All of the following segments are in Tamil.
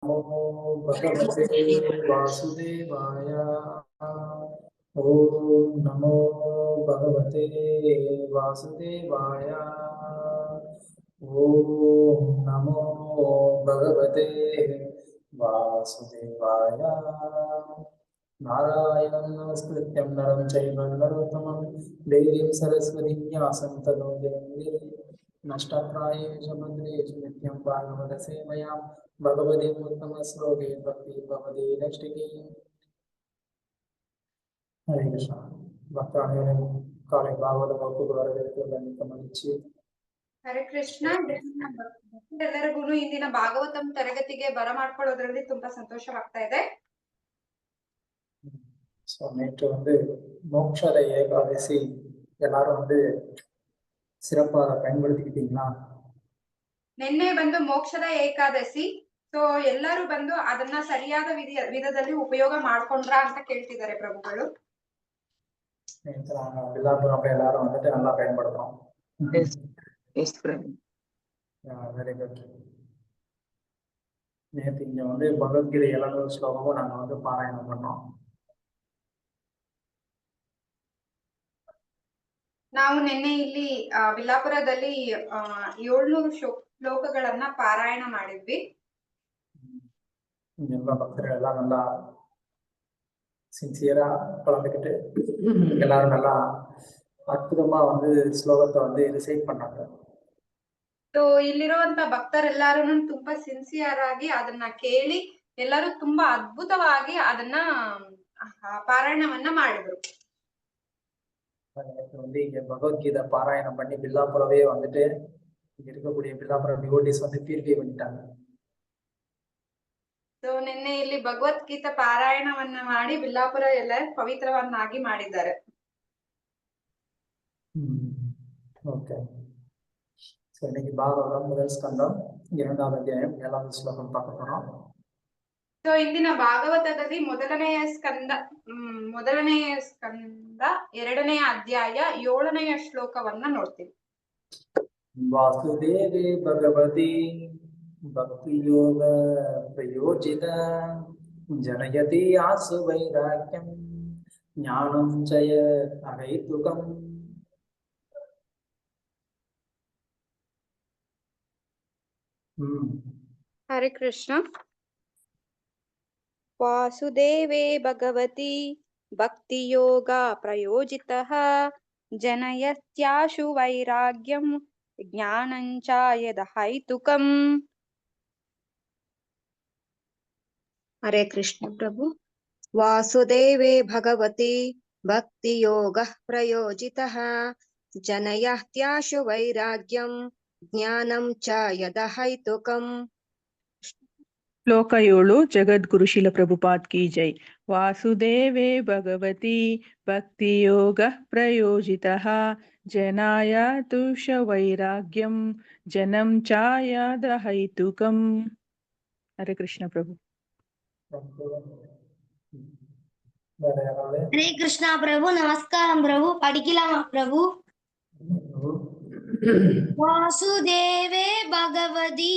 नमो भगवते वासुदेवाय। ओम नमो भगवते वासुदेवाय। ओम नमो भगवते वासुदेवाय। नारायणं नमस्कृत्यं नरं चैव नरोत्तमं देवीं सरस्वतीं व्यासं ततो जयन्ति नष्टप्रायेषु भद्रेषु नित्यं भागवतसेवयां भगवती उत्तमश्लोके भक्ति भवति नष्टिके। हरे कृष्ण भक्तानि काले भागवत ಗಮನಿಸಿ. ಹರೇ ಕೃಷ್ಣ. ಎಲ್ಲರಿಗೂ ಇಂದಿನ ಭಾಗವತಂ ತರಗತಿಗೆ ಬರಮಾಡ್ಕೊಳ್ಳೋದ್ರಲ್ಲಿ ತುಂಬಾ ಸಂತೋಷವಾಗ್ತಾ ಇದೆ. நேற்று மோட்சத ஏகாதசி எல்லாரும் சிறப்பாக பயன்படுத்திக்கிட்டீங்களா? ನಿನ್ನೆ ಮೋಕ್ಷದ ಏಕಾದಶಿ. ಸೊ ಎಲ್ಲರೂ ಅದನ್ನ ಸರಿಯಾದ ವಿಧದಲ್ಲಿ ಉಪಯೋಗ ಮಾಡ್ಕೊಂಡ್ರಾ ಅಂತ ಕೇಳ್ತಿದ್ದಾರೆ ಪ್ರಭುಗಳು. விழாப்புறம் எல்லாரும் நல்லா பயன்படுத்துறோம். Very good. நேற்று இங்க பகவத்கீதை 700 ஸ்லோகமும் நாங்க பாராயணம் பண்ணோம். ನಾವು ನಿನ್ನೆ ಇಲ್ಲಿ ಬಿಲಾಪುರದಲ್ಲಿ 700 ಶ್ಲೋಕಗಳನ್ನ ಪಾರಾಯಣ ಮಾಡಿದ್ವಿ. ಎಲ್ಲ ಭಕ್ತರೆಲ್ಲ நல்லா சின்சியரா கலந்துக்கிட்டு எல்லாரும் நல்லா அற்புதமா ஸ்லோகத்தை ரிசைட் பண்ணாங்க. ಸೊ ಇಲ್ಲಿರುವಂತ ಭಕ್ತರೆಲ್ಲರೂ ತುಂಬಾ ಸಿನ್ಸಿಯರ್ ಆಗಿ ಅದನ್ನ ಕೇಳಿ ಎಲ್ಲರೂ ತುಂಬಾ ಅದ್ಭುತವಾಗಿ ಅದನ್ನ ಪಾರಾಯಣವನ್ನ ಮಾಡಿದ್ರು. இங்க பகவத்கீதை பாராயணம் பண்ணி பில்லாப்புறவே இங்க இருக்கக்கூடிய பில்லாப்புற டிவோட்டிஸ் பியூரிஃபை பண்ணிட்டாங்க. ಸೊ ನಿನ್ನೆ ಇಲ್ಲಿ ಭಗವದ್ಗೀತಾ ಪಾರಾಯಣವನ್ನ ಮಾಡಿ ಬಿಲ್ಲಾಪುರ ಎಲ್ಲ ಪವಿತ್ರವನ್ನಾಗಿ ಮಾಡಿದ್ದಾರೆ. ஓகே. ஸோ இன்னைக்கு பாகவதம் முதல் ஸ்கந்தம் 2வது அத்தியாயம் 7வது ஸ்லோகம் பார்க்க போறோம். ಸೊ ಇಂದಿನ ಭಾಗವತದಲ್ಲಿ ಮೊದಲನೆಯ ಸ್ಕಂದ 2ನೇ ಅಧ್ಯಾಯ 7ನೇ ಶ್ಲೋಕವನ್ನ ನೋಡ್ತೀವಿ. ವಾಸುದೇವೇ ಭಗವತಿ ಭಕ್ತಿ ಯೋಗ ಪ್ರಯೋಜಿತ ಜನಯತಿ ಆಸು ವೈರಾಗ್ಯಂ ಜ್ಞಾನಂ ಚಯ ಅಹೈತುಕಂ. ಹರೇ ಕೃಷ್ಣ. ವಾಸುದೇವೇ ಭಗವತಿ ಭಕ್ತಿ ಯೋಗ ಪ್ರಯೋಜಿತಃ ಜನಯತ್ಯಾಶು ವೈರಾಗ್ಯಂ ಜ್ಞಾನಂಚ ಯದಹೈತುಕಂ. हरे कृष्ण प्रभु. वासुदेवे भगवती भक्ति योग प्रयोजितः जनयत्याशु वैराग्यं ज्ञानं च यदहैतुकम्. श्लोक 7 जगद्गुरु शील प्रभुपाद की जय. वासुदेवे भगवती भक्ति योग प्रयोजितः जनाय तुष वैराग्यं जनं चायदहैतुकम्. हरे कृष्ण प्रभु. हरे कृष्णा प्रभु. नमस्कारम प्रभु. पढ़िकलामा प्रभु. वासुदेवे भगवती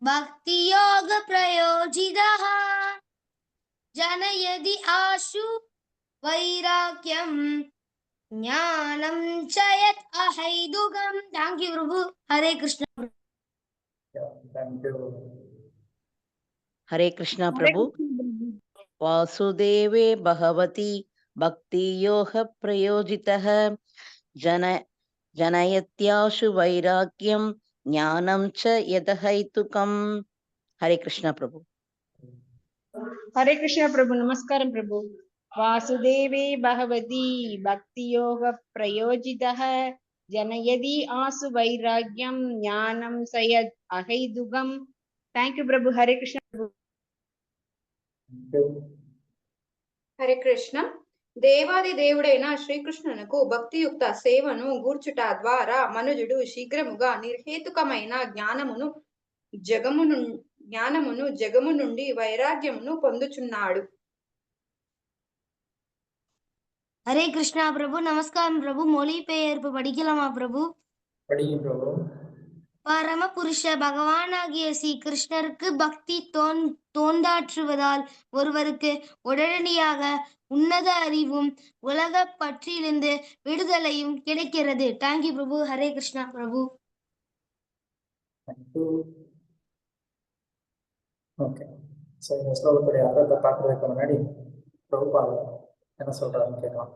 भक्ति योग प्रयोजितः जनयति आशु वैराग्यं ज्ञानं च यत् अहैतुकं. थैंक यू प्रभु. हरे कृष्ण. हरे कृष्णा प्रभु. वासुदेवे भगवती भक्ति योग प्रयोजितः जनयत्याशु वैराग्यं ज्ञानं च यदहैतुकम्. हरे कृष्णा प्रभु. हरे कृष्णा प्रभु. नमस्कारम प्रभु. वासुदेवे भगवती भक्ति योग प्रयोजितः जनयति आसु वैराग्यं ज्ञानं च यद् अहैतुकम्. थैंक यू प्रभु. हरे कृष्ण प्रभु. హరే కృష్ణ. దేవాది దేవుడైన శ్రీకృష్ణునకు భక్తియుక్త సేవను గూర్చుట ద్వారా మనుజుడు శీఘ్రముగా నిర్హేతుకమైన జ్ఞానమును జగము నుండి వైరాగ్యమును పొందుచున్నాడు. हरे कृष्णा प्रभु. नमस्कार प्रभु. मौली पेयर पे படிக்கலாமா प्रभु? படிங்க प्रभु. பரமபுருஷ பகவானாகிய ஸ்ரீ கிருஷ்ணருக்கு பக்தி தோண்டாற்றுவதால் ஒருவருக்கு உடனடியாக உன்னத அறிவும் உலக பற்றிலிருந்து விடுதலையும் கிடைக்கிறது. தேங்க்யூ பிரபு. ஹரே கிருஷ்ணா பிரபு. ஓகே, ஸோ இந்த ஸ்லோகத்துடைய அர்த்தத்தை பார்க்கறதுக்கு முன்னாடி பிரபுபாதர் என்ன சொல்றாருன்னு கேட்கலாம்.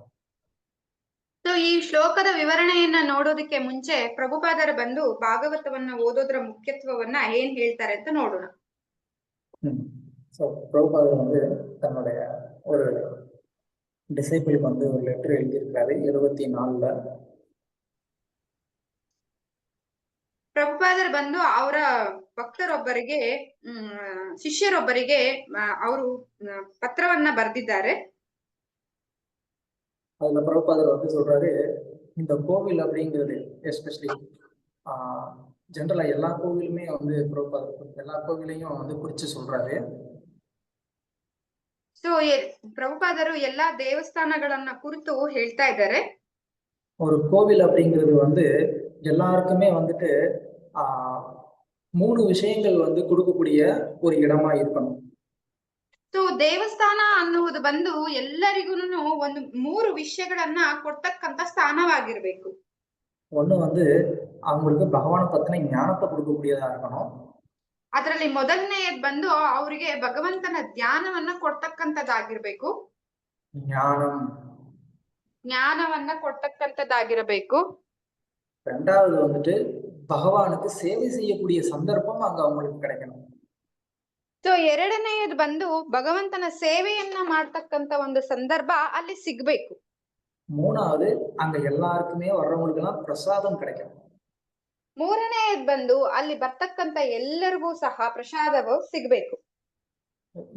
ಸೊ ಈ ಶ್ಲೋಕದ ವಿವರಣೆಯನ್ನ ನೋಡೋದಕ್ಕೆ ಮುಂಚೆ ಪ್ರಭುಪಾದರ ಬಂದು ಭಾಗವತವನ್ನ ಓದೋದ್ರ ಮುಖ್ಯತ್ವವನ್ನ ಏನ್ ಹೇಳ್ತಾರೆ ಅಂತ ನೋಡೋಣ. ஸோ பிரபுபாதர் வந்து தன்னுடைய ஒரு டிசைபிளுக்கு வந்து ஒரு லெட்டர் எழுதியிருக்காரு 74. ಪ್ರಭುಪಾದರ್ ಬಂದು ಅವರ ಭಕ್ತರೊಬ್ಬರಿಗೆ ಶಿಷ್ಯರೊಬ್ಬರಿಗೆ ಅವರು ಪತ್ರವನ್ನ ಬರೆದಿದ್ದಾರೆ. அதுல பிரபுபாதர் வந்து சொல்றாரு, இந்த கோவில் அப்படிங்கிறது எஸ்பெஷலி ஜென்ரலா எல்லா கோவிலுமே வந்து பிரபுபாதர் எல்லா கோவிலையும் வந்து குறிச்சு சொல்றாரு. ಸೊ ಪ್ರಭುಪಾದರು ಎಲ್ಲಾ ದೇವಸ್ಥಾನಗಳನ್ನ ಕುರಿತು ಹೇಳ್ತಾ ಇದ್ದಾರೆ. ஒரு கோவில் அப்படிங்கிறது வந்து எல்லாருக்குமே வந்துட்டு 3 விஷயங்கள் வந்து கொடுக்கக்கூடிய ஒரு இடமா இருக்கணும். ಸೊ ದೇವಸ್ಥಾನ ಅನ್ನುವುದು ಬಂದು ಎಲ್ಲರಿಗೂ ಒಂದು 3 ವಿಷಯಗಳನ್ನ ಕೊಡ್ತಕ್ಕಂತ ಸ್ಥಾನವಾಗಿರ್ಬೇಕು. ஒண்ணு வந்து அவங்களுக்கு பகவானை பத்தின ஞானத்தை கொடுக்கக்கூடியதா இருக்கணும். ಅದರಲ್ಲಿ ಮೊದಲನೆಯದ್ ಬಂದು ಅವರಿಗೆ ಭಗವಂತನ ಜ್ಞಾನವನ್ನ ಕೊಡ್ತಕ್ಕಂಥದ್ದಾಗಿರ್ಬೇಕು. ಜ್ಞಾನವನ್ನ ಕೊಡ್ತಕ್ಕಂಥದ್ದಾಗಿರಬೇಕು. ரெண்டாவது வந்துட்டு பகவானுக்கு சேவை செய்யக்கூடிய சந்தர்ப்பம் அங்க அவங்களுக்கு கிடைக்கணும். ಸೊ ಎರಡನೆಯದು ಬಂದು ಭಗವಂತನ ಸೇವೆಯನ್ನ ಮಾಡ್ತಕ್ಕಂತ ಒಂದು ಸಂದರ್ಭ ಅಲ್ಲಿ ಸಿಗ್ಬೇಕು. மூணாவது அங்க எல்லாருக்குமே வர்றவங்களுக்கு எல்லாம் பிரசாதம் கிடைக்கும். ಮೂರನೆಯದು ಬಂದು ಅಲ್ಲಿ ಬರ್ತಕ್ಕಂತ ಎಲ್ಲರಿಗೂ ಸಹ ಪ್ರಸಾದವು ಸಿಗ್ಬೇಕು.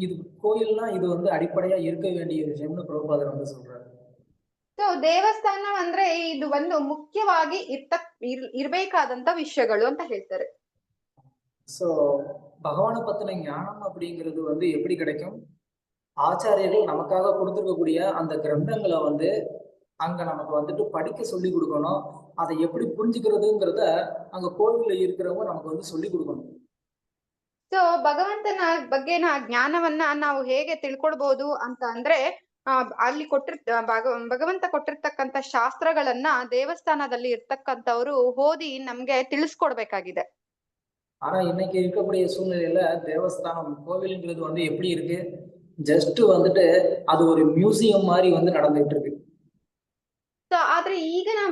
இது கோயில்னா இது வந்து அடிப்படையா இருக்க வேண்டிய விஷயம்னு பிரபுபாதர் வந்து சொல்றாரு. ಸೊ ದೇವಸ್ಥಾನ ಅಂದ್ರೆ ಇದು ಒಂದು ಮುಖ್ಯವಾಗಿ ಇರ್ಬೇಕಾದಂತ ವಿಷಯಗಳು ಅಂತ ಹೇಳ್ತಾರೆ. சோ பகவானை பத்தின ஞானம் அப்படிங்கிறது வந்து எப்படி கிடைக்கும்? ஆச்சாரியர்கள் நமக்காக கொடுத்துருக்கக்கூடிய அந்த கிரந்தங்களை வந்து அங்க நமக்கு வந்துட்டு படிக்க சொல்லி கொடுக்கணும். அதை எப்படி புரிஞ்சுக்கிறதுங்கிறத அங்க கோவில்ல இருக்கிறவங்க நமக்கு வந்து சொல்லி கொடுக்கணும். ಸೊ ಭಗವಂತನ ಬಗ್ಗೆನ ಜ್ಞಾನವನ್ನ ನಾವು ಹೇಗೆ ತಿಳ್ಕೊಳ್ಬಹುದು ಅಂತ ಅಂದ್ರೆ ಅಲ್ಲಿ ಭಗವಂತ ಕೊಟ್ಟಿರ್ತಕ್ಕಂತ ಶಾಸ್ತ್ರಗಳನ್ನ ದೇವಸ್ಥಾನದಲ್ಲಿ ಇರ್ತಕ್ಕಂಥವ್ರು ಓದಿ ನಮ್ಗೆ ತಿಳಿಸ್ಕೊಡ್ಬೇಕಾಗಿದೆ. ஆனா இன்னைக்கு இருக்கக்கூடிய சூழ்நிலையில தேவஸ்தானம் கோவில்ங்கிறது வந்து எப்படி இருக்கு? ஜஸ்ட் வந்துட்டு அது ஒரு மியூசியம் மாதிரி வந்து நடந்துட்டு இருக்கு. ಸೊ ಆದ್ರೆ ಈಗಿನ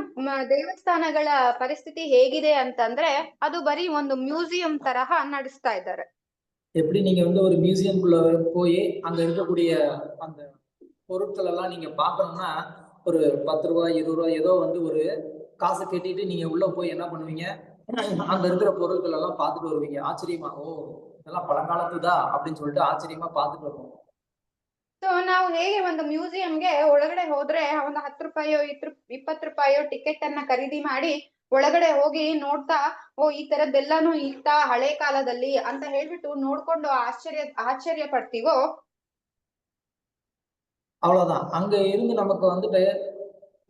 ದೇವಸ್ಥಾನಗಳ ಪರಿಸ್ಥಿತಿ ಹೇಗಿದೆ ಅಂತಂದ್ರೆ ಅದು ಬರೀ ಒಂದು ಮ್ಯೂಸಿಯಂ ತರಹ ನಡೆಸ್ತಾ ಇದ್ದಾರೆ. எப்படி நீங்க வந்து ஒரு மியூசியம்குள்ள போய் அங்க இருக்கக்கூடிய அந்த பொருட்கள் எல்லாம் நீங்க பார்க்கணும்னா ஒரு 10 ரூபாய் 20 ரூபாய் ஏதோ வந்து ஒரு காசை கட்டிட்டு நீங்க உள்ள போய் என்ன பண்ணுவீங்க? அங்க இருக்கிற பொருட்கள் எல்லாம் பார்த்துட்டு வருவீங்க. ஆச்சரியமா, ஓ இதெல்லாம் பழங்காலத்துதா அப்படின்னு சொல்லிட்டு ஆச்சரியமா பார்த்துட்டு வருவோம். ಸೊ ನಾವು ಹೇಗೆ ಒಂದು ಮ್ಯೂಸಿಯಂಗೆ ಒಳಗಡೆ ಹೋದ್ರೆ ಒಂದು 10 ರೂಪಾಯೋ 20 ರೂಪಾಯೋ ಟಿಕೆಟ್ ಅನ್ನ ಖರೀದಿ ಮಾಡಿ ಒಳಗಡೆ ಹೋಗಿ ನೋಡ್ತಾ, ಓ ಈ ತರದ್ದೆಲ್ಲಾನು ಇತ್ತ ಹಳೆ ಕಾಲದಲ್ಲಿ ಅಂತ ಹೇಳ್ಬಿಟ್ಟು ನೋಡ್ಕೊಂಡು ಆಶ್ಚರ್ಯ ಪಡ್ತೀವೋ, அவ்வளவுதான். அங்க இருந்து நமக்கு வந்துட்டு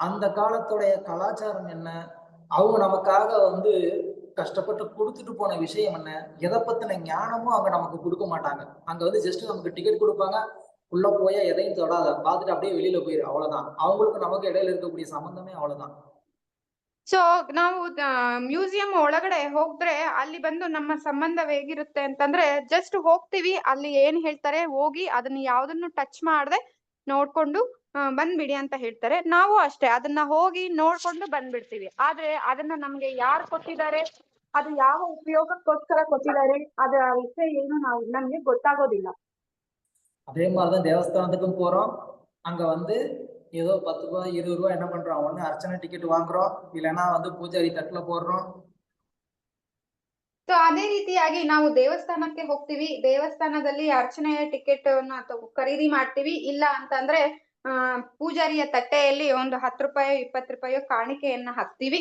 அந்த காலத்துடைய கலாச்சாரம் என்ன, அவங்க நமக்காக வந்து கஷ்டப்பட்டு கொடுத்துட்டு போன விஷயம் என்ன, எதை பத்தின ஞானமும் அங்க நமக்கு கொடுக்க மாட்டாங்க. அங்க வந்து ஜஸ்ட் நமக்கு டிக்கெட் கொடுப்பாங்க, உள்ள போய் எதையும் தொடாத பார்த்துட்டு அப்படியே வெளியில போயிரு, அவ்வளவுதான். அவங்களுக்கு நமக்கு இடையில இருக்கக்கூடிய சம்பந்தமே அவ்வளவுதான். ಸೊ ನಾವು ಮ್ಯೂಸಿಯಂ ಒಳಗಡೆ ಹೋದ್ರೆ ಅಲ್ಲಿ ಬಂದು ನಮ್ಮ ಸಂಬಂಧ ಹೇಗಿರುತ್ತೆ ಅಂತಂದ್ರೆ ಜಸ್ಟ್ ಹೋಗ್ತೀವಿ, ಅಲ್ಲಿ ಏನ್ ಹೇಳ್ತಾರೆ ಹೋಗಿ ಅದನ್ನ ಯಾವ್ದನ್ನು ಟಚ್ ಮಾಡದೆ ನೋಡ್ಕೊಂಡು ಬಂದ್ಬಿಡಿ ಅಂತ ಹೇಳ್ತಾರೆ. ನಾವು ಅಷ್ಟೇ ಅದನ್ನ ಹೋಗಿ ನೋಡ್ಕೊಂಡು ಬಂದ್ಬಿಡ್ತೀವಿ. ಆದ್ರೆ ಅದನ್ನ ನಮ್ಗೆ ಯಾರು ಕೊಟ್ಟಿದ್ದಾರೆ, ಅದು ಯಾವ ಉಪಯೋಗಕ್ಕೋಸ್ಕರ ಕೊಟ್ಟಿದ್ದಾರೆ, ಅದರ ವಿಷಯ ಏನು ನಮ್ಗೆ ಗೊತ್ತಾಗೋದಿಲ್ಲ. அதே மாதிரிதான் தேவஸ்தானத்துக்கும் போறோம். அங்க வந்து ஏதோ 10 ரூபாய் 20 ரூபாய் என்ன பண்றோம், ஒண்ணு அர்ச்சனை டிக்கெட் வாங்குறோம், இல்லைன்னா வந்து பூஜாரி தட்டுல போடுறோம். ಸೊ ಅದೇ ರೀತಿಯಾಗಿ ನಾವು ದೇವಸ್ಥಾನಕ್ಕೆ ಹೋಗ್ತೀವಿ, ದೇವಸ್ಥಾನದಲ್ಲಿ ಅರ್ಚನೆಯ ಟಿಕೆಟ್ ಖರೀದಿ ಮಾಡ್ತೀವಿ. ಇಲ್ಲ ಅಂತಂದ್ರೆ ಪೂಜಾರಿಯ ತಟ್ಟೆಯಲ್ಲಿ ಒಂದು 10 ರೂಪಾಯೋ 20 ರೂಪಾಯೋ ಕಾಣಿಕೆಯನ್ನ ಹಾಕ್ತಿವಿ.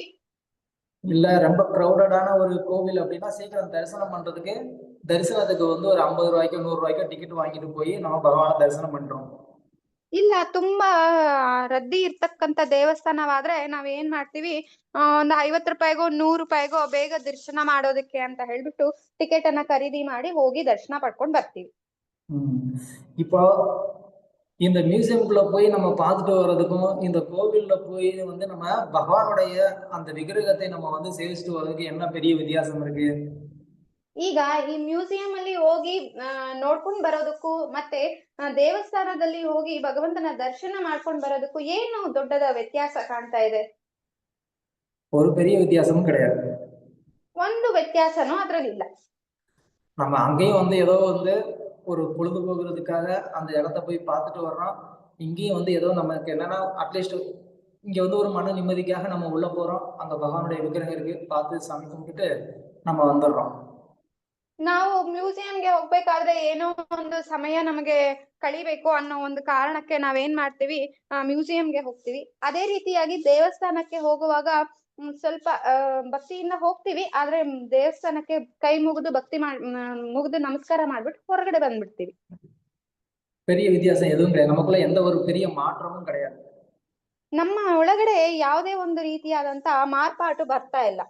இல்ல ரொம்ப கிரௌடடான ஒரு கோவில் அப்படின்னா சீக்கிரம் தரிசனம் பண்றதுக்கு தரிசனத்துக்கு வந்து ஒரு 50 ரூபாய்க்கோ 100 ரூபாய்க்கோ டிக்கெட் வாங்கிட்டு போய் நம்ம பகவானை தரிசனம் பண்றோம். ಇಲ್ಲ, ತುಂಬಾ ರದ್ದಿ ಇರ್ತಕ್ಕಂತ ದೇವಸ್ಥಾನವಾದ್ರೆ ನಾವ್ ಏನ್ ಮಾಡ್ತೀವಿ, ಒಂದ್ 50 ರೂಪಾಯಿಗೋ 100 ರೂಪಾಯಿಗೋ ಬೇಗ ದರ್ಶನ ಮಾಡೋದಕ್ಕೆ ಅಂತ ಹೇಳ್ಬಿಟ್ಟು ಟಿಕೆಟ್ ಅನ್ನ ಖರೀದಿ ಮಾಡಿ ಹೋಗಿ ದರ್ಶನ ಪಡ್ಕೊಂಡ್ ಬರ್ತೀವಿ. இப்போ இந்த மியூசியம்குள்ள போய் நம்ம பார்த்துட்டு வர்றதுக்கும் இந்த கோவில்ல போய் வந்து நம்ம பகவானுடைய அந்த விக்கிரகத்தை நம்ம வந்து சேவிச்சுட்டு வர்றதுக்கு என்ன பெரிய வித்தியாசம் இருக்கு? ಈಗ ಈ ಮ್ಯೂಸಿಯಂ ಅಲ್ಲಿ ಹೋಗಿ ನೋಡ್ಕೊಂಡ್ ಬರೋದಕ್ಕೂ ಮತ್ತೆ ದೇವಸ್ಥಾನದಲ್ಲಿ ಹೋಗಿ ಭಗವಂತನ ದರ್ಶನ ಮಾಡ್ಕೊಂಡ್ ಬರೋದಕ್ಕೂ ಏನು ದೊಡ್ಡದ ವ್ಯತ್ಯಾಸ ಕಾಣ್ತಾ ಇದೆ? ஒரு பெரிய வித்தியாசமும் கிடையாது. ಒಂದು ವ್ಯತ್ಯಾಸನೂ ಅದ್ರಲ್ಲಿಲ್ಲ. நம்ம அங்கேயும் வந்து ஏதோ வந்து ஒரு பொழுதுபோக்குறதுக்காக அந்த இடத்த போய் பார்த்துட்டு வர்றோம். இங்கேயும் வந்து ஏதோ நமக்கு என்னன்னா அட்லீஸ்ட் இங்க வந்து ஒரு மன நிம்மதிக்காக நம்ம உள்ள போறோம். அங்க பகவானுடைய விக்கிரகம் இருக்கு, பார்த்து சாமி கும்பிட்டுட்டு நம்ம வந்துடுறோம். ನಾವು ಮ್ಯೂಸಿಯಂಗೆ ಹೋಗ್ಬೇಕಾದ್ರೆ ಏನೋ ಒಂದು ಸಮಯ ನಮಗೆ ಕಳಿಬೇಕು ಅನ್ನೋ ಒಂದು ಕಾರಣಕ್ಕೆ ನಾವೇನ್ ಮಾಡ್ತೀವಿ, ಮ್ಯೂಸಿಯಂಗೆ ಹೋಗ್ತೀವಿ. ಅದೇ ರೀತಿಯಾಗಿ ದೇವಸ್ಥಾನಕ್ಕೆ ಹೋಗುವಾಗ ಸ್ವಲ್ಪ ಭಕ್ತಿಯಿಂದ ಹೋಗ್ತೀವಿ, ಆದ್ರೆ ದೇವಸ್ಥಾನಕ್ಕೆ ಕೈ ಮುಗಿದು ಮುಗಿದು ನಮಸ್ಕಾರ ಮಾಡ್ಬಿಟ್ಟು ಹೊರಗಡೆ ಬಂದ್ಬಿಡ್ತೀವಿ. பெரிய வித்தியாசம் எதுவும் கிடையாது. நமக்குள்ள எந்த ஒரு பெரிய மாற்றமும் கிடையாது. ನಮ್ಮ ಒಳಗಡೆ ಯಾವುದೇ ಒಂದು ರೀತಿಯಾದಂತ ಮಾರ್ಪಾಟು ಬರ್ತಾ ಇಲ್ಲ.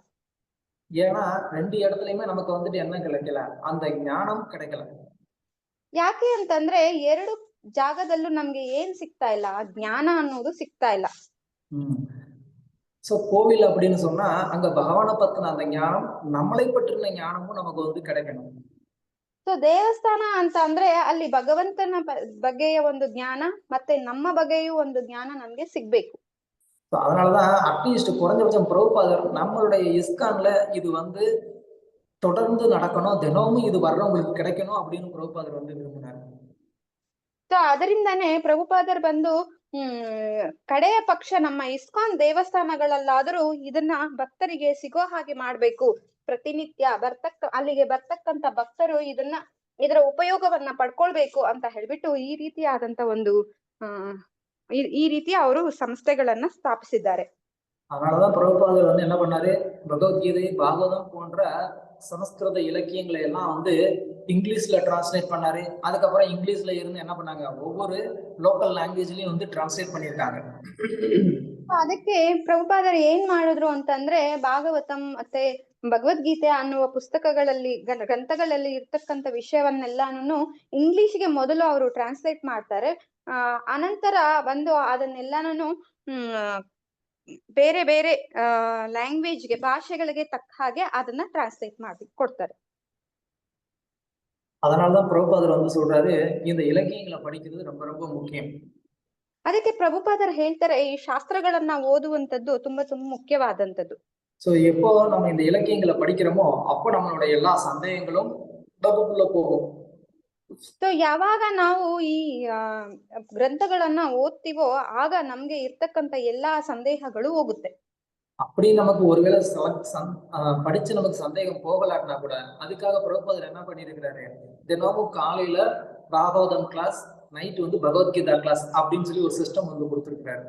ஏன்னா 2 இடத்துலயுமே நமக்கு வந்துட்டு என்ன கிடைக்கல, அந்த ஞானம் கிடைக்கல. ಯಾಕೆ ಅಂತಂದ್ರೆ 2 ಜಾಗದಲ್ಲೂ ನಮ್ಗೆ ಏನ್ ಸಿಗ್ತಾ ಇಲ್ಲ, ಆ ಜ್ಞಾನ ಅನ್ನೋದು ಸಿಗ್ತಾ ಇಲ್ಲ. சோ கோவில் அப்படின்னு சொன்னா அங்க பகவானை பத்தின அந்த ஞானம், நம்மளை பற்றின ஞானமும் நமக்கு வந்து கிடைக்கணும். ಸೊ ದೇವಸ್ಥಾನ ಅಂತ ಅಂದ್ರೆ ಅಲ್ಲಿ ಭಗವಂತನ ಬಗ್ಗೆಯ ಒಂದು ಜ್ಞಾನ ಮತ್ತೆ ನಮ್ಮ ಬಗ್ಗೆಯೂ ಒಂದು ಜ್ಞಾನ ನಮ್ಗೆ ಸಿಗ್ಬೇಕು. அதனாலதான் அட்லீஸ்ட் குறைஞ்சபட்சம் பிரபுபாதர் நம்மளுடைய இஸ்கான்ல இது வந்து தொடர்ந்து நடக்கணும், தினமும் இது வர்றவங்களுக்கு கிடைக்கணும் அப்படின்னு பிரபுபாதர் வந்து விரும்பினார். ಸೊ ಅದರಿಂದಾನೇ ಪ್ರಭುಪಾದರ್ ಬಂದು ಕಡೆಯ ಪಕ್ಷ ನಮ್ಮ ಇಸ್ಕಾನ್ ದೇವಸ್ಥಾನಗಳಲ್ಲಾದರೂ ಇದನ್ನ ಭಕ್ತರಿಗೆ ಸಿಗೋ ಹಾಗೆ ಮಾಡ್ಬೇಕು. ಪ್ರತಿನಿತ್ಯ ಅಲ್ಲಿಗೆ ಬರ್ತಕ್ಕಂತ ಭಕ್ತರು ಇದರ ಉಪಯೋಗವನ್ನ ಪಡ್ಕೊಳ್ಬೇಕು ಅಂತ ಹೇಳ್ಬಿಟ್ಟು ಈ ರೀತಿಯಾದಂತ ಒಂದು ಈ ರೀತಿ ಅವರು ಸಂಸ್ಥೆಗಳನ್ನ ಸ್ಥಾಪಿಸಿದ್ದಾರೆ. அதனாலதான் பிரபுபாதர் வந்து என்ன பண்ணாரு, பகவத்கீதை, பாகவதம் போன்ற சமஸ்கிருத இலக்கியங்களை எல்லாம் வந்து இங்கிலீஷ்ல டிரான்ஸ்லேட் பண்ணாரு. அதுக்கப்புறம் இங்கிலீஷ்ல இருந்து என்ன பண்ணாங்க, ஒவ்வொரு ಲೋಕಲ್ ಲ್ಯಾಂಗ್ವೇಜ್லயும் வந்து ಟ್ರಾನ್ಸ್ಲೇಟ್ பண்ணிருக்காங்க. ಅದಕ್ಕೆ ಪ್ರಭುಪಾದರು ಏನ್ ಮಾಡಿದ್ರು ಅಂತಂದ್ರೆ, ಭಾಗವತಂ ಮತ್ತೆ ಭಗವದ್ಗೀತೆ ಅನ್ನುವ ಪುಸ್ತಕಗಳಲ್ಲಿ ಗ್ರಂಥಗಳಲ್ಲಿ ಇರ್ತಕ್ಕಂಥ ವಿಷಯವನ್ನೆಲ್ಲಾನು ಇಂಗ್ಲಿಷ್ಗೆ ಮೊದಲು ಅವರು ಟ್ರಾನ್ಸ್ಲೇಟ್ ಮಾಡ್ತಾರೆ. ಅನಂತರ ಬಂದು ಅದನ್ನೆಲ್ಲಾನು ಬೇರೆ ಬೇರೆ ಲ್ಯಾಂಗ್ವೇಜ್ಗೆ, ಭಾಷೆಗಳಿಗೆ ತಕ್ಕ ಹಾಗೆ ಅದನ್ನ ಟ್ರಾನ್ಸ್ಲೇಟ್ ಮಾಡಿ ಕೊಡ್ತಾರೆ. அதனாலதான் பிரபுபாதர் வந்து சொல்றாரு, இந்த இலக்கியங்களை படிக்கிறது ரொம்ப ரொம்ப முக்கியம். ಅದಕ್ಕೆ ಪ್ರಭುಪಾದರು ಹೇಳ್ತಾರೆ, ಈ ಶಾಸ್ತ್ರಗಳನ್ನ ಓದುವಂತದ್ದು ತುಂಬಾ ತುಂಬಾ ಮುಖ್ಯವಾದಂತದ್ದು. சோ எப்போ நம்ம இந்த இலக்கியங்களை படிக்கிறோமோ அப்போ நம்மளுடைய எல்லா சந்தேகங்களும் டபுக்குள்ள போகும். ಸೊ ಯಾವಾಗ ನಾವು ಈ ಗ್ರಂಥಗಳನ್ನ ಓದ್ತೀವೋ ಆಗ ನಮ್ಗೆ ಇರ್ತಕ್ಕಂತ ಎಲ್ಲಾ ಸಂದೇಹಗಳು ಹೋಗುತ್ತೆ. அப்படி நமக்கு ஒருவேளை படிச்சு நமக்கு சந்தேகம் போகலாட்டினா கூட அதுக்காக பிரபுபாதர் என்ன பண்ணிருக்கிறாரு, தினமும் காலையில பாகவதம் கிளாஸ், நைட் வந்து பகவத்கீதா கிளாஸ் அப்படின்னு சொல்லி ஒரு சிஸ்டம் வந்து கொடுத்திருக்கிறாரு.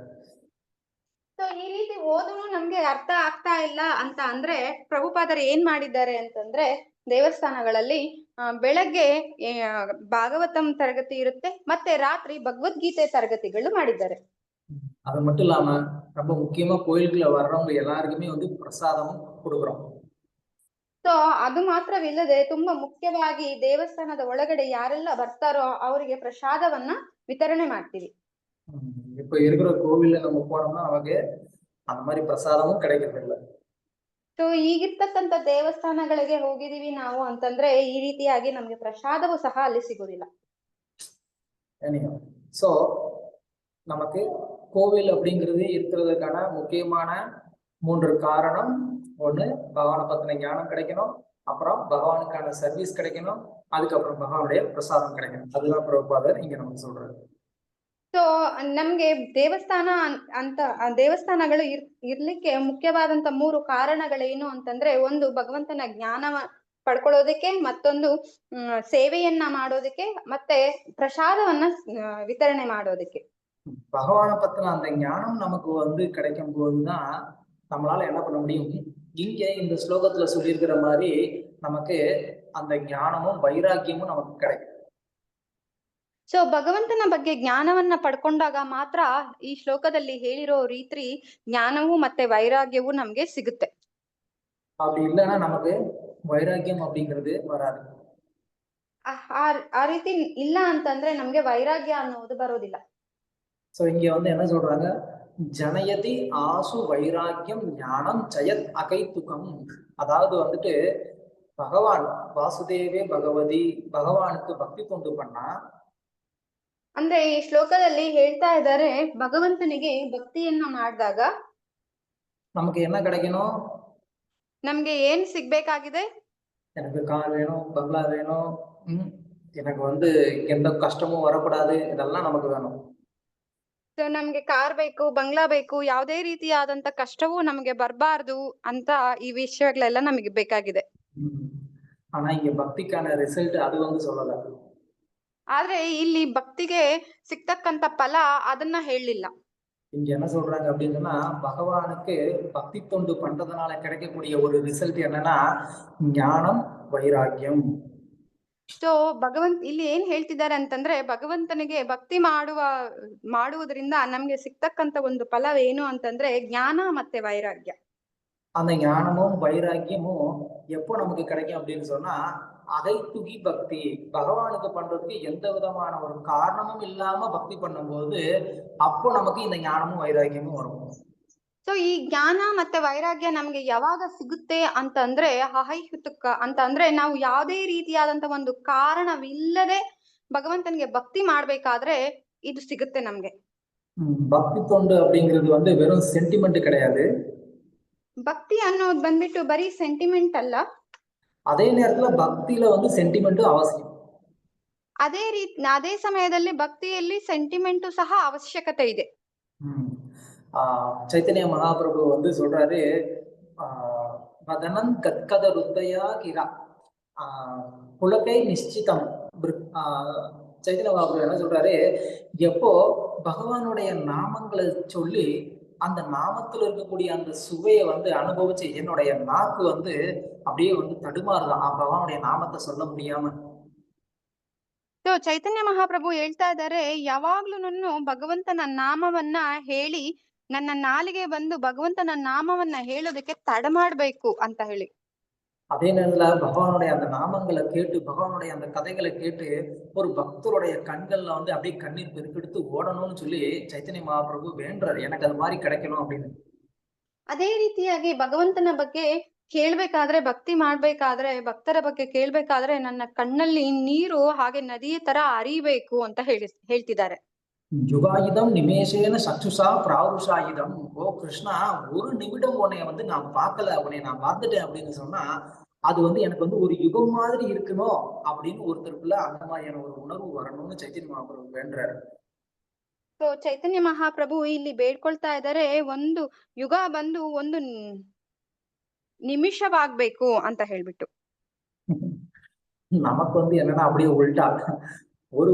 ಸೊ ಈ ರೀತಿ ಓದನು ನಮ್ಗೆ ಅರ್ಥ ಆಗ್ತಾ ಇಲ್ಲ ಅಂತ ಅಂದ್ರೆ ಪ್ರಭುಪಾದರು ಏನ್ ಮಾಡಿದ್ದಾರೆ ಅಂತಂದ್ರೆ, ದೇವಸ್ಥಾನಗಳಲ್ಲಿ ಬೆಳಗ್ಗೆ ಭಾಗವತಂ ತರಗತಿ ಇರುತ್ತೆ, ಮತ್ತೆ ರಾತ್ರಿ ಭಗವದ್ಗೀತೆ ತರಗತಿಗಳು ಮಾಡಿದ್ದಾರೆ. அது மட்டும் இல்லாம ரொம்ப முக்கியமா கோயிலுக்குள்ள வர்றவங்க எல்லாருக்குமே வந்து பிரசாதமும் கொடுக்குறோம். ಸೊ ಅದು ಮಾತ್ರವಿಲ್ಲದೆ ತುಂಬಾ ಮುಖ್ಯವಾಗಿ ದೇವಸ್ಥಾನದ ಒಳಗಡೆ ಯಾರೆಲ್ಲ ಬರ್ತಾರೋ ಅವರಿಗೆ ಪ್ರಸಾದವನ್ನ ವಿತರಣೆ ಮಾಡ್ತೀವಿ. இப்ப இருக்கிற கோவில்ல நம்ம போனோம்னா நமக்கு அந்த மாதிரி பிரಸಾதமும் கிடைக்கிறது ಇಲ್ಲ. ಸೊ ಈಗಿರ್ತಕ್ಕಂಥ ದೇವಸ್ಥಾನಗಳಿಗೆ ಹೋಗಿದೀವಿ ನಾವು ಅಂತಂದ್ರೆ ಈ ರೀತಿಯಾಗಿ ನಮ್ಗೆ ಪ್ರಸಾದವೂ ಸಹ ಅಲ್ಲಿ ಸಿಗೋದಿಲ್ಲ. சோ நமக்கு கோவில் அப்படிங்கிறது இருக்கிறதுக்கான முக்கியமான 3 காரணம். ஒண்ணு, பகவானை பத்தின ஞானம் கிடைக்கணும், அப்புறம் பகவானுக்கான சர்வீஸ் கிடைக்கணும், அதுக்கப்புறம் பகவானுடைய பிரசாதம் கிடைக்கணும். அதுதான் பிரபுபாதர் இங்க நமக்கு சொல்றாரு. ಸೊ ನಮ್ಗೆ ದೇವಸ್ಥಾನಗಳು ಇರ್ಲಿಕ್ಕೆ ಮುಖ್ಯವಾದಂತ 3 ಕಾರಣಗಳೇನು ಅಂತಂದ್ರೆ, ಒಂದು ಭಗವಂತನ ಜ್ಞಾನ ಪಡ್ಕೊಳ್ಳೋದಕ್ಕೆ, ಮತ್ತೊಂದು ಸೇವೆಯನ್ನ ಮಾಡೋದಕ್ಕೆ, ಮತ್ತೆ ಪ್ರಸಾದವನ್ನ ವಿತರಣೆ ಮಾಡೋದಕ್ಕೆ. பகவானை பத்தின அந்த ஞானம் நமக்கு வந்து கிடைக்கும் போதுதான் நம்மளால என்ன பண்ண முடியும், இங்க இந்த ஸ்லோகத்துல சொல்லியிருக்கிற மாதிரி நமக்கு அந்த ஞானமும் வைராக்கியமும் நமக்கு கிடைக்கும். ಸೊ ಭಗವಂತನ ಬಗ್ಗೆ ಜ್ಞಾನವನ್ನ ಪಡ್ಕೊಂಡಾಗ ಮಾತ್ರ ಈ ಶ್ಲೋಕದಲ್ಲಿ ಹೇಳಿರೋ ರೀತಿ ಜ್ಞಾನವು ಮತ್ತೆ ವೈರಾಗ್ಯವು ನಮ್ಗೆ ಸಿಗುತ್ತೆ. அப்படி இல்லைன்னா நமக்கு வைராக்கியம் அப்படிங்கிறது வராது. ಆ ರೀತಿ ಇಲ್ಲ ಅಂತಂದ್ರೆ ನಮ್ಗೆ ವೈರಾಗ್ಯ ಅನ್ನೋದು ಬರೋದಿಲ್ಲ. சோ இங்க வந்து என்ன சொல்றாங்க, ஜனயதி ஆசு வைராக்கியம் ஞானம் ஜயத் அகைத்துகம். அதாவது வந்துட்டு பகவான் வாசுதேவே பகவதி பகவானுக்கு பக்தி தொண்டு பண்ணா, ಅಂದ್ರೆ ಈ ಶ್ಲೋಕದಲ್ಲಿ ಹೇಳ್ತಾ ಇದ್ದಾರೆ ಭಗವಂತನಿಗೆ ಭಕ್ತಿಯನ್ನ ಮಾಡಿದಾಗ நமக்கு என்ன கிடைக்கணும்? ನಮ್ಗೆ ಏನ್ ಸಿಗ್ಬೇಕಾಗಿದೆ? எனக்கு கார் வேணும், பங்களா வேணும், எனக்கு வந்து எந்த கஷ்டமும் வரக்கூடாது, இதெல்லாம் நமக்கு வேணும். ಸೊ ನಮ್ಗೆ ಕಾರ್ ಬೇಕು, ಬಂಗ್ಲಾ ಬೇಕು, ಯಾವುದೇ ರೀತಿಯಾದಂತ ಕಷ್ಟವೂ ನಮ್ಗೆ ಬರಬಾರ್ದು ಅಂತ ಈ ವಿಷಯಗಳೆಲ್ಲ ನಮಗೆ ಬೇಕಾಗಿದೆ. ஆனா இங்க பக்திக்கான ரிசல்ட் அது வந்து சொல்லல. ಆದ್ರೆ ಇಲ್ಲಿ ಭಕ್ತಿಗೆ ಸಿಗ್ತಕ್ಕಂತ ಫಲ ಅದನ್ನ ಹೇಳಲಿಲ್ಲ. இங்க என்ன சொல்றாங்க அப்படின்னா, பகவானுக்கு பக்தி தொண்டு பண்றதுனால கிடைக்கக்கூடிய ஒரு ரிசல்ட் என்னன்னா ஞானம் வைராக்கியம். ಸೊ ಇಲ್ಲಿ ಏನ್ ಹೇಳ್ತಿದ್ದಾರೆ ಅಂತಂದ್ರೆ ಭಗವಂತನಿಗೆ ಭಕ್ತಿ ಮಾಡುವುದರಿಂದ ನಮ್ಗೆ ಸಿಗ್ತಕ್ಕಂತ ಒಂದು ಫಲವೇನು ಅಂತಂದ್ರೆ ಜ್ಞಾನ ಮತ್ತೆ ವೈರಾಗ್ಯ. அந்த ஞானமும் வைராக்கியமும் எப்போ நமக்கு கிடைக்கும் அப்படின்னு சொன்னா, அகைத்துகி பக்தி, பகவானுக்கு பண்றதுக்கு எந்த விதமான ஒரு காரணமும் இல்லாம பக்தி பண்ணும்போது அப்போ நமக்கு இந்த ஞானமும் வைராக்கியமும் வரும். ಸೊ ಈ ಜ್ಞಾನ ಮತ್ತೆ ವೈರಾಗ್ಯ ನಮ್ಗೆ ಯಾವಾಗ ಸಿಗುತ್ತೆ ಅಂತಂದ್ರೆ ಅಹೈತುಕ ಅಂತಂದ್ರೆ ನಾವು ಯಾವುದೇ ರೀತಿಯಾದಂತ ಒಂದು ಕಾರಣವಿಲ್ಲದೆ ಭಗವಂತನಿಗೆ ಭಕ್ತಿ ಮಾಡ್ಬೇಕಾದ್ರೆ ಇದು ಸಿಗುತ್ತೆ ನಮ್ಗೆ. பக்தி தொண்டு அப்படிங்கிறது வந்து வெறும் சென்டிமெண்ட் கிடையாது. ಭಕ್ತಿ ಅನ್ನೋದು ಬಂದ್ಬಿಟ್ಟು ಬರೀ ಸೆಂಟಿಮೆಂಟ್ ಅಲ್ಲ, அதே நேரத்துல பக்தியில வந்து சென்டிமெண்ட் அவசியம். ಅದೇ ಸಮಯದಲ್ಲಿ ಭಕ್ತಿಯಲ್ಲಿ ಸೆಂಟಿಮೆಂಟು ಸಹ ಅವಶ್ಯಕತೆ ಇದೆ. ಚೈತನ್ಯ ಮಹಾಪ್ರಭು வந்து சொல்றாரு, மதனம் கத்கத ருத்தயா கிரா புலகை நிச்சிதம். சைத்தன்ய மகாபிரபு என்ன சொல்றாரு, எப்போ பகவானுடைய நாமங்களை சொல்லி அந்த நாமத்துல இருக்கக்கூடிய அந்த சுவையை வந்து அனுபவிச்சு என்னுடைய நாக்கு வந்து அப்படியே வந்து தடுமாறுதான் பகவானுடைய நாமத்தை சொல்ல முடியாம. ಸೊ ಚೈತನ್ಯ ಮಹಾಪ್ರಭು ಹೇಳ್ತಾ ಇದ್ದಾರೆ, ಯಾವಾಗ್ಲೂನು ಭಗವಂತನ ನಾಮವನ್ನ ಹೇಳಿ ನನ್ನ ನಾಲಿಗೆ ಬಂದು ಭಗವಂತನ ನಾಮವನ್ನ ಹೇಳೋದಕ್ಕೆ ತಡ ಮಾಡ್ಬೇಕು ಅಂತ ಹೇಳಿ. அதே நேரத்துல பகவானுடைய அந்த நாமங்களை கேட்டு பகவானுடைய அந்த கதைகளை கேட்டு ஒரு பக்தருடைய கண்கள்ல வந்து அப்படியே கண்ணீர் பெருக்கெடுத்து ஓடணும்னு சொல்லி ಚೈತನ್ಯ ಮಹಾಪ್ರಭು வேண்டுறாரு, எனக்கு அது மாதிரி கிடைக்கணும் அப்படின்னு. ಅದೇ ರೀತಿಯಾಗಿ ಭಗವಂತನ ಬಗ್ಗೆ ಕೇಳ್ಬೇಕಾದ್ರೆ, ಭಕ್ತಿ ಮಾಡ್ಬೇಕಾದ್ರೆ, ಭಕ್ತರ ಬಗ್ಗೆ ಕೇಳ್ಬೇಕಾದ್ರೆ ನನ್ನ ಕಣ್ಣಲ್ಲಿ ನೀರು ಹಾಗೆ ನದಿಯ ತರ ಹರಿಬೇಕು ಅಂತ ಹೇಳ್ತಿದ್ದಾರೆ. யுகாயுதம் நிமேஷேன சச்சுஷா பிராருஷாயுதம். ஓ கிருஷ்ணா, ஒரு நிமிடம் உன்னைய வந்து நான் பார்க்கல, உன்னைய நான் பார்த்துட்டேன் அப்படின்னு சொன்னா அது வந்து எனக்கு வந்து ஒரு யுகம் மாதிரி இருக்கணும் அப்படின்னு ஒருத்தருக்குள்ள அந்த மாதிரியான ஒரு உணர்வு வரணும்னு ಚೈತನ್ಯ ಮಹಾಪ್ರಭು வேண்டுறாரு. ಸೊ ಚೈತನ್ಯ ಮಹಾಪ್ರಭು ಇಲ್ಲಿ ಬೇಡ್ಕೊಳ್ತಾ ಇದ್ದಾರೆ, ಒಂದು ಯುಗ ಬಂದು ಒಂದು ನಿಮಿಷವಾಗ್ಬೇಕು ಅಂತ ಹೇಳ್ಬಿಟ್ಟು. நமக்கு வந்து என்னன்னா அப்படியே உள்டா, ஒரு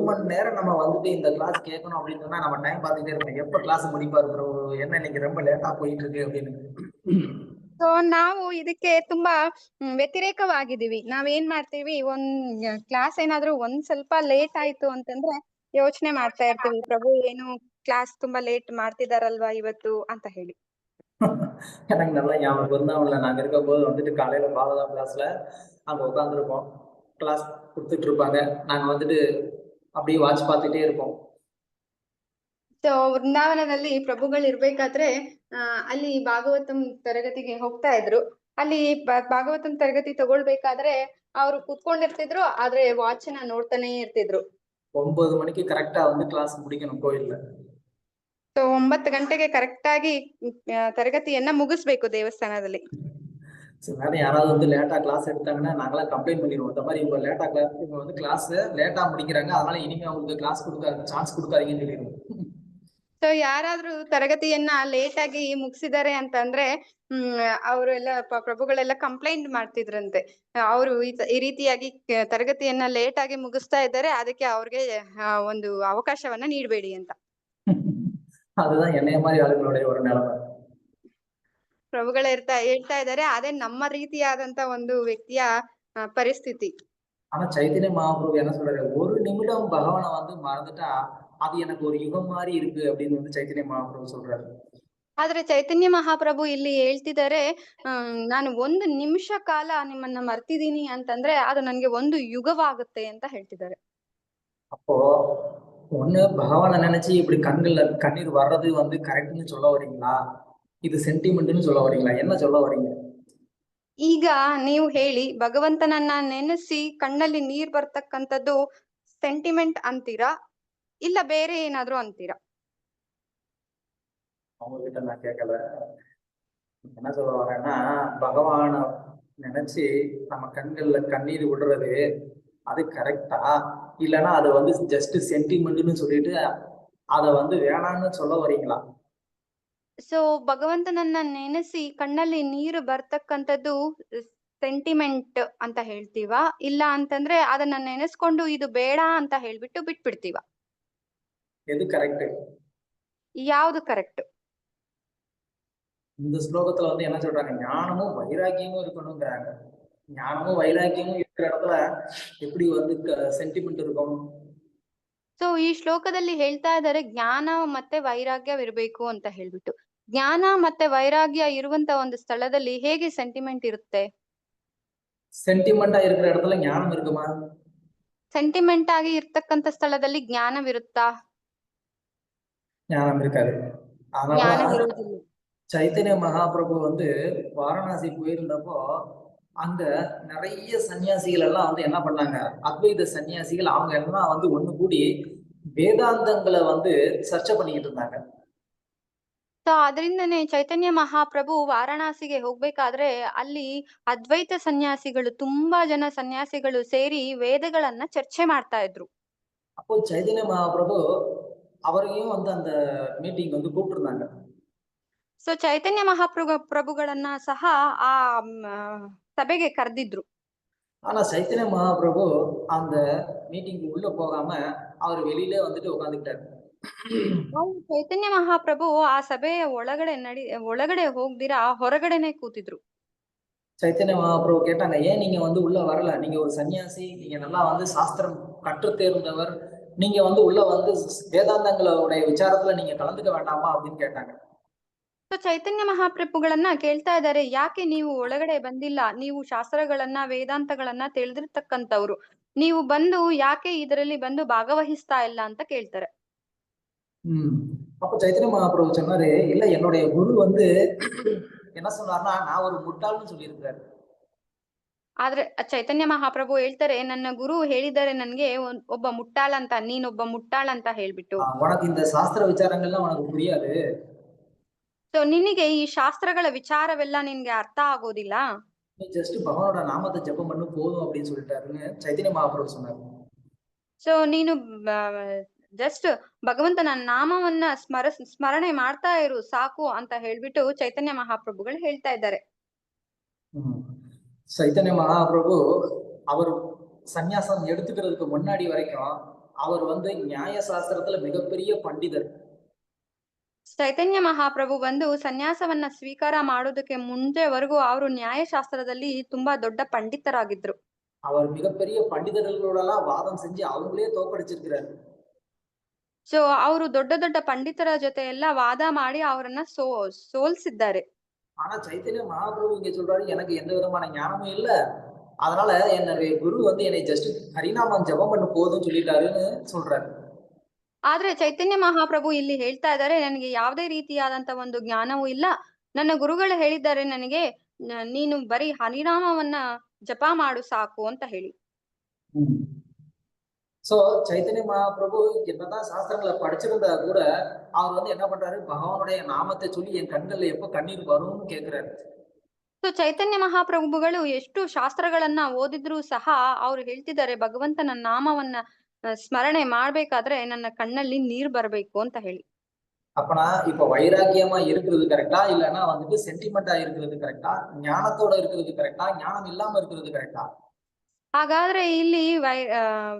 மணி நேரம் நம்ம வந்துட்டு இந்த கிளாஸ் கேட்கணும் அப்படின்னு சொன்னா நம்ம டைம் பார்த்துட்டே இருக்கோம், எப்ப கிளாஸ் முடிப்பாரு ப்ரோ, என்ன இன்னைக்கு ரொம்ப லேட்டா போயிட்டு இருக்கு அப்படின்னு. ಸೊ ನಾವು ಇದಕ್ಕೆ ತುಂಬಾ ವ್ಯತಿರೇಕವಾಗಿದ್ದೀವಿ. ನಾವೇನ್ ಮಾಡ್ತೀವಿ, ಒಂದ್ ಕ್ಲಾಸ್ ಏನಾದ್ರೂ ಒಂದ್ ಸ್ವಲ್ಪ ಲೇಟ್ ಆಯ್ತು ಅಂತಂದ್ರೆ ಯೋಚನೆ ಮಾಡ್ತಾ ಇರ್ತೀವಿ, ಪ್ರಭು ಏನು ಕ್ಲಾಸ್ ತುಂಬಾ ಲೇಟ್ ಮಾಡ್ತಿದಾರಲ್ವಾ ಇವತ್ತು ಅಂತ ಹೇಳಿ. எனக்கு நல்லா ஞாபகம் இருந்தா நாங்க இருக்கும் போது வந்துட்டு காலையில பாரதா கிளாஸ்ல அங்க உட்காந்துருப்போம், கிளாஸ் கொடுத்துட்டு இருப்பாங்க, நாங்க வந்துட்டு அப்படியே வாட்ச் பார்த்துட்டே இருப்போம். ಸೊ ವೃಂದಾವನದಲ್ಲಿ ಪ್ರಭುಗಳು ಇರ್ಬೇಕಾದ್ರೆ ಅಲ್ಲಿ ಭಾಗವತಂ ತರಗತಿಗೆ ಹೋಗ್ತಾ ಇದ್ರು. ಅಲ್ಲಿ ಭಾಗವತಂ ತರಗತಿ ತಗೊಳ್ಬೇಕಾದ್ರೆ ಅವ್ರು ಕುತ್ಕೊಂಡಿರ್ತಿದ್ರು, ಆದ್ರೆ ವಾಚ್ ನ ನೋಡ್ತಾನೆ ಇರ್ತಿದ್ರು. 9 மணிக்கு கரெக்டா வந்து கிளாஸ் முடிக்கணும் கோயில்ல. ಸೊ 9 ಗಂಟೆಗೆ ಕರೆಕ್ಟ್ ಆಗಿ ತರಗತಿಯನ್ನ ಮುಗಿಸ್ಬೇಕು ದೇವಸ್ಥಾನದಲ್ಲಿ. வேற யாராவது வந்து லேட்டா கிளாஸ் எடுத்தாங்கன்னா நாங்களாம் கம்ப்ளைண்ட் பண்ணிடுவோம், இந்த மாதிரி இவங்க லேட்டா கிளாஸ், இவங்க வந்து கிளாஸ் லேட்டா முடிக்கிறாங்க, அதனால இனிமே அவங்களுக்கு கிளாஸ் கொடுக்க சான்ஸ் கொடுக்காதீங்கன்னு சொல்லிடுவோம். ಸೊ ಯಾರಾದ್ರೂ ತರಗತಿಯನ್ನ ಲೇಟ್ ಆಗಿ ಮುಗಿಸಿದಾರೆ ಅಂತಂದ್ರೆ ಅವರೆಲ್ಲ ಪ್ರಭುಗಳೆಲ್ಲ ಕಂಪ್ಲೇಂಟ್ ಮಾಡ್ತಿದ್ರಂತೆ, ಅವರು ಈ ರೀತಿಯಾಗಿ ತರಗತಿಯನ್ನ ಲೇಟ್ ಆಗಿ ಮುಗಿಸ್ತಾ ಇದ್ದಾರೆ, ಅದಕ್ಕೆ ಅವ್ರಿಗೆ ಒಂದು ಅವಕಾಶವನ್ನ ನೀಡಬೇಡಿ ಅಂತ. அதுதான் என்னைய மாதிரி ஆளுங்களுடைய ஒரு நிலைமை. ಪ್ರಭುಗಳು ಹೇಳ್ತಾ ಇದ್ದಾರೆ, ಅದೇ ನಮ್ಮ ರೀತಿಯಾದಂತ ಒಂದು ವ್ಯಕ್ತಿಯ ಪರಿಸ್ಥಿತಿ. ஆனா சைத்தன்ய மகாபிரபு என்ன சொல்றாரு, ஒரு நிமிடம் பகவானை வந்து மறந்துட்டா அது எனக்கு ஒரு யுகம் மாதிரி இருக்கு அப்படின்னு வந்து சைத்தன்ய மகாபிரபு சொல்றாரு. ಆದ್ರೆ ಚೈತನ್ಯ ಮಹಾಪ್ರಭು ಇಲ್ಲಿ ಹೇಳ್ತಿದ್ದಾರೆ, ನಾನು ಒಂದು ನಿಮಿಷ ಕಾಲ ನಿಮ್ಮನ್ನ ಮರ್ತಿದೀನಿ ಅಂತಂದ್ರೆ ಅದು ನನ್ಗೆ ಒಂದು ಯುಗವಾಗುತ್ತೆ ಅಂತ ಹೇಳ್ತಿದ್ದಾರೆ. அப்போ ஒண்ணு பகவானை நினைச்சு இப்படி கண்கள்ல கண்ணீர் வர்றது வந்து கரெக்ட்னு சொல்ல வரீங்களா, இது சென்டிமெண்ட்னு சொல்ல வரீங்களா, என்ன சொல்ல வரீங்க? ಈಗ ನೀವು ಹೇಳಿ, ಭಗವಂತನನ್ನ ನೆನೆಸಿ ಕಣ್ಣಲ್ಲಿ ನೀರ್ ಬರ್ತಕ್ಕಂಥದ್ದು ಸೆಂಟಿಮೆಂಟ್ ಅಂತೀರಾ ಇಲ್ಲ ಬೇರೆ ಏನಾದ್ರು ಅಂತೀರಾ? அவங்க கிட்ட நான் கேட்கல. என்ன சொல்ல வரேன்னா, பகவானை நினைச்சு நம்ம கண்கள்ல கண்ணீர் விடுறது அது கரெக்டா, இல்லைன்னா அது வந்து ஜஸ்ட் சென்டிமெண்ட்னு சொல்லிட்டு அதை வந்து வேணான்னு சொல்ல வரீங்களா? ಸೊ ಭಗವಂತನನ್ನ ನೆನೆಸಿ ಕಣ್ಣಲ್ಲಿ ನೀರು ಬರ್ತಕ್ಕಂಥದ್ದು ಸೆಂಟಿಮೆಂಟ್ ಅಂತ ಹೇಳ್ತೀವಾ, ಇಲ್ಲ ಅಂತಂದ್ರೆ ಅದನ್ನ ನೆನೆಸ್ಕೊಂಡು ಇದು ಬೇಡ ಅಂತ ಹೇಳ್ಬಿಟ್ಟು ಬಿಟ್ಬಿಡ್ತೀವ? எது கரெக்ட்? ಯಾವ್ದು ಕರೆಕ್ಟ್? இந்த ஸ்லோகத்துல வந்து என்ன சொல்றாங்க, ஞானமும் வைராக்கியமும் இருக்கணுங்கிறாங்க. ஞானமும் வைராக்கியமும் இருக்கிற இடத்துல எப்படி வந்து சென்டிமெண்ட் இருக்கும்? ಸೊ ಈ ಶ್ಲೋಕದಲ್ಲಿ ಹೇಳ್ತಾ ಇದ್ದಾರೆ ಜ್ಞಾನ ಮತ್ತೆ ವೈರಾಗ್ಯವಿರ್ಬೇಕು ಅಂತ ಹೇಳ್ಬಿಟ್ಟು. ಜ್ಞಾನ ಮತ್ತೆ ವೈರಾಗ್ಯ ಇರುವಂತ ಒಂದು ಸ್ಥಳದಲ್ಲಿ ಹೇಗೆ ಸೆಂಟಿಮೆಂಟ್ ಇರುತ್ತೆ? சென்டிமெண்டா இருக்கிற இடத்துல ஞானம் இருக்குமா? ಸೆಂಟಿಮೆಂಟ್ ಆಗಿ ಇರ್ತಕ್ಕಂಥ ಸ್ಥಳದಲ್ಲಿ ಜ್ಞಾನವಿರುತ್ತಾ? ஞானம் இருக்காது. ಜ್ಞಾನ அதனாலதான் ಇರುವುದಿಲ್ಲ. சைத்தன்ய மகாபிரபு வந்து வாரணாசி போயிருந்தப்போ அங்க நிறைய சன்னியாசிகள் எல்லாம் வந்து என்ன பண்ணாங்க, அத்வைத சன்னியாசிகள் அவங்க எல்லாம் வந்து ஒண்ணு கூடி வேதாந்தங்களை வந்து சர்ச்சை பண்ணிக்கிட்டு இருந்தாங்க. ಸೊ ಅದರಿಂದನೇ ಚೈತನ್ಯ ಮಹಾಪ್ರಭು ವಾರಣಾಸಿಗೆ ಹೋಗ್ಬೇಕಾದ್ರೆ ಅಲ್ಲಿ ಅದ್ವೈತ ಸನ್ಯಾಸಿಗಳು, ತುಂಬಾ ಜನ ಸನ್ಯಾಸಿಗಳು ಸೇರಿ ವೇದಗಳನ್ನ ಚರ್ಚೆ ಮಾಡ್ತಾ ಇದ್ರು. அப்போ சைதன்ய மகாபிரபு அவரையும் வந்து அந்த மீட்டிங் வந்து கூப்பிட்டுருந்தாங்க. ಸೊ ಚೈತನ್ಯ ಪ್ರಭುಗಳನ್ನ ಸಹ ಆ ಸಭೆಗೆ ಕರೆದಿದ್ರು. ஆனா சைத்தன்ய மகாபிரபு அந்த மீட்டிங்க்கு உள்ள போகாம அவர் வெளியிலே வந்துட்டு உட்காந்துக்கிட்டாரு. ಚೈತನ್ಯ ಮಹಾಪ್ರಭು ಆ ಸಭೆಯ ಒಳಗಡೆ ಹೋಗ್ದಿರಾ ಹೊರಗಡೆನೆ ಕೂತಿದ್ರು. சைத்தன்ய மகாபிரபு கேட்டாங்க, ஏன் நீங்க வந்து உள்ள வரல, நீங்க ஒரு சன்னியாசி, நீங்க நல்லா வந்து சாஸ்திரம் கற்று தேர்ந்தவர், நீங்க வந்து உள்ள வந்து வேதாந்தங்களுடைய விசாரத்துல நீங்க கலந்துக்க வேண்டாமா அப்படின்னு கேட்டாங்க. ಸೊ ಚೈತನ್ಯ ಮಹಾಪ್ರಭುಗಳನ್ನ ಕೇಳ್ತಾ ಇದ್ದಾರೆ, ಯಾಕೆ ನೀವು ಒಳಗಡೆ ಬಂದಿಲ್ಲ? ನೀವು ಶಾಸ್ತ್ರಗಳನ್ನ ವೇದಾಂತಗಳನ್ನ ತಿಳಿದಿರ್ತಕ್ಕಂಥವ್ರು, ನೀವು ಬಂದು ಯಾಕೆ ಇದರಲ್ಲಿ ಬಂದು ಭಾಗವಹಿಸ್ತಾ ಇಲ್ಲ ಅಂತ ಕೇಳ್ತಾರೆ. அப்ப சைத்தன்ய மகாபிரபு சொன்னாரு, இல்ல என்னுடைய குரு வந்து என்ன சொன்னார்னா, நான் ஒரு முட்டாள்னு சொல்லியிருக்காரு. ಆದ್ರೆ ಚೈತನ್ಯ ಮಹಾಪ್ರಭು ಹೇಳ್ತಾರೆ, ನನ್ನ ಗುರು ಹೇಳಿದ್ದಾರೆ ನನ್ಗೆ ಒಬ್ಬ ಮುಟ್ಟಾಳ್ ಅಂತ, ನೀನೊಬ್ಬ ಮುಟ್ಟಾಳ್ ಅಂತ ಹೇಳ್ಬಿಟ್ಟು. உனக்கு இந்த சாஸ்திர விசாரங்கள்லாம் உனக்கு புரியாது. ಸೊ ನಿನಗೆ ಈ ಶಾಸ್ತ್ರಗಳ ವಿಚಾರವೆಲ್ಲ ನಿನ್ಗೆ ಅರ್ಥ ಆಗೋದಿಲ್ಲ. நீ ஜஸ்ட் பகவானோட நாமத்தை ஜெபம் பண்ணு போதும் அப்படின்னு சொல்லிட்டாருன்னு சைத்தன்ய மகாபிரபு சொன்னாரு. ಸೊ ನೀನು ಜಸ್ಟ್ ಭಗವಂತನ ನಾಮವನ್ನ ಸ್ಮರಣೆ ಮಾಡ್ತಾ ಇರು ಸಾಕು ಅಂತ ಹೇಳ್ಬಿಟ್ಟು ಚೈತನ್ಯ ಮಹಾಪ್ರಭುಗಳು ಹೇಳ್ತಾ ಇದ್ದಾರೆ. சைத்தன்ய மகாபிரபு அவர் சந்நியாசம் எடுத்துக்கிறதுக்கு முன்னாடி வரைக்கும் அவர் வந்து நியாய சாஸ்திரத்துல மிகப்பெரிய பண்டிதர். ಚೈತನ್ಯ ಮಹಾಪ್ರಭು ಬಂದು ಸನ್ಯಾಸವನ್ನ ಸ್ವೀಕಾರ ಮಾಡೋದಕ್ಕೆ ಮುಂಚೆವರೆಗೂ ಅವರು ನ್ಯಾಯಶಾಸ್ತ್ರದಲ್ಲಿ ತುಂಬಾ ದೊಡ್ಡ ಪಂಡಿತರಾಗಿದ್ರು. அவர் மிகப்பெரிய பண்டிதர்களோடலாம் வாதம் செஞ்சு அவங்களே தோக்கடிச்சிருக்கிறாரு. ಸೊ ಅವರು ದೊಡ್ಡ ದೊಡ್ಡ ಪಂಡಿತರ ಜೊತೆ ಎಲ್ಲ ವಾದ ಮಾಡಿ ಅವರನ್ನ ಸೋಲ್ಸಿದ್ದಾರೆ. ஆனா சைத்தன்ய மகாபிரபு இங்க சொல்றாரு, எனக்கு எந்த விதமான ஞானமும் இல்ல, அதனால என்னுடைய குரு வந்து என்னை ஜஸ்ட் ஹரிநாமம் ஜெபம் பண்ண போதும்னு சொல்லிட்டாருன்னு சொல்றாரு. ಆದ್ರೆ ಚೈತನ್ಯ ಮಹಾಪ್ರಭು ಇಲ್ಲಿ ಹೇಳ್ತಾ ಇದ್ದಾರೆ, ನನಗೆ ಯಾವುದೇ ರೀತಿಯಾದಂತ ಒಂದು ಜ್ಞಾನವೂ ಇಲ್ಲ, ನನ್ನ ಗುರುಗಳು ಹೇಳಿದ್ದಾರೆ ನನಗೆ ನೀನು ಬರೀ ಹರಿನಾಮವನ್ನ ಜಪ ಮಾಡು ಸಾಕು ಅಂತ ಹೇಳಿ. சோ சைத்தன்ய மகாபிரபு என்னதான் சாஸ்திரங்களை படிச்சிருந்தா கூட அவர் வந்து என்ன பண்றாரு, பகவானுடைய நாமத்தை சொல்லி என் கண்கள்ல எப்ப கண்ணீர் வரும்னு கேக்குறாரு. ಸೊ ಚೈತನ್ಯ ಮಹಾಪ್ರಭುಗಳು ಎಷ್ಟು ಶಾಸ್ತ್ರಗಳನ್ನ ಓದಿದ್ರು ಸಹ ಅವ್ರು ಹೇಳ್ತಿದ್ದಾರೆ, ಭಗವಂತನ ನಾಮವನ್ನ ಸ್ಮರಣೆ ಮಾಡ್ಬೇಕಾದ್ರೆ ನನ್ನ ಕಣ್ಣಲ್ಲಿ ನೀರ್ ಬರ್ಬೇಕು ಅಂತ ಹೇಳಿ. அப்பனா இப்ப வைராக்கியமா இருக்கிறது கரெக்டா, இல்லன்னா வந்துட்டு சென்டிமெண்டா இருக்கிறது கரெக்டா, ஞானத்தோட இருக்கிறது கரெக்டா, ஞானம் இல்லாம இருக்கிறது கரெக்டா? ಹಾಗಾದ್ರೆ ಇಲ್ಲಿ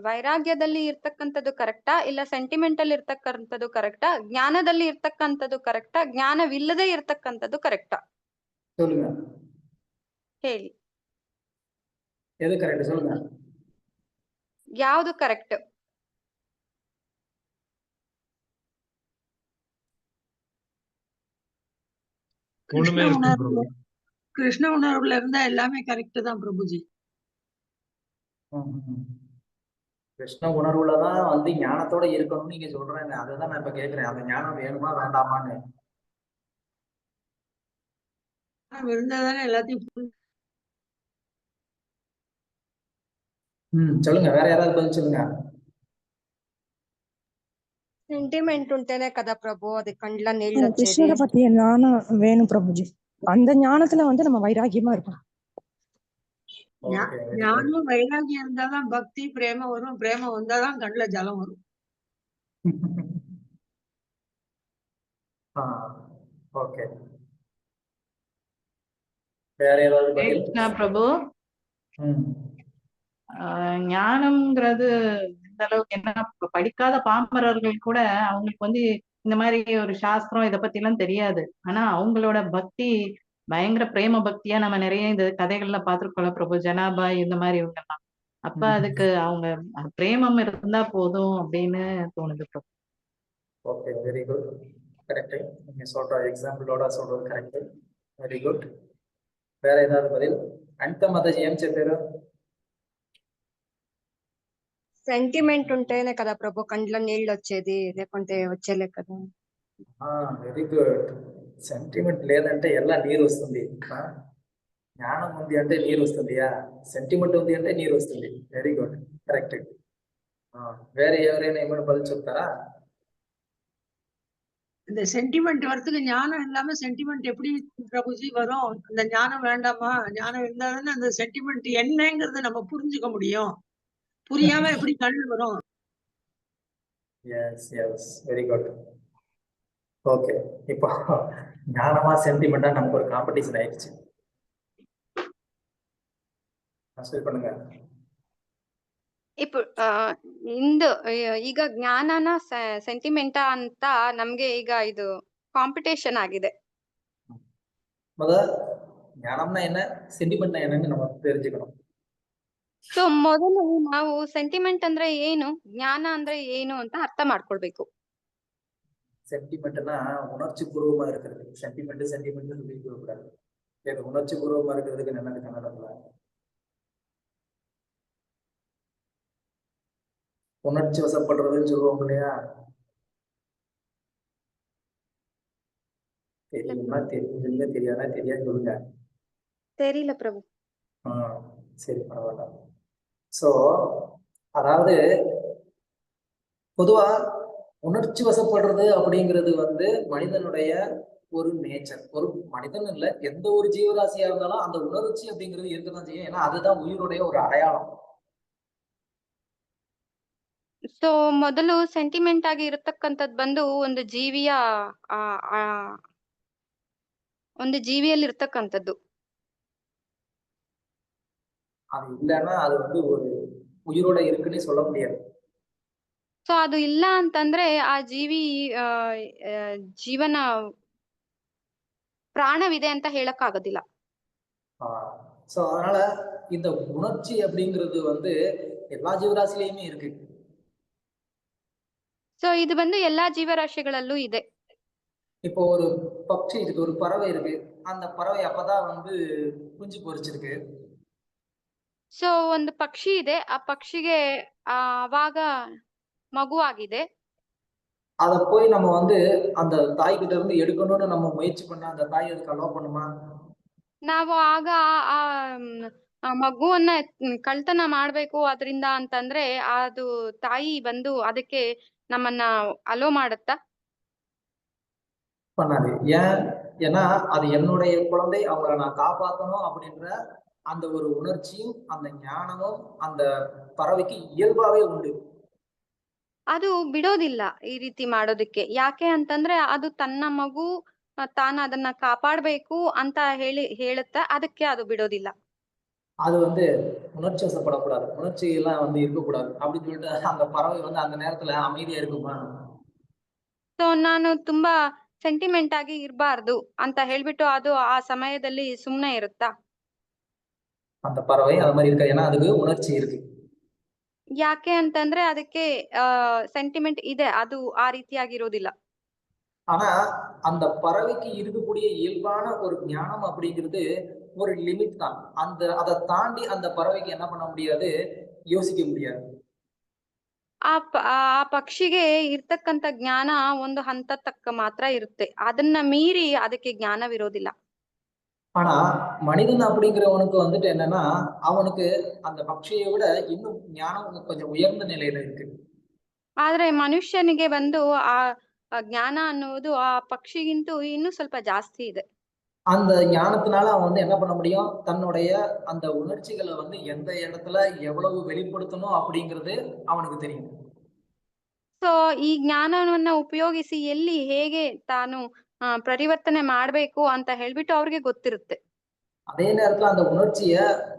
ವೈರಾಗ್ಯದಲ್ಲಿ ಇರ್ತಕ್ಕಂಥದ್ದು ಕರೆಕ್ಟಾ, ಇಲ್ಲ ಸೆಂಟಿಮೆಂಟಲ್ ಇರ್ತಕ್ಕಂಥದ್ದು ಕರೆಕ್ಟಾ, ಜ್ಞಾನದಲ್ಲಿ ಇರ್ತಕ್ಕಂಥದ್ದು ಕರೆಕ್ಟಾ, ಜ್ಞಾನವಿಲ್ಲದೆ ಇರ್ತಕ್ಕಂಥದ್ದು ಕರೆಕ್ಟಾ? சொல்லுங்க, ಹೇಳಿ எது கரெக்ட் சொல்லுங்க. ಯಾವ್ದು ಕರೆಕ್ಟ್? கிருஷ்ண ஒண்ணுமே இருக்கு உணர்வுல பிரபு. கிருஷ்ண உணர்வுல இருந்தா எல்லாமே கரெக்ட் தான் பிரபுஜி. கிருஷ்ண உணர்வுலதான் வந்து ஞானத்தோட இருக்கணும்னு நீங்க சொல்றேன். அதுதான் நான் இப்ப கேக்குறேன், அந்த ஞானம் வேணுமா வேண்டாமான்னு. இருந்தா தானே எல்லாத்தையும் சொல்லுங்க, வேற யாராவது பதில் சொல்லுங்க. సెంటిమెంట్ ఉంటేనే కదా ప్రభు అది కండ్ల నీళ్ళు వచ్చేది. கிருஷ்ணரை பத்திய ஞானம் வேணும் பிரபுஜி. அந்த ஞானத்துல வந்து நம்ம வைராகியமா இருப்போம். Okay, very good. ஞானம் வைராகியம் இருந்தாதான் பக்தி பிரேமம் வரும். பிரேமம் வந்தாதான் கண்ணுல ஜலம் வரும். ஓகே, வேற ஏதாவது பதில்? கிருஷ்ணா பிரபு, ம். ஞானம்ங்கிறது இந்த அளவுக்கு என்ன, படிக்காத பாமரர்கள் கூட அவங்களுக்கு வந்து இந்த மாதிரி ஒரு சாஸ்திரம் இதை பத்தி எல்லாம் தெரியாது. ஆனா அவங்களோட பக்தி பயங்கர பிரேம பக்தியா நம்ம நிறைய இந்த கதைகள்ல பார்த்திருக்கோம்ல பிரபு, ஜனாபாய் இந்த மாதிரி இவங்க எல்லாம். அப்ப அதுக்கு அவங்க பிரேமம் இருந்தா போதும் அப்படின்னு தோணுது Prabhu. Okay, very good, correct. நீங்க சொல்ற ఎగ్జాంపుల్లోட சொல்றது కరెక్ట్. Very good. వేరే ఏதாவது பதில்? అంత మదజీ ఏం చెప్పారు? సెంటిమెంట్ ఉంటేనే కదా ప్రభు కండ్ల నీళ్ళు వచ్చేది, లేకుంటే వచ్చేలే కదా. Very good. సెంటిమెంట్ లేదంటే ఎలా నీరు వస్తుంది? జ్ఞానం ఉంది అంటే నీరు వస్తుందియా? సెంటిమెంట్ ఉంది అంటే నీరు వస్తుంది. Very good, correct. వేరే ఎవరైనా ఏమైనా பதில் చెప్తారా? இந்த சென்டிமெண்ட் வரத்துக்கு ஞானம் இல்லாம சென்டிமெண்ட் எப்படி பிரபுஜி வரும்? அந்த ஞானம் வேண்டாமா? ஞானம் இருந்தா தானே அந்த சென்டிமெண்ட் என்னங்கிறத நம்ம புரிஞ்சுக்க முடியும். புரியாம எப்படி கண்ணு வரும்? Yes yes, very good. Okay, இப்போ ஞானமா சென்டிமெண்டா நமக்கு ஒரு காம்படிஷன் ஆயிடுச்சு. சரி பண்ணுங்க. ಇಪ್ಪ ಇಂದು ಈಗ ಜ್ಞಾನನ ಸೆಂಟಿಮೆಂಟ ಅಂತ ನಮ್ಗೆ ಈಗ ಇದು ಕಾಂಪಿಟೇಷನ್ ಆಗಿದೆ. முத ஞானம்னா என்ன, சென்டிமெண்ட்னா என்னன்னு நம்ம தெரிஞ்சுக்கணும். ಸೊ ಮೊದಲು ನಾವು ಸೆಂಟಿಮೆಂಟ್ ಅಂದ್ರೆ ಏನು, ಜ್ಞಾನ ಅಂದ್ರೆ ಏನು ಅಂತ ಅರ್ಥ ಮಾಡ್ಕೊಳ್ಬೇಕು. சென்டிமெண்ட்னா உணர்ச்சி பூர்வமா இருக்கிறது. சென்டிமெண்ட் சொல்லிக்க கூடாது. இது உணர்ச்சி பூர்வமா இருக்கிறதுக்கு என்னது கன்னடத்துல? உணர்ச்சி வசப்படுறதுன்னு சொல்லுவோம் இல்லையா? தெரியுமா தெரியுதுன்னு தெரியாதா தெரியாது சொல்லுங்க. தெரியல பிரபு. சரி, பரவாயில்ல. சோ அதாவது பொதுவா உணர்ச்சி வசப்படுறது அப்படிங்கிறது வந்து மனிதனுடைய ஒரு நேச்சர். ஒரு மனிதன் இல்ல, எந்த ஒரு ஜீவராசியா இருந்தாலும் அந்த உணர்ச்சி அப்படிங்கிறது இருக்கதான் செய்யும். ஏன்னா அதுதான் உயிருடைய ஒரு அடையாளம். ಸೊ ಮೊದಲು ಸೆಂಟಿಮೆಂಟ್ ಆಗಿ ಇರತಕ್ಕಂಥದ್ದು ಬಂದು ಒಂದು ಜೀವಿಯಲ್ಲಿ ಇರ್ತಕ್ಕಂಥದ್ದು. அது இல்லைன்னா அது வந்து ஒரு உயிரோட இருக்குன்னே சொல்ல முடியாது. ಸೊ ಅದು ಇಲ್ಲ ಅಂತಂದ್ರೆ ಆ ಜೀವನ ಪ್ರಾಣವಿದೆ ಅಂತ ಹೇಳಕ್ ಆಗೋದಿಲ್ಲ. சோ அதனால இந்த உணர்ச்சி அப்படிங்கிறது வந்து எல்லா ஜீவராசிலையுமே இருக்கு. ಸೊ ಇದು ಬಂದು ಎಲ್ಲಾ ಜೀವರಾಶಿಗಳಲ್ಲೂ ಇದೆ. இப்போ ஒரு பட்சி இருக்கு, ஒரு பறவை இருக்கு. அந்த பறவை அப்பதான் வந்து குஞ்சு பொரிச்சிருக்கு. ಸೊ ಒಂದು ಪಕ್ಷಿ ಇದೆ, ಆ ಪಕ್ಷಿಗೆ ಅವಾಗ ಮಗು ಆಗಿದೆ. அத போய் நம்ம வந்து அந்த தாய் கிட்ட இருந்து எடுக்கணும்னு நம்ம முயற்சி பண்ணா அந்த தாய் அதுக்கு அலோ பண்ணுமா? ನಾವು ಆಗ ಆ ಮಗುವನ್ನ ಕಳ್ತನ ಮಾಡ್ಬೇಕು ಅದರಿಂದ ಅಂತಂದ್ರೆ ಅದು ತಾಯಿ ಬಂದು ಅದಕ್ಕೆ ನಮ್ಮನ್ನ ಅಲೋ ಮಾಡುತ್ತಾ? பண்ணாது. ஏன்னா அது என்னுடைய குழந்தை, அவங்கள நான் காப்பாற்றணும் அப்படின்ற அந்த ஒரு உணர்ச்சியும் அந்த ஞானமும் அந்த பறவைக்கு இயல்பாவே உண்டு. ಅದು ಬಿಡೋದಿಲ್ಲ ಈ ರೀತಿ ಮಾಡೋದಕ್ಕೆ. ಯಾಕೆ ಅಂತಂದ್ರೆ ಅದು ತನ್ನ ಮಗು ತಾನು ಅದನ್ನ ಕಾಪಾಡ್ಬೇಕು ಅಂತ ಹೇಳುತ್ತೆ, ಅದಕ್ಕೆ ಅದು ಬಿಡೋದಿಲ್ಲ. அது வந்து உணர்ச்சி வசப்படக்கூடாது, உணர்ச்சி எல்லாம் வந்து இருக்கக்கூடாது அப்படின்னு சொல்லிட்டு அந்த பறவை வந்து அந்த நேரத்துல அமைதியா இருக்குமா? ಸೊ ನಾನು ತುಂಬಾ ಸೆಂಟಿಮೆಂಟ್ ಆಗಿ ಇರಬಾರ್ದು ಅಂತ ಹೇಳ್ಬಿಟ್ಟು ಅದು ಆ ಸಮಯದಲ್ಲಿ ಸುಮ್ನೆ ಇರುತ್ತಾ? அந்த பறவை அது மாதிரி இருக்க, ஏன்னா அதுக்கு உணர்ச்சி இருக்கு. ಯಾಕೆ ಅಂತಂದ್ರೆ ಅದಕ್ಕೆ ಸೆಂಟಿಮೆಂಟ್ ಇದೆ, ಅದು ಆ ರೀತಿಯಾಗಿರೋದಿಲ್ಲ. ஆனா அந்த பறவைக்கு இருக்கக்கூடிய இயல்பான ஒரு ஞானம் அப்படிங்கிறது ஒரு லிமிட் தான். அதை தாண்டி அந்த பறவைக்கு என்ன பண்ண முடியாது, யோசிக்க முடியாது. ಆ ಪಕ್ಷಿಗೆ ಇರ್ತಕ್ಕಂಥ ಜ್ಞಾನ ಒಂದು ಹಂತ ತಕ್ಕ ಮಾತ್ರ ಇರುತ್ತೆ, ಅದನ್ನ ಮೀರಿ ಅದಕ್ಕೆ ಜ್ಞಾನವಿರೋದಿಲ್ಲ. ஆனா மனிதன் அப்படிங்கிறவனுக்கு வந்துட்டு என்னன்னா, அவனுக்கு அந்த பட்சியை விட இன்னும் ஞானம் கொஞ்சம் உயர்ந்த நிலையில இருக்கு. ಆದ್ರೆ ಮನುಷ್ಯನಿಗೆ ಬಂದು ಆ ಜ್ಞಾನ ಅನ್ನುವುದು ಆ ಪಕ್ಷಿಗಿಂತೂ ಇನ್ನೂ ಸ್ವಲ್ಪ ಜಾಸ್ತಿ ಇದೆ. அந்த ஞானத்தினால அவன் வந்து என்ன பண்ண முடியும், தன்னுடைய அந்த உணர்ச்சிகளை வந்து எந்த இடத்துல எவ்வளவு வெளிப்படுத்தணும் அப்படிங்கிறது அவனுக்கு தெரியும். ಸೊ ಈ ಜ್ಞಾನವನ್ನ ಉಪಯೋಗಿಸಿ ಎಲ್ಲಿ ಹೇಗೆ ತಾನು ಪರಿವರ್ತನೆ ಮಾಡ್ಬೇಕು ಅಂತ ಹೇಳ್ಬಿಟ್ಟು ಅವ್ರಿಗೆ ಗೊತ್ತಿರುತ್ತೆ. அதே நேரத்துல அந்த உணர்ச்சிய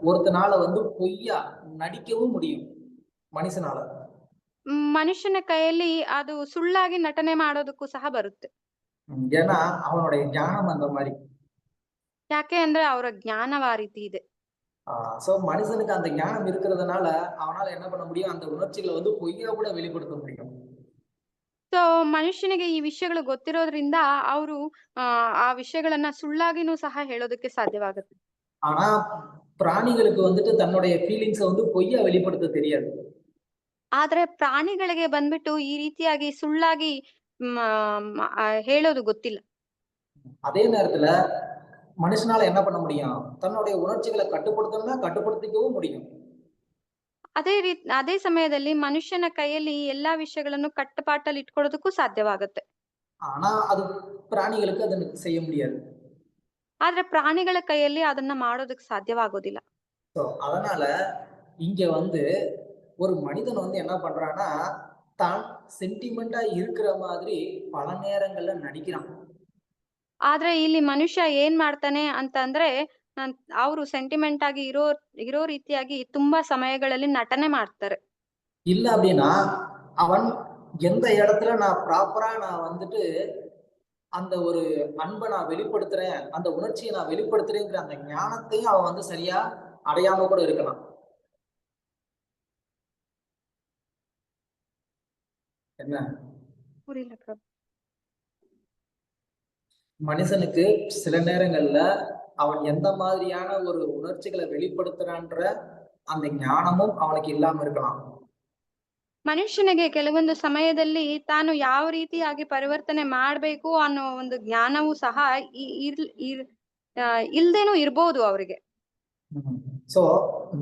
ஒருத்தனால வந்து பொய்யா நடிக்கவும் முடியும் மனுஷனால. ಮನುಷ್ಯನ ಕೈಯಲ್ಲಿ ಅದು ಸುಳ್ಳಾಗಿ ನಟನೆ ಮಾಡೋದಕ್ಕೂ ಸಹ ಬರುತ್ತೆ. ஏன்னா அவனுடைய ஞானம் அந்த மாதிரி. ಯಾಕೆ ಅಂದ್ರೆ ಅವರ ಜ್ಞಾನವ ಆ ರೀತಿ ಇದೆ. சோ மனுஷனுக்கு அந்த ஞானம் இருக்கிறதுனால அவனால என்ன பண்ண முடியும், அந்த உணர்ச்சிகளை வந்து பொய்யா கூட வெளிப்படுத்த முடியும். ಸೊ ಮನುಷ್ಯನಿಗೆ ಈ ವಿಷಯಗಳು ಗೊತ್ತಿರೋದ್ರಿಂದ ಅವರು ಆ ವಿಷಯಗಳನ್ನ ಸುಳ್ಳಾಗಿನೂ ಸಹ ಹೇಳೋದಕ್ಕೆ ಸಾಧ್ಯವಾಗುತ್ತೆ. ஆனா பிராணிகளுக்கு வந்துட்டு தன்னுடைய ஃபீலிங்ஸை வந்து பொய்யா வெளிப்படுத்த தெரியாது. ಆದ್ರೆ ಪ್ರಾಣಿಗಳಿಗೆ ಬಂದ್ಬಿಟ್ಟು ಈ ರೀತಿಯಾಗಿ ಸುಳ್ಳಾಗಿ ಹೇಳೋದು ಗೊತ್ತಿಲ್ಲ. அதே நேரத்துல மனுஷனால என்ன பண்ண முடியும், தன்னுடைய உணர்ச்சிகளை கட்டுப்படுத்தணும்னா கட்டுப்படுத்திக்கவும் முடியும். ಅದೇ ಸಮಯದಲ್ಲಿ ಮನುಷ್ಯನ ಕೈಯಲ್ಲಿ ಎಲ್ಲಾ ವಿಷಯಗಳನ್ನು ಕಟ್ಟುಪಾಟಲ್ಲಿ ಇಟ್ಕೊಳ್ಳೋದಕ್ಕೂ ಸಾಧ್ಯವಾಗುತ್ತೆ. ஆனா அது பிராணிகளுக்கு ಅದನ್ನ செய்ய முடியாது. ಆದ್ರೆ ಪ್ರಾಣಿಗಳ ಕೈಯಲ್ಲಿ ಅದನ್ನ ಮಾಡೋದಕ್ಕೆ ಸಾಧ್ಯವಾಗೋದಿಲ್ಲ. அதனால இங்க வந்து ஒரு மனிதன் வந்து என்ன பண்றான்னா, தான் சென்டிமெண்டா இருக்கிற மாதிரி பல நேரங்கள்ல நடிக்கிறான். ಆದ್ರೆ ಇಲ್ಲಿ ಮನುಷ್ಯ ಏನ್ ಮಾಡ್ತಾನೆ ಅಂತಂದ್ರೆ, ಅವರು ಸೆಂಟಿಮೆಂಟ್ ಆಗಿ ಇರೋ ರೀತಿಯಾಗಿ ತುಂಬಾ ಸಮಯಗಳಲ್ಲಿ ನಟನೆ ಮಾಡ್ತಾರೆ. இல்ல அப்படின்னா அவன் எந்த இடத்துல நான் ப்ராப்பரா நான் வந்துட்டு அந்த ஒரு அன்பை நான் வெளிப்படுத்துறேன், அந்த உணர்ச்சியை நான் வெளிப்படுத்துறேங்கிற அந்த ஞானத்தையும் அவன் வந்து சரியா அடையாம கூட இருக்கலாம். என்ன புரியல பிரபு. மனுஷனுக்கு சில நேரங்கள்ல அவன் எந்த மாதிரியான ஒரு உணர்ச்சிகளை வெளிப்படுத்துறான்ற அந்த ஞானமும் அவனுக்கு இல்லாம இருக்கலாம். ಮನುಷ್ಯನಿಗೆ ಕೆಲವೊಂದು ಸಮಯದಲ್ಲಿ ತಾನು ಯಾವ ರೀತಿಯಾಗಿ ಪರಿವರ್ತನೆ ಮಾಡ್ಬೇಕು ಅನ್ನೋ ಒಂದು ಜ್ಞಾನವೂ ಸಹ ಇಲ್ದೇನೂ ಇರ್ಬೋದು ಅವರಿಗೆ. சோ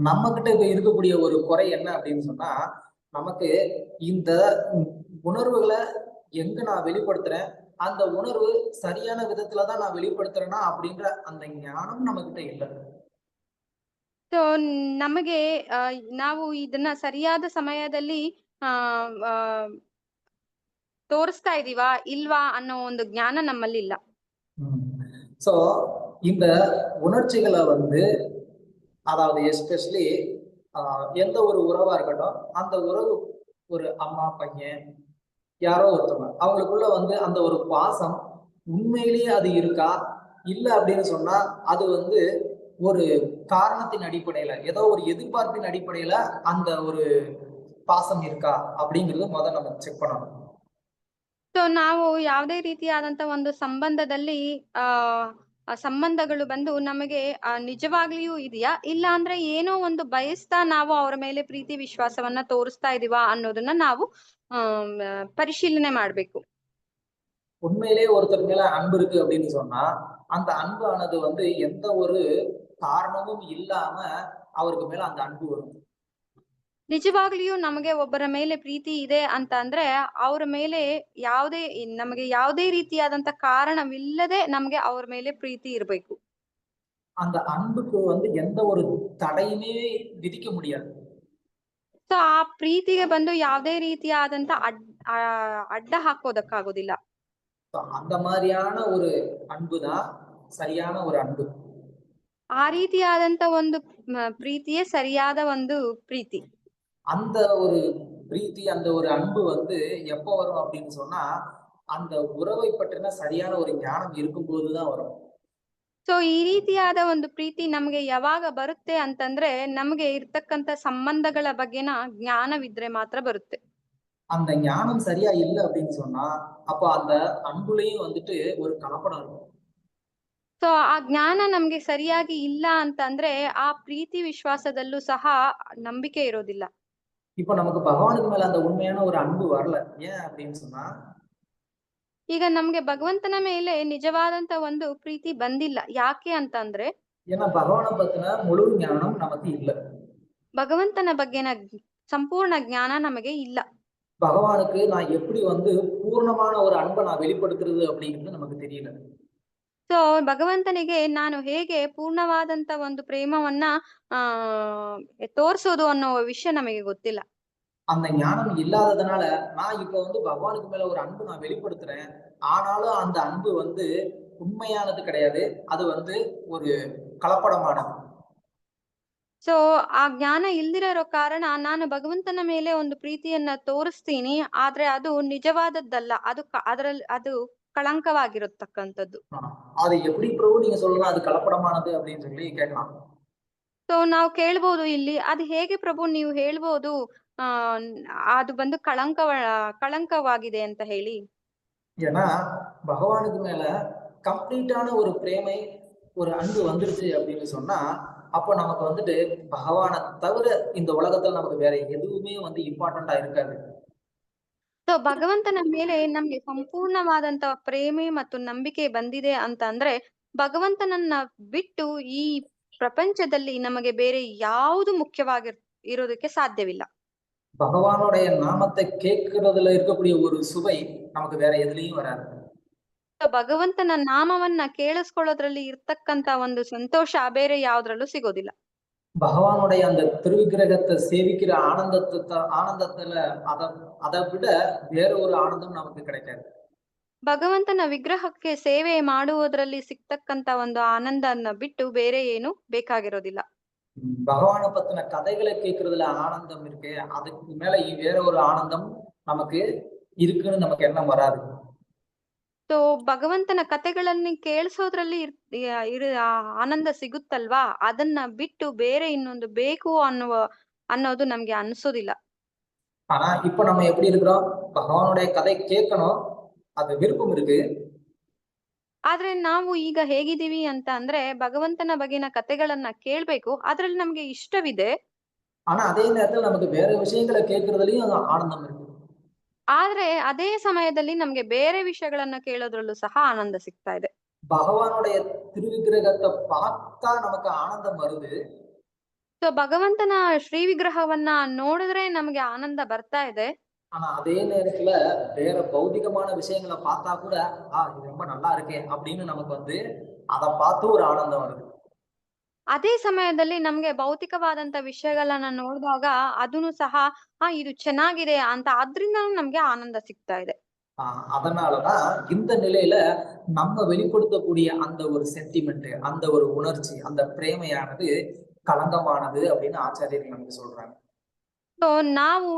நம்ம கிட்ட இப்ப இருக்கக்கூடிய ஒரு குறை என்ன அப்படின்னு சொன்னா, நமக்கு இந்த உணர்வுகளை எங்க நான் வெளிப்படுத்துறேன், அந்த உணர்வு சரியான விதத்துலதான் நான் வெளிப்படுத்துறேன்னா அப்படின்ற அந்த ஞானம் நம்ம கிட்ட இல்லை. ಸೊ ನಮಗೆ ನಾವು ಇದನ್ನ ಸರಿಯಾದ ಸಮಯದಲ್ಲಿ ತೋರಿಸ್ತಾ ಇದೀವಾ ಇಲ್ವಾ ಅನ್ನೋ ಒಂದು ಜ್ಞಾನ ನಮ್ಮಲ್ಲಿ ಇಲ್ಲ. சோ இந்த உணர்ச்சிகளை வந்து, அதாவது எஸ்பெஷலி எந்த ஒரு உறவா இருக்கட்டும், அந்த உறவு ஒரு அம்மா பையன் யாரோ ஒருத்தவங்க, அவங்களுக்குள்ள வந்து அந்த ஒரு பாசம் உண்மையிலேயே அது இருக்கா இல்ல அப்படின்னு சொன்னா, அது வந்து ஒரு காரணத்தின் அடிப்படையில, ஏதோ ஒரு எதிர்பார்ப்பின் அடிப்படையில அந்த ஒரு பாசம் இருக்கா அப்படிங்கிறது முதல்ல நம்ம செக் பண்ணணும். ಸೊ ನಾವು ಯಾವುದೇ ರೀತಿಯಾದಂತ ಒಂದು ಸಂಬಂಧದಲ್ಲಿ ಸಂಬಂಧಗಳು ಬಂದು ನಮಗೆ ನಿಜವಾಗ್ಲಿಯೂ ಇದೆಯಾ ಇಲ್ಲ ಅಂದ್ರೆ ಏನೋ ಒಂದು ಬಯಸ್ತಾ ನಾವು ಅವರ ಮೇಲೆ ಪ್ರೀತಿ ವಿಶ್ವಾಸವನ್ನ ತೋರಿಸ್ತಾ ಇದೀವಾ ಅನ್ನೋದನ್ನ ನಾವು ಪರಿಶೀಲನೆ ಮಾಡ್ಬೇಕು. உண்மையிலேயே ஒருத்தர் மேல அன்பு இருக்கு அப்படின்னு சொன்னா, அந்த அன்பானது வந்து எந்த ஒரு காரணமும் இல்லாம அவருக்கு மேல அந்த அன்பு வரும். ನಿಜವಾಗ್ಲಿಯೂ ನಮಗೆ ಒಬ್ಬರ ಮೇಲೆ ಪ್ರೀತಿ ಇದೆ ಅಂತ ಅಂದ್ರೆ ಅವರ ಮೇಲೆ ನಮಗೆ ಯಾವುದೇ ರೀತಿಯಾದಂತ ಕಾರಣವಿಲ್ಲದೆ ನಮಗೆ ಅವ್ರ ಮೇಲೆ ಪ್ರೀತಿ ಇರಬೇಕು. அந்த அன்புக்கு வந்து எந்த ஒரு தடையுமே விதிக்க முடியாது. ಸೊ ಆ ಪ್ರೀತಿಗೆ ಬಂದು ಯಾವುದೇ ರೀತಿಯಾದಂತ ಅಡ್ಡ ಹಾಕೋದಕ್ಕಾಗೋದಿಲ್ಲ. அந்த மாதிரியான ஒரு அன்புதான் சரியான ஒரு அன்பு. ಆ ರೀತಿಯಾದಂತ ಒಂದು ಪ್ರೀತಿಯೇ ಸರಿಯಾದ ಒಂದು ಪ್ರೀತಿ. அந்த ஒரு பிரீத்தி, அந்த ஒரு அன்பு வந்து எப்ப வரும் அப்படின்னு சொன்னா, அந்த உறவை பற்றின சரியான ஒரு ஞானம் இருக்கும்போதுதான் வரும். ಸೊ ಈ ರೀತಿಯಾದ ಒಂದು ಪ್ರೀತಿ ನಮ್ಗೆ ಯಾವಾಗ ಬರುತ್ತೆ ಅಂತಂದ್ರೆ ನಮ್ಗೆ ಇರ್ತಕ್ಕಂತ ಸಂಬಂಧಗಳ ಬಗ್ಗೆನ ಜ್ಞಾನವಿದ್ರೆ ಮಾತ್ರ ಬರುತ್ತೆ. அந்த ஞானம் சரியா இல்லை அப்படின்னு சொன்னா அப்ப அந்த அன்புலையும் வந்துட்டு ஒரு கலப்படம் இருக்கும். ಸೊ ಆ ಜ್ಞಾನ ನಮ್ಗೆ ಸರಿಯಾಗಿ ಇಲ್ಲ ಅಂತಂದ್ರೆ ಆ ಪ್ರೀತಿ ವಿಶ್ವಾಸದಲ್ಲೂ ಸಹ ನಂಬಿಕೆ ಇರೋದಿಲ್ಲ. இப்ப நமக்கு பகவானுக்கு மேல அந்த உண்மையான ஒரு அன்பு வரல. ஏன் அப்படின்னு சொன்னா ಈಗ ನಮ್ಗೆ ಭಗವಂತನ ಮೇಲೆ ನಿಜವಾದಂತ ಒಂದು ಪ್ರೀತಿ ಬಂದಿಲ್ಲ. ಯಾಕೆ ಅಂತಂದ್ರೆ ஏன்னா பகவானை பத்தின முழு ஞானம் நமக்கு இல்லை. ಭಗವಂತನ ಬಗ್ಗೆನ ಸಂಪೂರ್ಣ ಜ್ಞಾನ ನಮಗೆ ಇಲ್ಲ. பகவானுக்கு நான் எப்படி வந்து பூர்ணமான ஒரு அன்பை நான் வெளிப்படுத்துறது அப்படிங்கிறது நமக்கு தெரியல. ಸೊ ಭಗವಂತನಿಗೆ ನಾನು ಹೇಗೆ ಪೂರ್ಣವಾದಂತ ಒಂದು ಪ್ರೇಮವನ್ನ ತೋರ್ಸೋದು ಅನ್ನೋ ವಿಷಯ ನಮಗೆ ಗೊತ್ತಿಲ್ಲ. அந்த ஞானம் இல்லாததுனால நான் இப்ப வந்து பகவானுக்கு மேல ஒரு அன்பு நான் வெளிப்படுத்துறேன். ஆனாலும் அந்த அன்பு வந்து உண்மையானது கிடையாது. அது வந்து ஒரு கலப்படமானது. ಸೊ ಆ ಜ್ಞಾನ ಇಲ್ದಿರೋ ಕಾರಣ ನಾನು ಭಗವಂತನ ಮೇಲೆ ಒಂದು ಪ್ರೀತಿಯನ್ನ ತೋರಿಸ್ತೀನಿ, ಆದ್ರೆ ಅದು ನಿಜವಾದದ್ದಲ್ಲ. ಅದರಲ್ಲಿ ಅದು ಕಳಂಕವಾಗಿರತಕ್ಕಂಥದ್ದು. அது எப்படி பிரபு நீங்க சொல்லலாம் அது கலப்படமானது அப்படின்னு சொல்லி கேட்கலாம். ಸೊ ನಾವು ಕೇಳ್ಬೋದು ಇಲ್ಲಿ, ಅದು ಹೇಗೆ ಪ್ರಭು ನೀವು ಹೇಳ್ಬೋದು ಅದು ಬಂದು ಕಳಂಕವಾಗಿದೆ ಅಂತ ಹೇಳಿ. ஏன்னா பகவானுக்கு மேல கம்ப்ளீட்டான ஒரு பிரேமை ஒரு அன்பு வந்துருச்சு அப்படின்னு சொன்னா அப்போ நமக்கு வந்துட்டு பகவானை தவிர இந்த உலகத்துல நமக்கு வேற எதுவுமே வந்து இம்பார்ட்டண்டா இருக்காது. ಸೊ ಭಗವಂತನ ಮೇಲೆ ನಮ್ಗೆ ಸಂಪೂರ್ಣವಾದಂತ ಪ್ರೇಮೆ ಮತ್ತು ನಂಬಿಕೆ ಬಂದಿದೆ ಅಂತ ಅಂದ್ರೆ ಭಗವಂತನನ್ನ ಬಿಟ್ಟು ಈ ಪ್ರಪಂಚದಲ್ಲಿ ನಮಗೆ ಬೇರೆ ಯಾವುದು ಇರೋದಕ್ಕೆ ಸಾಧ್ಯವಿಲ್ಲ. பகவானுடைய நாமத்தை கேட்கறதுல இருக்கக்கூடிய ஒரு சுவை நமக்கு வேற எதுலயும் வராது. ಭಗವಂತನ ನಾಮವನ್ನ ಕೇಳಿಸ್ಕೊಳ್ಳೋದ್ರಲ್ಲಿ ಇರ್ತಕ್ಕಂತ ಒಂದು ಸಂತೋಷ ಬೇರೆ ಯಾವ್ದ್ರಲ್ಲೂ ಸಿಗೋದಿಲ್ಲ. பகவானுடைய அந்த திருவிக்கிரகத்தை சேவிக்கிற ஆனந்தத்துல அதை விட வேற ஒரு ஆனந்தம் நமக்கு கிடைக்காது. ಭಗವಂತನ ವಿಗ್ರಹಕ್ಕೆ ಸೇವೆ ಮಾಡುವುದರಲ್ಲಿ ಸಿಗ್ತಕ್ಕಂತ ಒಂದು ಆನಂದನ್ನ ಬಿಟ್ಟು ಬೇರೆ ಏನು ಬೇಕಾಗಿರೋದಿಲ್ಲ. பகவானை பத்தின கதைகளை கேட்கறதுல ஆனந்தம் இருக்கு, அதுக்கு மேல வேற ஒரு ஆனந்தம் நமக்கு இருக்குன்னு நமக்கு எண்ணம் வராது. ಸೊ ಭಗವಂತನ ಕಥೆಗಳನ್ನ ಕೇಳಿಸೋದ್ರಲ್ಲಿ ಆನಂದ ಸಿಗುತ್ತಲ್ವಾ, ಅದನ್ನ ಬಿಟ್ಟು ಬೇರೆ ಇನ್ನೊಂದು ಬೇಕು ಅನ್ನೋದು ನಮ್ಗೆ ಅನ್ಸೋದಿಲ್ಲ. ஆனா இப்ப நம்ம எப்படி இருக்கிறோம், பகவானுடைய கதை கேட்கணும் அது விருப்பம் இருக்கு. ಆದ್ರೆ ನಾವು ಈಗ ಹೇಗಿದ್ದೀವಿ ಅಂತ ಅಂದ್ರೆ ಭಗವಂತನ ಬಗೆನ ಕಥೆಗಳನ್ನ ಕೇಳ್ಬೇಕು, ಅದ್ರಲ್ಲಿ ನಮ್ಗೆ ಇಷ್ಟವಿದೆ. ஆனா அதே நேரத்துல நமக்கு வேற விஷயங்களை கேட்கறதுலயும் ஆனந்தம் இருக்கு. ಆದ್ರೆ ಅದೇ ಸಮಯದಲ್ಲಿ ನಮ್ಗೆ ಬೇರೆ ವಿಷಯಗಳನ್ನ ಕೇಳೋದ್ರಲ್ಲೂ ಸಹ ಆನಂದ ಸಿಗ್ತಾ ಇದೆ. பகவானுடைய திருவிக்கிரகத்தை பார்த்தா நமக்கு ஆனந்தம் வருது. ಸೊ ಭಗವಂತನ ಶ್ರೀ ವಿಗ್ರಹವನ್ನ ನೋಡಿದ್ರೆ ನಮ್ಗೆ ಆನಂದ ಬರ್ತಾ ಇದೆ. ஆனா அதே நேரத்துல வேற பௌதிகமான விஷயங்களை பார்த்தா கூட இது ரொம்ப நல்லா இருக்கே அப்படின்னு நமக்கு வந்து அதை பார்த்து ஒரு ஆனந்தம் வருது. ಅದೇ ಸಮಯದಲ್ಲಿ ನಮ್ಗೆ ಭೌತಿಕವಾದಂತ ವಿಷಯಗಳನ್ನ ನೋಡಿದಾಗ ಅದನ್ನು ಸಹ ಇದು ಚೆನ್ನಾಗಿದೆ ಅಂತ ಅದ್ರಿಂದ ನಮ್ಗೆ ಆನಂದ ಸಿಗ್ತಾ ಇದೆ. அதனாலதான் இந்த நிலையில நம்ம வெளிப்படுத்தக்கூடிய அந்த ஒரு சென்டிமெண்ட், அந்த ஒரு உணர்ச்சி, அந்த பிரேமையானது களங்கமானது அப்படின்னு ஆச்சாரியர்கள் நமக்கு சொல்றாங்க. ಸೊ ನಾವು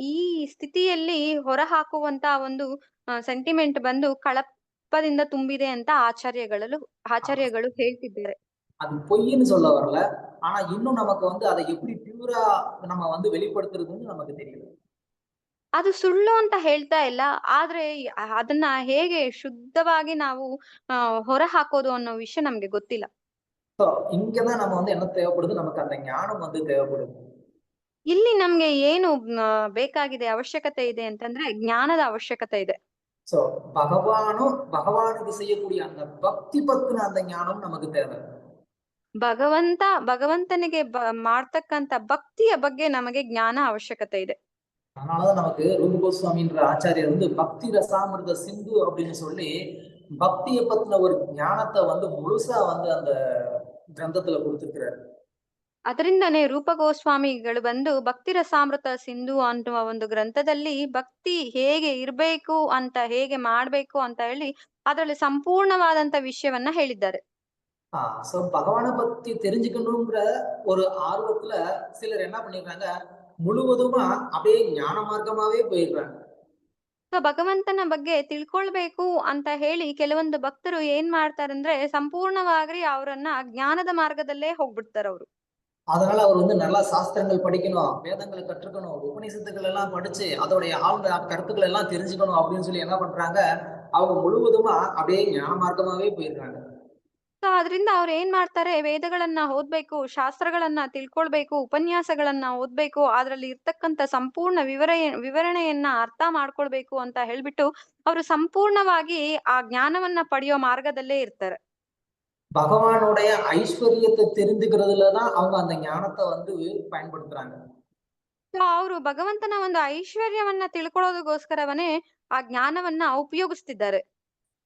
ಈ ಸ್ಥಿತಿಯಲ್ಲಿ ಹೊರ ಹಾಕುವಂತ ಒಂದು ಸೆಂಟಿಮೆಂಟ್ ಬಂದು ಕಳಪದಿಂದ ತುಂಬಿದೆ ಅಂತ ಆಚಾರ್ಯಗಳು ಹೇಳ್ತಿದ್ದಾರೆ. அது பொய்ன்னு சொல்ல வரல, ஆனா இன்னும் நமக்கு வந்து அதை எப்படி பியூரா நம்ம வந்து வெளிப்படுத்துறதுன்னு நமக்கு தெரியல. ಅದು ಸುಳ್ಳು ಅಂತ ಹೇಳ್ತಾ ಇಲ್ಲ, ಆದ್ರೆ ಅದನ್ನ ಹೇಗೆ ಶುದ್ಧವಾಗಿ ನಾವು ಹೊರ ಹಾಕೋದು ಅನ್ನೋ ವಿಷಯ ನಮ್ಗೆ ಗೊತ್ತಿಲ್ಲ. இங்கதான் நம்ம வந்து என்ன தேவைப்படுது, நமக்கு அந்த ஞானம் வந்து தேவைப்படுது. ಇಲ್ಲಿ ನಮ್ಗೆ ಏನು ಬೇಕಾಗಿದೆ, ಅವಶ್ಯಕತೆ ಇದೆ ಅಂತಂದ್ರೆ ಜ್ಞಾನದ ಅವಶ್ಯಕತೆ ಇದೆ. சோ பகவானுக்கு செய்யக்கூடிய அந்த பக்தி பத்தின அந்த ஞானம் நமக்கு தேவை. ಭಗವಂತನಿಗೆ ಮಾಡ್ತಕ್ಕಂತ ಭಕ್ತಿಯ ಬಗ್ಗೆ ನಮಗೆ ಜ್ಞಾನ ಅವಶ್ಯಕತೆ ಇದೆ. அதனாலதான் நமக்கு ரூப கோஸ்வாமின்ற ஆச்சாரியர் வந்து பக்தி ரசாமிர்த சிந்து அப்படின்னு சொல்லி பக்தியை பத்தின ஒரு ஞானத்தை வந்து முழுசா வந்து அந்த கிரந்தத்துல கொடுத்திருக்கிறாரு. ಅದರಿಂದನೇ ರೂಪ ಗೋಸ್ವಾಮಿಗಳು ಬಂದು ಭಕ್ತಿ ರಸಾಮೃತ ಸಿಂಧು ಅನ್ನುವ ಒಂದು ಗ್ರಂಥದಲ್ಲಿ ಭಕ್ತಿ ಹೇಗೆ ಇರ್ಬೇಕು ಅಂತ, ಹೇಗೆ ಮಾಡ್ಬೇಕು ಅಂತ ಹೇಳಿ ಅದರಲ್ಲಿ ಸಂಪೂರ್ಣವಾದಂತ ವಿಷಯವನ್ನ ಹೇಳಿದ್ದಾರೆ. சோ பகவானை பத்தி தெரிஞ்சுக்கணுங்கிற ஒரு ஆர்வத்துல சிலர் என்ன பண்ணிடுறாங்க, முழுவதுமா அப்படியே ஞான மார்க்கமாவே போயிடுறாங்க. ಸೊ ಭಗವಂತನ ಬಗ್ಗೆ ತಿಳ್ಕೊಳ್ಬೇಕು ಅಂತ ಹೇಳಿ ಕೆಲವೊಂದು ಭಕ್ತರು ಏನ್ ಮಾಡ್ತಾರಂದ್ರೆ ಸಂಪೂರ್ಣವಾಗಿ ಅವರನ್ನ ಜ್ಞಾನದ ಮಾರ್ಗದಲ್ಲೇ ಹೋಗ್ಬಿಡ್ತಾರ ಅವ್ರು. அதனால அவர் வந்து நல்லா சாஸ்திரங்கள் படிக்கணும், வேதங்களை கற்றுக்கணும், உபநிஷத்துக்கள் எல்லாம் படிச்சு அதோடைய ஆழ்ந்த கருத்துக்கள் எல்லாம் தெரிஞ்சுக்கணும் அப்படின்னு சொல்லி என்ன பண்றாங்க, அவங்க முழுவதுமா அப்படியே ஞான மார்க்கமாவே போயிருக்காங்க. ಸೊ ಅದರಿಂದ ಅವ್ರು ಏನ್ ಮಾಡ್ತಾರೆ, ವೇದಗಳನ್ನ ಓದ್ಬೇಕು, ಶಾಸ್ತ್ರಗಳನ್ನ ತಿಳ್ಕೊಳ್ಬೇಕು, ಉಪನ್ಯಾಸಗಳನ್ನ ಓದ್ಬೇಕು, ಅದ್ರಲ್ಲಿ ಇರ್ತಕ್ಕಂಥ ಸಂಪೂರ್ಣ ವಿವರಣೆಯನ್ನ ಅರ್ಥ ಮಾಡ್ಕೊಳ್ಬೇಕು ಅಂತ ಹೇಳ್ಬಿಟ್ಟು ಅವರು ಸಂಪೂರ್ಣವಾಗಿ ಆ ಜ್ಞಾನವನ್ನ ಪಡೆಯೋ ಮಾರ್ಗದಲ್ಲೇ ಇರ್ತಾರೆ. பகவானுடைய ஐஸ்வர்யத்தை தெரிந்துக்கிறதுலதான் அவங்க அந்த ஞானத்தை வந்து பயன்படுத்துறாங்க. ಸೊ ಅವರು ಭಗವಂತನ ಒಂದು ಐಶ್ವರ್ಯವನ್ನ ತಿಳ್ಕೊಳ್ಳೋದಕ್ಕೋಸ್ಕರವನೇ ಆ ಜ್ಞಾನವನ್ನ ಉಪಯೋಗಿಸ್ತಿದ್ದಾರೆ.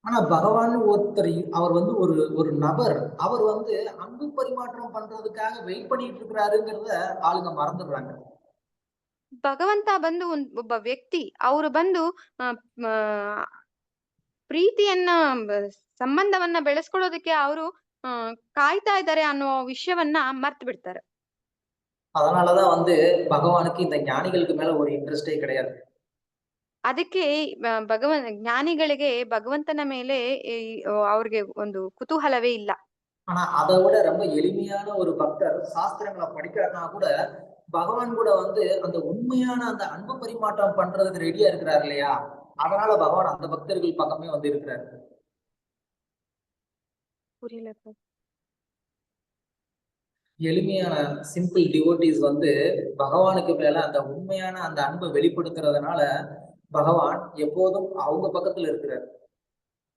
ஆனா பகவான் ஒருத்தர் அவர் வந்து ஒரு நபர், அவர் வந்து அன்பு பரிமாற்றம் பண்றதுக்காக வெயிட் பண்ணிட்டு இருக்கிறாருங்கிறத ஆளுங்க மறந்துடுறாங்க. ಭಗವಂತ ಬಂದು ಒಬ್ಬ ವ್ಯಕ್ತಿ, ಅವರು ಬಂದು ಪ್ರೀತಿಯನ್ನ ಸಂಬಂಧವನ್ನ ಬೆಳೆಸ್ಕೊಳ್ಳೋದಕ್ಕೆ ಅವರು ಕಾಯ್ತಾ ಇದ್ದಾರೆ ಅನ್ನೋ ವಿಷಯವನ್ನ ಮರ್ತು ಬಿಡ್ತಾರೆ. அதனாலதான் வந்து பகவானுக்கு இந்த ஞானிகளுக்கு மேல ஒரு இன்ட்ரெஸ்டே கிடையாது. ಅದಕ್ಕೆ ಜ್ಞಾನಿಗಳಿಗೆ ಭಗವಂತನ ಮೇಲೆ ಅವ್ರಿಗೆ ಒಂದು ಕುತೂಹಲವೇ ಇಲ್ಲ. ஆனா அதை விட ரொம்ப எளிமையான ஒரு பக்தர் சாஸ்திரங்களை படிக்கிறதுனா கூட பகவான் கூட வந்து அந்த உண்மையான அந்த அன்பு பரிமாற்றம் பண்றதுக்கு ரெடியா இருக்கிறார் இல்லையா, அதனால பகவான் அந்த பக்தர்கள் பக்கமே வந்து இருக்கிறாரு. புரியல. எளிமையான சிம்பிள் டிவோட்டிஸ் வந்து பகவானுக்கு மேல அந்த உண்மையான அந்த அன்பை வெளிப்படுத்துறதுனால பகவான் எப்போதும் அவங்க ಪಕ್ಕದಲ್ಲಿ இருக்கிறார்.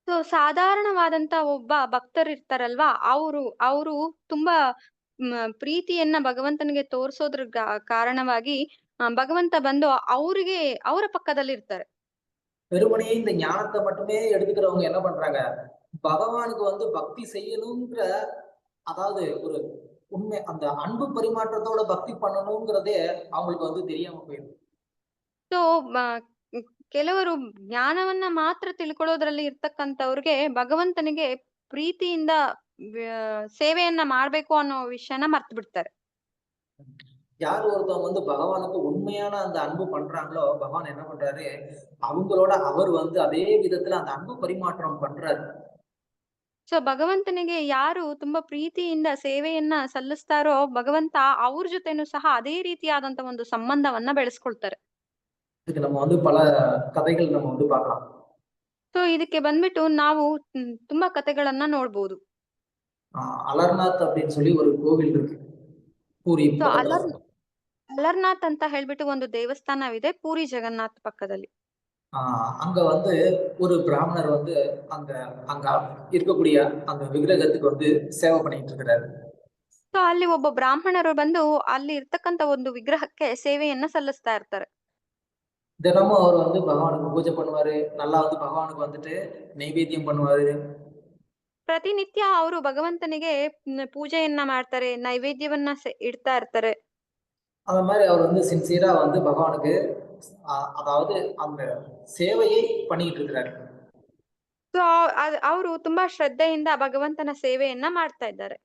ಸೊ ಸಾಧಾರಣವಾದಂತ ಒಬ್ಬ ಭಕ್ತರು ಇರ್ತಾರಲ್ವಾ, ಅವರು ತುಂಬಾ ಪ್ರೀತಿಯನ್ನ ಭಗವಂತನಿಗೆ ತೋರಿಸೋದ್ರ ಕಾರಣವಾಗಿ ಭಗವಂತ ಬಂದು ಅವರಿಗೆ ಅವರ ಪಕ್ಕದಲ್ಲಿ ಇರ್ತಾರೆ. வெறுமனே இந்த ஞானத்தை மட்டுமே எடுத்துக்கிறவங்க என்ன பண்றாங்க, பகவானுக்கு வந்து பக்தி செய்யணுங்கிற, அதாவது ஒரு உண்மை அந்த அன்பு பரிமாற்றத்தோட பக்தி பண்ணணுங்கிறதே அவங்களுக்கு வந்து தெரியாம போயிடும். ಸೊ ಕೆಲವರು ಜ್ಞಾನವನ್ನ ಮಾತ್ರ ತಿಳ್ಕೊಳ್ಳೋದ್ರಲ್ಲಿ ಇರ್ತಕ್ಕಂಥವ್ರಿಗೆ ಭಗವಂತನಿಗೆ ಪ್ರೀತಿಯಿಂದ ಸೇವೆಯನ್ನ ಮಾಡ್ಬೇಕು ಅನ್ನೋ ವಿಷಯನ ಮರ್ತು ಬಿಡ್ತಾರೆ. யார் ஒருத்தவங்க வந்து பகவானுக்கு உண்மையான அந்த அன்பு பண்றாங்களோ பகவான் என்ன பண்றாரு, அவங்களோட அவர் வந்து அதே விதத்துல அந்த அன்பு பரிமாற்றம் பண்றாரு. ಸೊ ಭಗವಂತನಿಗೆ ಯಾರು ತುಂಬಾ ಪ್ರೀತಿಯಿಂದ ಸೇವೆಯನ್ನ ಸಲ್ಲಿಸ್ತಾರೋ ಭಗವಂತ ಅವ್ರ ಜೊತೆನೂ ಸಹ ಅದೇ ರೀತಿಯಾದಂತ ಒಂದು ಸಂಬಂಧವನ್ನ ಬೆಳೆಸ್ಕೊಳ್ತಾರೆ. இதுக்கு நம்ம வந்து பல கதைகள் நம்ம வந்து பார்க்கலாம். ಸೊ ಇದಕ್ಕೆ ಬಂದ್ಬಿಟ್ಟು ನಾವು ತುಂಬಾ ಕಥೆಗಳನ್ನ ನೋಡ್ಬೋದು. ಅಲರ್ನಾಥ್ அப்படின்னு சொல்லி ஒரு கோவில் இருக்கு பூரி பக்கத்துல. ಅಲರ್ನಾಥ್ ಅಂತ ಹೇಳ್ಬಿಟ್ಟು ಒಂದು ದೇವಸ್ಥಾನವಿದೆ ಪೂರಿ ಜಗನ್ನಾಥ್ ಪಕ್ಕದಲ್ಲಿ. அங்க வந்து ஒரு பிராமணர் வந்து அங்க இருக்கக்கூடிய அந்த விக்கிரகத்துக்கு வந்து சேவை பண்ணிட்டு இருக்கிறாரு. ಸೊ ಅಲ್ಲಿ ಒಬ್ಬ ಬ್ರಾಹ್ಮಣರು ಬಂದು ಅಲ್ಲಿ ಇರ್ತಕ್ಕಂತ ಒಂದು ವಿಗ್ರಹಕ್ಕೆ ಸೇವೆಯನ್ನ ಸಲ್ಲಿಸ್ತಾ ಇರ್ತಾರೆ. தினமும் அவர் வந்து பகவானுக்கு பூஜை பண்ணுவாரு, நல்லா வந்து பகவானுக்கு வந்துட்டு ನೈವೇದ್யம் பண்ணுவாரு. ಪ್ರತಿನಿತ್ಯ ಅವರು ಭಗವಂತನಿಗೆ ಪೂಜೆಯನ್ನ ಮಾಡ್ತಾರೆ, ನೈವೇದ್ಯವನ್ನ ಇಡ್ತಾ ಇರ್ತಾರೆ. அந்த மாதிரி அவர் வந்து சின்சியரா வந்து பகவானுக்கு அதாவது அந்த சேவையை பண்ணிட்டு இருக்கிறாரு. ಸೊ ಅವರು ತುಂಬಾ ಶ್ರದ್ಧೆಯಿಂದ ಭಗವಂತನ ಸೇವೆಯನ್ನ ಮಾಡ್ತಾ ಇದ್ದಾರೆ.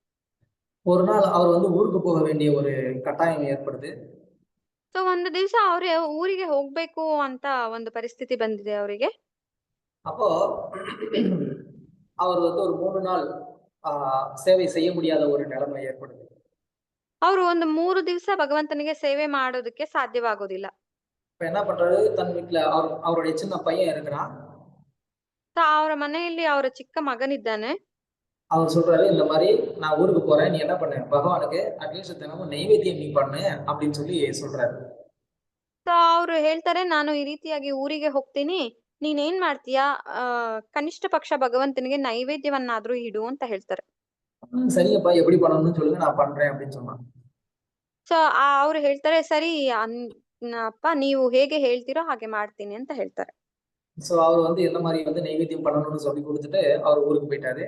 ஒரு நாள் அவர் வந்து ஊருக்கு போக வேண்டிய ஒரு கட்டாயம் ஏற்படுது. ಸೊ ಒಂದು ದಿವಸ ಅವ್ರೆ ಊರಿಗೆ ಹೋಗ್ಬೇಕು ಅಂತ ಒಂದು ಪರಿಸ್ಥಿತಿ ಬಂದಿದೆ ಅವರಿಗೆ. அப்போ அவர் வந்து ஒரு 3 நாள் சேவை செய்ய முடியாத ஒரு நிலைமை ஏற்படுது. ಅವರು ಒಂದು 3 ದಿವಸ ಭಗವಂತನಿಗೆ ಸೇವೆ ಮಾಡೋದಕ್ಕೆ ಸಾಧ್ಯವಾಗೋದಿಲ್ಲ. இப்ப என்ன பண்றாரு, தன் வீட்டுல அவருடைய சின்ன பையன் இருக்கிறான். ಅವರ ಮನೆಯಲ್ಲಿ ಅವರ ಚಿಕ್ಕ ಮಗನಿದ್ದಾನೆ. அவர் சொல்றாரு, இந்த மாதிரி நான் ஊருக்கு போறேன், நீ என்ன பண்ணு, பகவானுக்கு அட்லீஸ்ட் தினமும் நைவேத்தியம் நீ பண்ணு அப்படின்னு சொல்லி சொல்றாரு. ಸೊ ಅವ್ರು ಹೇಳ್ತಾರೆ, ನಾನು ಈ ರೀತಿಯಾಗಿ ಊರಿಗೆ ಹೋಗ್ತೀನಿ, ನೀನೇನ್ ಮಾಡ್ತೀಯಾ, ಕನಿಷ್ಠ ಪಕ್ಷ ಭಗವಂತನಿಗೆ ನೈವೇದ್ಯವನ್ನಾದ್ರೂ ಇಡು ಅಂತ ಹೇಳ್ತಾರೆ. ಸರಿಯಪ್ಪ, எப்படி பண்ணணும்னு சொல்லுங்க, நான் பண்றேன் அப்படின்னு சொன்னான். ಸೊ ಅವ್ರು ಹೇಳ್ತಾರೆ, ಸರಿ ಅಪ್ಪ ನೀವು ಹೇಗೆ ಹೇಳ್ತೀರೋ ಹಾಗೆ ಮಾಡ್ತೀನಿ ಅಂತ ಹೇಳ್ತಾರೆ. ಸೊ அவர் வந்து என்ன மாதிரி வந்து நைவேத்தியம் பண்ணணும்னு சொல்லி கொடுத்துட்டு அவர் ஊருக்கு போயிட்டாரு.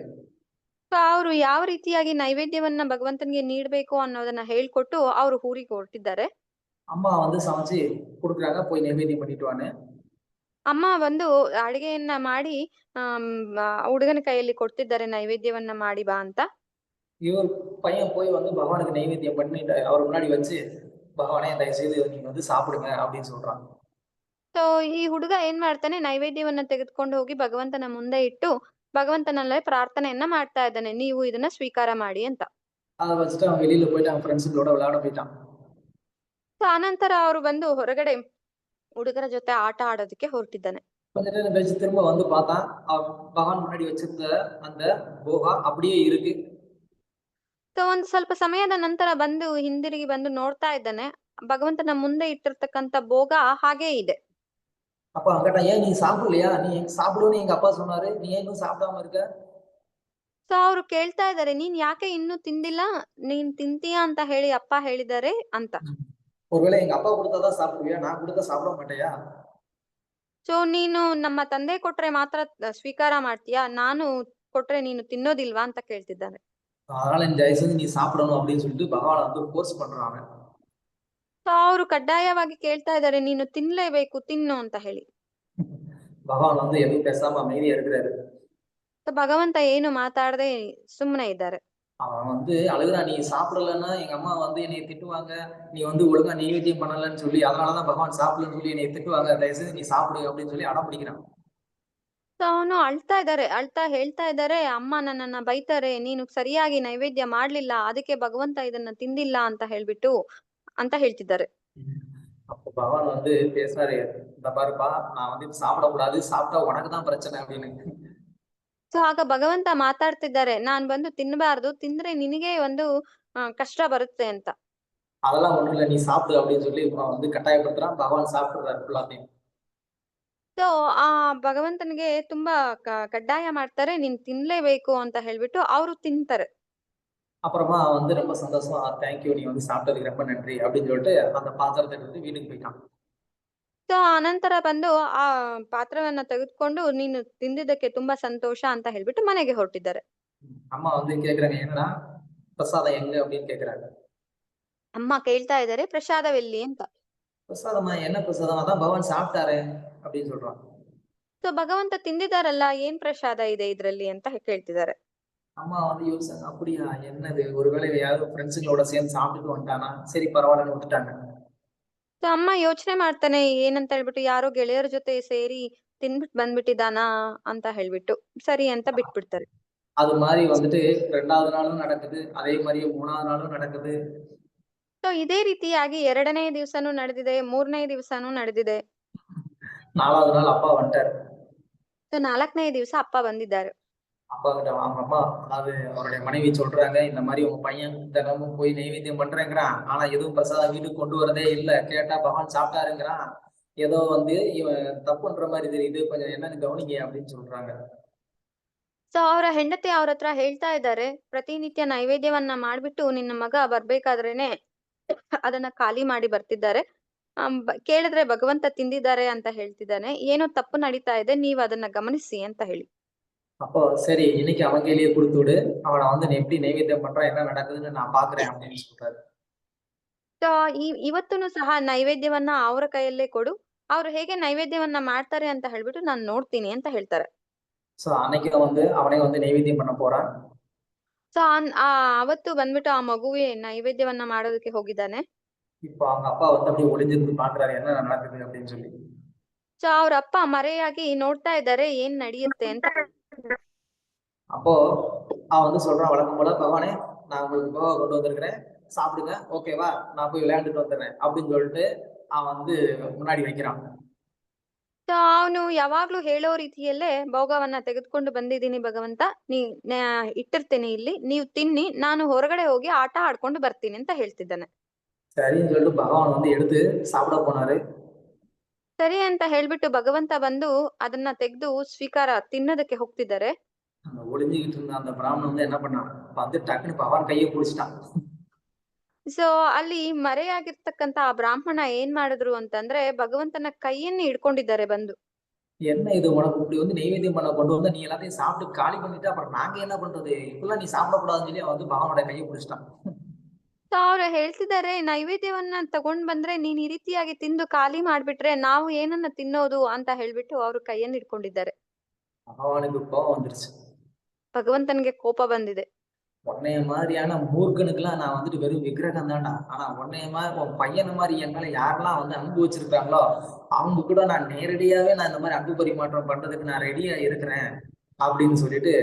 ಸೊ ಅವರು ಯಾವ ರೀತಿಯಾಗಿ ನೈವೇದ್ಯವನ್ನ ಭಗವಂತನಿಗೆ ನೀಡ್ಬೇಕು ಅನ್ನೋದನ್ನ ಹೇಳ್ಕೊಟ್ಟು ಅವರು ಊರಿಗೆ ಹೊರಟಿದ್ದಾರೆ. ಅಮ್ಮ வந்து சமைச்சு கொடுக்குறாங்க, போய் நைவேத்தியம் பண்ணிட்டு வான்னு. ಅಮ್ಮ ಬಂದು ಅಡಿಗೆಯನ್ನ ಮಾಡಿ ಹುಡುಗನ ಕೈಯಲ್ಲಿ ಕೊಡ್ತಿದ್ದಾರೆ, ನೈವೇದ್ಯವನ್ನ ಮಾಡಿ ಬಾ ಅಂತ. இவர் பையன் போய் வந்து பகவானுக்கு நைவேத்தியம் பண்ணிட்டு அவர் முன்னாடி வச்சு, பகவானே தயவு செய்து நீங்க வந்து சாப்பிடுங்க அப்படின்னு சொல்றாங்க. ಸೊ ಈ ಹುಡುಗ ಏನ್ ಮಾಡ್ತಾನೆ, ನೈವೇದ್ಯವನ್ನ ತೆಗೆದುಕೊಂಡು ಹೋಗಿ ಭಗವಂತನ ಮುಂದೆ ಇಟ್ಟು ಭಗವಂತನಲ್ಲೇ ಪ್ರಾರ್ಥನೆಯನ್ನ ಮಾಡ್ತಾ ಇದ್ದಾನೆ, ನೀವು ಇದನ್ನ ಸ್ವೀಕಾರ ಮಾಡಿ ಅಂತ. அதை வச்சுட்டு அவன் வெளியில போயிட்டு அவன் ஃப்ரெண்ட்ஸுங்களோட விளையாட போயிட்டான். ಸೊ ಆನಂತರ ಅವರು ಬಂದು ಹೊರಗಡೆ ಹುಡುಗರ ಜೊತೆ ಆಟ ಆಡೋದಕ್ಕೆ ಹೊರಟಿದ್ದಾನೆ. கொஞ்ச நேரம் கழிச்சு திரும்ப வந்து பார்த்தான், அவன் பகவான் முன்னாடி வச்சிருந்த அந்த போகா அப்படியே இருக்கு. ಸೊ ಒಂದ್ ಸ್ವಲ್ಪ ಸಮಯದ ನಂತರ ಬಂದು ಹಿಂದಿರುಗಿ ಬಂದು ನೋಡ್ತಾ ಇದ್ದಾನೆ, ಭಗವಂತನ ಮುಂದೆ ಇಟ್ಟಿರ್ತಕ್ಕಂಥ ಭೋಗ ಹಾಗೇ ಇದೆ. அப்ப அவன் கேட்டான், ஏன் நீ சாப்பிடலையா? நீ சாப்பிடுன்னு எங்க அப்பா சொன்னாரு, நீ ஏன் இன்னும் சாப்பிடாம இருக்க? ಸೊ ಅವ್ರು ಕೇಳ್ತಾ ಇದ್ದಾರೆ, ನೀನ್ ಯಾಕೆ ಇನ್ನೂ ತಿಂದಿಲ್ಲ, ನೀನ್ ತಿಂತೀಯಾ ಅಂತ ಹೇಳಿ ಅಪ್ಪ ಹೇಳಿದ್ದಾರೆ ಅಂತ. ஒருவேளை எங்க அப்பா கொடுத்தாதான் சாப்பிடுவியா, நான் கொடுத்தா சாப்பிட மாட்டேயா? ಸೊ ನೀನು ನಮ್ಮ ತಂದೆ ಕೊಟ್ರೆ ಮಾತ್ರ ಸ್ವೀಕಾರ ಮಾಡ್ತೀಯಾ, ನಾನು ಕೊಟ್ರೆ ನೀನು ತಿನ್ನೋದಿಲ್ವಾ ಅಂತ ಕೇಳ್ತಿದ್ದಾನೆ. அதனால நீ தயவு செஞ்சு நீ சாப்பிடணும் அப்படின்னு சொல்லிட்டு பகவான் வந்து ஃபோர்ஸ் பண்றான் அவன். ಸೊ ಅವರು ಕಡ್ಡಾಯವಾಗಿ ಕೇಳ್ತಾ ಇದ್ದಾರೆ, ನೀನು ತಿನ್ಲೇಬೇಕು, ತಿನ್ನು ಅಂತ ಹೇಳಿ. பகவான் வந்து எதுவும் பேசாம அமைதியா இருக்கிறாரு. ಸೊ ಭಗವಂತ ಏನು ಮಾತಾಡದೆ ಸುಮ್ಮನೆ ಇದ್ದಾರೆ. அவன் வந்து அழுகுறான், நீ சாப்பிடலன்னா எங்க அம்மா வந்து என்னை திட்டுவாங்க, நீ வந்து ஒழுங்கா நெய்வேத்தியம் பண்ணலன்னு சொல்லி, அதனாலதான் பகவான் சாப்பிடலன்னு சொல்லி என்னை திட்டுவாங்க, தயவு செஞ்சு நீ சாப்பிடு அப்படின்னு சொல்லி அடம் பிடிக்கிறான். ಸೊ ಅವನು ಅಳ್ತಾ ಹೇಳ್ತಾ ಇದ್ದಾರೆ, ಅಮ್ಮ ನನ್ನನ್ನ ಬೈತಾರೆ, ನೀನು ಸರಿಯಾಗಿ ನೈವೇದ್ಯ ಮಾಡ್ಲಿಲ್ಲ, ಅದಕ್ಕೆ ಭಗವಂತ ಇದನ್ನ ತಿಂದಿಲ್ಲ ಅಂತ ಹೇಳ್ತಿದ್ದಾರೆ. அப்ப பகவான் வந்து பேசுறாரு, இந்த பாருப்பா, நான் வந்து சாப்பிடக்கூடாது, சாப்பிட்டா உனக்கு தான் பிரச்சனை அப்படின்னு. ಸೊ ಆಗ ಭಗವಂತ ಮಾತಾಡ್ತಿದ್ದಾರೆ, ನಾನ್ ಬಂದು ತಿನ್ಬಾರ್ದು, ತಿಂದ್ರೆ ನಿನಗೆ ಒಂದು ಕಷ್ಟ ಬರುತ್ತೆ ಅಂತ. அதெல்லாம் ஒண்ணும் இல்ல, நீ சாப்பிடு அப்படின்னு சொல்லி அவன் வந்து கட்டாயப்படுத்துறான். பகவான் சாப்பிடுறாரு ஃபுல்லாத்தையும். ಸೊ ಆ ಭಗವಂತನಿಗೆ ತುಂಬಾ ಕಡ್ಡಾಯ ಮಾಡ್ತಾರೆ, ನೀನ್ ತಿನ್ಲೇಬೇಕು ಅಂತ ಹೇಳ್ಬಿಟ್ಟು ಅವರು ತಿಂತಾರೆ. அப்புறமா அவன் வந்து ரொம்ப சந்தோஷமா, தேங்க்யூ, நீ வந்து சாப்பிட்டதுக்கு ரொம்ப நன்றி அப்படின்னு சொல்லிட்டு அந்த பாத்திரத்தை எடுத்து வீட்டுக்கு போயிட்டான். ಸೊ ಅನಂತರ ಬಂದು ಆ ಪಾತ್ರವನ್ನ ತೆಗೆದುಕೊಂಡು, ನೀನು ತಿಂದಿದ್ದಕ್ಕೆ ತುಂಬಾ ಸಂತೋಷ ಅಂತ ಹೇಳ್ಬಿಟ್ಟು ಮನೆಗೆ ಹೊರಟಿದ್ದಾರೆ. அம்மா வந்து கேக்குறாங்க, என்னடா பிரசாதம் எங்க அப்படின்னு கேக்குறாங்க. ಅಮ್ಮ ಕೇಳ್ತಾ ಇದ್ದಾರೆ, ಪ್ರಸಾದವೆಲ್ಲಿ ಅಂತ. பிரசாதமா? என்ன பிரசாதம்? அதான் பகவான் சாப்பிட்டாரே அப்படின்னு சொல்றான். ಸೊ ಭಗವಂತ ತಿಂದಿದಾರಲ್ಲ, ಏನ್ ಪ್ರಸಾದ ಇದೆ ಇದ್ರಲ್ಲಿ ಅಂತ ಕೇಳ್ತಿದ್ದಾರೆ. அம்மா வந்து யோசிச்சாங்க, அப்படியா, என்னது, ஒருவேளை யாரும் ஃப்ரெண்ட்ஸுங்களோட சேர்ந்து சாப்பிட்டுட்டு வந்துட்டானா, சரி பரவாயில்லன்னு விட்டுட்டாங்க. ಸೊ ಅಮ್ಮ ಯೋಚನೆ ಮಾಡ್ತಾನೆ, ಏನಂತ ಹೇಳ್ಬಿಟ್ಟು, ಯಾರೋ ಗೆಳೆಯರ ಜೊತೆ ಸೇರಿ ತಿನ್ಬಿಟ್ಟು ಬಂದ್ಬಿಟ್ಟಿದಾನಾ ಅಂತ ಹೇಳ್ಬಿಟ್ಟು ಸರಿ ಅಂತ ಬಿಟ್ಬಿಡ್ತಾರೆ. அது மாதிரி வந்துட்டு 2வது நாளும் நடக்குது, அதே மாதிரியே 3வது நாளும் நடக்குது. ಸೊ ಇದೇ ರೀತಿಯಾಗಿ 2ನೇ ದಿವಸನೂ ನಡೆದಿದೆ, 3ನೇ ದಿವಸನೂ ನಡೆದಿದೆ. 4வது நாள் அப்பா வந்துட்டாரு. ಸೊ 4ನೇ ದಿವಸ ಅಪ್ಪ ಬಂದಿದ್ದಾರೆ. அப்பா கிட்ட அவங்க அம்மா, அதாவது அவருடைய மனைவி சொல்றாங்க, இந்த மாதிரி உங்க பையன் தினமும் போய் நைவேத்தியம் பண்றேங்கிறான், ஆனா எதுவும் பிரசாதம் வீட்டுக்கு கொண்டு வரதே இல்ல, கேட்டா பகவான் சாப்பிட்டாருங்கிறான், ஏதோ வந்து இவன் தப்புன்ற மாதிரி தெரியுது, கொஞ்சம் என்னன்னு கவனிங்க அப்படின்னு சொல்றாங்க. ಸೊ ಅವರ ಹೆಂಡತಿ ಅವ್ರ ಹತ್ರ ಹೇಳ್ತಾ ಇದ್ದಾರೆ, ಪ್ರತಿನಿತ್ಯ ನೈವೇದ್ಯವನ್ನ ಮಾಡ್ಬಿಟ್ಟು ನಿನ್ನ ಮಗ ಬರ್ಬೇಕಾದ್ರೇನೆ ಅದನ್ನ ಖಾಲಿ ಮಾಡಿ ಬರ್ತಿದ್ದಾರೆ, ಕೇಳಿದ್ರೆ ಭಗವಂತ ತಿಂದಿದ್ದಾರೆ ಅಂತ ಹೇಳ್ತಿದ್ದಾನೆ, ಏನೋ ತಪ್ಪು ನಡೀತಾ ಇದೆ, ನೀವ್ ಅದನ್ನ ಗಮನಿಸಿ ಅಂತ ಹೇಳಿ. அப்போ சரி, இன்னைக்கு அவன் கையிலேயே கொடுத்து விடு, அவனை வந்து நீ எப்படி நைவேத்தியம் பண்றான், என்ன நடக்குதுன்னு நான் பாக்குறேன் அப்படின்னு சொல்றாரு. ಸೊ ಇವತ್ತೂ ಸಹ ನೈವೇದ್ಯವನ್ನ ಅವರ ಕೈಯಲ್ಲೇ ಕೊಡು, ಅವ್ರು ಹೇಗೆ ನೈವೇದ್ಯವನ್ನ ಮಾಡ್ತಾರೆ ಅಂತ ಹೇಳ್ಬಿಟ್ಟು ನಾನ್ ನೋಡ್ತೀನಿ ಅಂತ ಹೇಳ್ತಾರೆ. சோ அன்னைக்கு வந்து அவனே வந்து நைவேத்தியம் பண்ண போறான். ಸೊ ಅವತ್ತು ಬಂದ್ಬಿಟ್ಟು ಆ ಮಗುವೆ ನೈವೇದ್ಯವನ್ನ ಮಾಡೋದಕ್ಕೆ ಹೋಗಿದ್ದಾನೆ. இப்போ அவங்க அப்பா வந்து அப்படியே ஒளிஞ்சிருந்து பாக்குறாரு, என்ன நடக்குது அப்படின்னு சொல்லி. ಸೊ ಅವ್ರ ಅಪ್ಪ ಮರೆಯಾಗಿ ನೋಡ್ತಾ ಇದ್ದಾರೆ, ಏನ್ ನಡೆಯುತ್ತೆ ಅಂತ. அப்போ அவன் வந்து சொல்றான், வழக்கம் போல, பகவானே, நான் உங்களுக்கு போக கொண்டு வந்திருக்கிறேன், சாப்பிடுங்க, ஓகேவா, நான் போய் விளையாண்டுட்டு வந்துடுறேன் அப்படின்னு சொல்லிட்டு அவன் வந்து முன்னாடி வைக்கிறான். ಸೊ ಅವನು ಯಾವಾಗ್ಲೂ ಹೇಳೋ ರೀತಿಯಲ್ಲೇ ಭೋಗವನ್ನ ತೆಗೆದುಕೊಂಡು ಬಂದಿದ್ದೀನಿ ಭಗವಂತ, ಇಟ್ಟಿರ್ತೀನಿ ಇಲ್ಲಿ, ನೀವು ತಿನ್ನಿ, ನಾನು ಹೊರಗಡೆ ಹೋಗಿ ಆಟ ಆಡ್ಕೊಂಡು ಬರ್ತೀನಿ ಅಂತ ಹೇಳ್ತಿದ್ದಾನೆ. சரின்னு சொல்லிட்டு பகவான் வந்து எடுத்து சாப்பிட போனாரு. ಸರಿ ಅಂತ ಹೇಳ್ಬಿಟ್ಟು ಭಗವಂತ ಬಂದು ಅದನ್ನ ತೆಗೆದು ತಿನ್ನೋದಕ್ಕೆ ಹೋಗ್ತಿದ್ದಾರೆ. அந்த ஒளிஞ்சுக்கிட்டு இருந்த அந்த பிராமணன் வந்து என்ன பண்ணான், வந்து டக்குன்னு பகவான் கையை பிடிச்சிட்டான். ಸೊ ಅಲ್ಲಿ ಮರೆಯಾಗಿರ್ತಕ್ಕಂತ ಆ ಬ್ರಾಹ್ಮಣ ಏನ್ ಮಾಡಿದ್ರು ಅಂತಂದ್ರೆ, ಭಗವಂತನ ಕೈಯನ್ನ ಹಿಡ್ಕೊಂಡಿದ್ದಾರೆ ಬಂದು. என்ன இது, உனக்கு இப்படி வந்து நைவேத்தியம் பண்ண கொண்டு வந்து நீ எல்லாத்தையும் சாப்பிட்டு காலி பண்ணிட்டு அப்புறம் நாங்க என்ன பண்றது, இப்பெல்லாம் நீ சாப்பிடக்கூடாதுன்னு சொல்லி அவன் வந்து பகவானோட கையை பிடிச்சிட்டான். ಸೊ ಅವ್ರು ಹೇಳ್ತಿದ್ದಾರೆ, ನೈವೇದ್ಯವನ್ನ ತಗೊಂಡ್ ಬಂದ್ರೆ ನೀನ್ ಈ ರೀತಿಯಾಗಿ ತಿಂದು ಖಾಲಿ ಮಾಡ್ಬಿಟ್ರೆ ನಾವು ಏನನ್ನ ತಿನ್ನೋದು ಅಂತ ಹೇಳ್ಬಿಟ್ಟು ಅವ್ರು ಕೈಯನ್ನ ಹಿಡ್ಕೊಂಡಿದ್ದಾರೆ. பகவானுக்கு கோபம் வந்துருச்சு. ಭಗವಂತನಿಗೆ ಕೋಪ ಬಂದಿದೆ. உன்னைய மாதிரியான மூர்க்கனுக்குலாம் நான் வந்துட்டு வெறும் விக்கிரகம் தான்டா. ஆனா உன்னைய மாதிரி உன் பையனை மாதிரி என் மேல யாரெல்லாம் வந்து அன்பு வச்சிருக்காங்களோ அவங்க கூட நான் நேரடியாவே நான் இந்த மாதிரி அன்பு பரிமாற்றம் பண்றதுக்கு நான் ரெடியா இருக்கிறேன் அப்படின்னு சொல்லிட்டு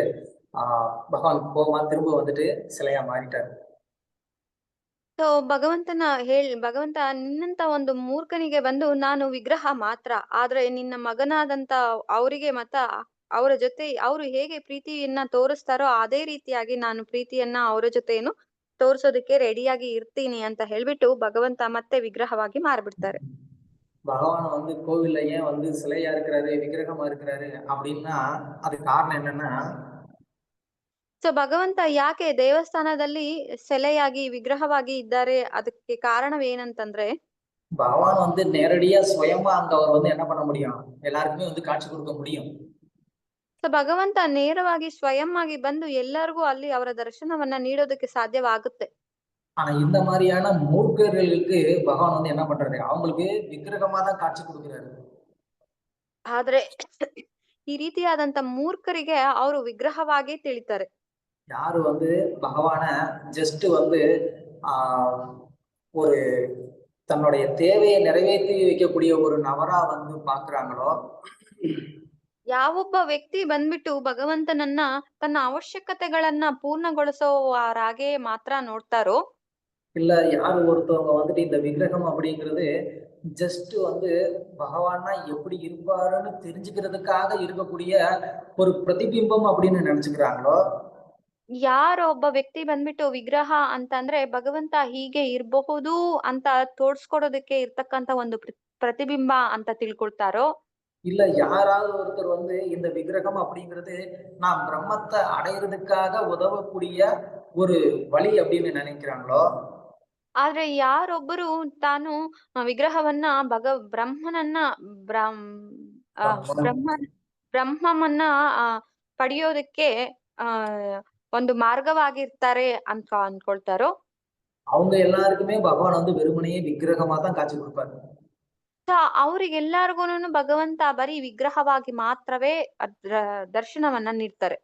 பகவான் கோபமா திரும்ப வந்துட்டு சிலையா மாறிட்டாரு. ಸೊ ಭಗವಂತ ನಿನ್ನಂತ ಒಂದು ಮೂರ್ಖನಿಗೆ ಬಂದು ನಾನು ವಿಗ್ರಹ ಮಾತ್ರ, ಆದ್ರೆ ನಿನ್ನ ಮಗನಾದಂತ ಅವರಿಗೆ ಮತ್ತ ಅವರ ಜೊತೆ ಅವರು ಹೇಗೆ ಪ್ರೀತಿಯನ್ನ ತೋರಿಸ್ತಾರೋ ಅದೇ ರೀತಿಯಾಗಿ ನಾನು ಪ್ರೀತಿಯನ್ನ ಅವರ ಜೊತೆನು ತೋರ್ಸೋದಕ್ಕೆ ರೆಡಿಯಾಗಿ ಇರ್ತೀನಿ ಅಂತ ಹೇಳ್ಬಿಟ್ಟು ಭಗವಂತ ಮತ್ತೆ ವಿಗ್ರಹವಾಗಿ ಮಾರ್ಬಿಡ್ತಾರೆ. பகவான் வந்து கோவில்ல ஏன் வந்து சிலையா இருக்கிறாரு விக்கிரகமா இருக்கிறாரு அப்படின்னா அதுக்கு காரணம் என்னன்னா, ಸೊ ಭಗವಂತ ಯಾಕೆ ದೇವಸ್ಥಾನದಲ್ಲಿ ಸೆಲೆಯಾಗಿ ವಿಗ್ರಹವಾಗಿ ಇದ್ದಾರೆ, ಅದಕ್ಕೆ ಕಾರಣವೇನಂತಂದ್ರೆ பகவான் வந்து நேரடியா சுயமா அங்க அவர் வந்து என்ன பண்ண முடியும், எல்லாருக்குமே வந்து காட்சி கொடுக்க முடியும். ಸೊ ಭಗವಂತ ನೇರವಾಗಿ ಸ್ವಯಂ ಆಗಿ ಬಂದು ಎಲ್ಲರಿಗೂ ಅಲ್ಲಿ ಅವರ ದರ್ಶನವನ್ನ ನೀಡೋದಕ್ಕೆ ಸಾಧ್ಯವಾಗುತ್ತೆ. ஆனா இந்த மாதிரியான மூர்க்கர்களுக்கு பகவான் வந்து என்ன பண்றாரு, அவங்களுக்கு விக்கிரகமா தான் காட்சி கொடுக்குறாரு. ಆದ್ರೆ ಈ ರೀತಿಯಾದಂತ ಮೂರ್ಖರಿಗೆ ಅವರು ವಿಗ್ರಹವಾಗಿ ತಿಳಿತಾರೆ. யாரு வந்து பகவான ஜஸ்ட் வந்து ஒரு தன்னுடைய தேவையை நிறைவேற்றி வைக்கக்கூடிய ஒரு நபரா வந்து பாக்குறாங்களோ, ಯಾವೊಬ್ಬ ವ್ಯಕ್ತಿ ಬಂದ್ಬಿಟ್ಟು ಭಗವಂತನನ್ನ ತನ್ನ ಅವಶ್ಯಕತೆಗಳನ್ನ ಪೂರ್ಣಗೊಳಿಸೋವಾರಾಗೆ ಮಾತ್ರ ನೋಡ್ತಾರೋ, இல்ல யாரு ஒருத்தவங்க வந்துட்டு இந்த விக்கிரகம் அப்படிங்கிறது ஜஸ்ட் வந்து பகவான்னா எப்படி இருப்பாருன்னு தெரிஞ்சுக்கிறதுக்காக இருக்கக்கூடிய ஒரு பிரதிபிம்பம் அப்படின்னு நினைச்சுக்கிறாங்களோ, ಯಾರೊಬ್ಬ ವ್ಯಕ್ತಿ ಬಂದ್ಬಿಟ್ಟು ವಿಗ್ರಹ ಅಂತಂದ್ರೆ ಭಗವಂತ ಹೀಗೆ ಇರಬಹುದು ಅಂತ ತೋರ್ಸ್ಕೊಡೋದಕ್ಕೆ ಇರ್ತಕ್ಕಂತ ಒಂದು ಪ್ರತಿಬಿಂಬ ಅಂತ ತಿಳ್ಕೊಳ್ತಾರೋ, இல்ல யாராவது ஒருத்தர் வந்து இந்த விக்கிரகம் அப்படிங்கிறது நாம் பிரம்மத்தை அடையிறதுக்காக உதவக்கூடிய ஒரு வழி அப்படின்னு நினைக்கிறாங்களோ, ಆದ್ರೆ ಯಾರೊಬ್ಬರು ತಾನು ವಿಗ್ರಹವನ್ನ ಬ್ರಹ್ಮನನ್ನ ಬ್ರಹ್ಮವನ್ನ ಪಡೆಯೋದಕ್ಕೆ ಒಂದು ಮಾರ್ಗವಾಗಿರ್ತಾರೆ ಅಂತ ಅನ್ಕೊಳ್ತಾರೋ, அவங்க எல்லாருக்குமே பகவான் வந்து வெறுமனையே விக்கிரகமா தான் காட்சி கொடுப்பாரு. ಅವ್ರಿಗೆಲ್ಲಾರ್ಗೂನು ಭಗವಂತ ಬರೀ ವಿಗ್ರಹವಾಗಿ ಮಾತ್ರವೇ ದರ್ಶನವನ್ನ ನೀಡ್ತಾರೆ.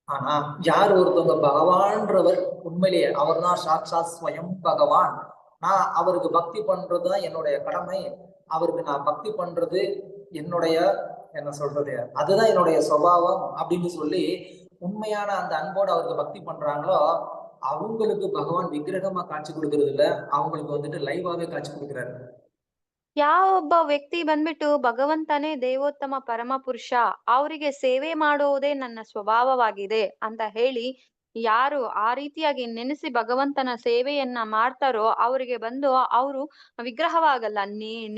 ஆனா யார் ஒருத்தவங்க பகவான்றவர் உண்மையிலேயே அவர் தான் சாட்சாத் ஸ்வயம் பகவான், நான் அவருக்கு பக்தி பண்றதுதான் என்னுடைய கடமை, அவருக்கு நான் பக்தி பண்றது என்னுடைய என்ன சொல்றது அதுதான் என்னுடைய சுபாவம் அப்படின்னு சொல்லி உண்மையான அந்த அன்போடு அவருக்கு பக்தி பண்றாங்களோ அவங்களுக்கு பகவான் விக்கிரகமா காட்சி கொடுக்கறது இல்ல, அவங்களுக்கு வந்துட்டு லைவாவே காட்சி கொடுக்குறாரு. ಯಾವೊಬ್ಬ ವ್ಯಕ್ತಿ ಬಂದ್ಬಿಟ್ಟು ಭಗವಂತನೇ ದೇವೋತ್ತಮ ಪರಮ ಪುರುಷ, ಅವರಿಗೆ ಸೇವೆ ಮಾಡುವುದೇ ನನ್ನ ಸ್ವಭಾವವಾಗಿದೆ ಅಂತ ಹೇಳಿ ಯಾರು ಆ ರೀತಿಯಾಗಿ ನೆನೆಸಿ ಭಗವಂತನ ಸೇವೆಯನ್ನ ಮಾಡ್ತಾರೋ ಅವರಿಗೆ ಬಂದು ಅವರು ವಿಗ್ರಹವಾಗಲ್ಲ,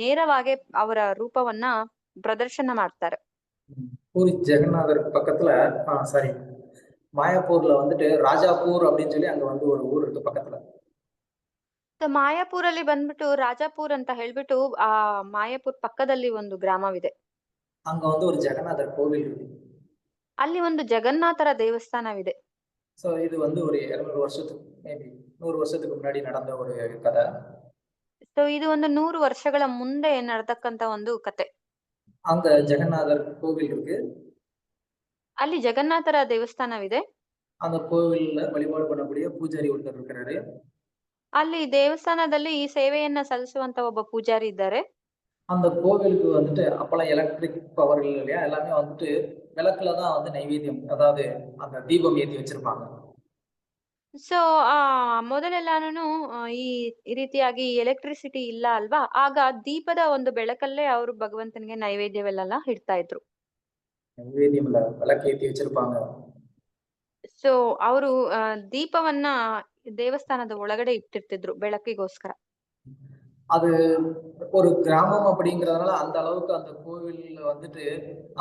ನೇರವಾಗಿ ಅವರ ರೂಪವನ್ನ ಪ್ರದರ್ಶನ ಮಾಡ್ತಾರೆ. பூரி ஜெகநாதர் பக்கத்துல சாரி மாயாப்பூர்ல வந்துட்டு ராஜாப்பூர் அப்படின்னு சொல்லி அங்க வந்து ஒரு ஊர் இருக்கு பக்கத்துல. ಮಾಯಾಪುರಲ್ಲಿ ಬಂದ್ಬಿಟ್ಟು ರಾಜಾಪುರ್ ಅಂತ ಹೇಳ್ಬಿಟ್ಟು ಮಾಯಾಪುರ್ ಪಕ್ಕದಲ್ಲಿ ಒಂದು ಗ್ರಾಮವಿದೆ. அங்க வந்து ஒரு ஜெகநாதர் கோவில் இருக்கு. ಅಲ್ಲಿ ಒಂದು ಜಗನ್ನಾಥರ ದೇವಸ್ಥಾನವಿದೆ. சோ இது வந்து ஒரு 200 வருஷத்துக்கு மேபி 100 வருஷத்துக்கு முன்னாடி நடந்த ஒரு கதை. ಸೊ ಇದು ಒಂದು 100 ವರ್ಷಗಳ ಮುಂದೆ ನಡೆದಕ್ಕಂತ ಒಂದು ಕತೆ. அங்க ஜெகநாதர் கோவில் இருக்கு. ಅಲ್ಲಿ ಜಗನ್ನಾಥರ ದೇವಸ್ಥಾನವಿದೆ. அந்த கோவில்ல வழிபாடு பண்ணக்கூடிய பூஜாரி ஒருத்தர் இருக்கிறாரு. ಅಲ್ಲಿ ದೇವಸ್ಥಾನದಲ್ಲಿ ಈ ಸೇವೆಯನ್ನ ಸಲ್ಲಿಸುವಂತ ಒಬ್ಬ ಪೂಜಾರಿ ಇದ್ದಾರೆ. அந்த கோவிலுக்கு வந்துட்டு அப்பெல்லாம் எலக்ட்ரிக் பவர் இல்லை இல்லையா, எல்லாமே வந்துட்டு விளக்குல தான் வந்து நைவேத்தியம், அதாவது அந்த தீபம் ஏற்றி வச்சிருப்பாங்க. ಸೊ ಮೊದಲೆಲ್ಲಾನು ಈ ರೀತಿಯಾಗಿ ಎಲೆಕ್ಟ್ರಿಸಿಟಿ ಇಲ್ಲ ಅಲ್ವಾ, ಆಗ ದೀಪದ ಒಂದು ಬೆಳಕಲ್ಲೇ ಅವರು ಭಗವಂತನಿಗೆ ನೈವೇದ್ಯವೆಲ್ಲ ಇಡ್ತಾ ಇದ್ರು. நைவேத்தியம் இல்ல, விளக்கு ஏற்றி வச்சிருப்பாங்க. ಸೊ ಅವರು ದೀಪವನ್ನ ದೇವಸ್ಥಾನದ ಒಳಗಡೆ ಇಟ್ಟಿರ್ತಿದ್ರು ಬೆಳಕಿಗೋಸ್ಕರ. அது ஒரு கிராமம் அப்படிங்கறதுனால அந்த அளவுக்கு அந்த கோவில் வந்துட்டு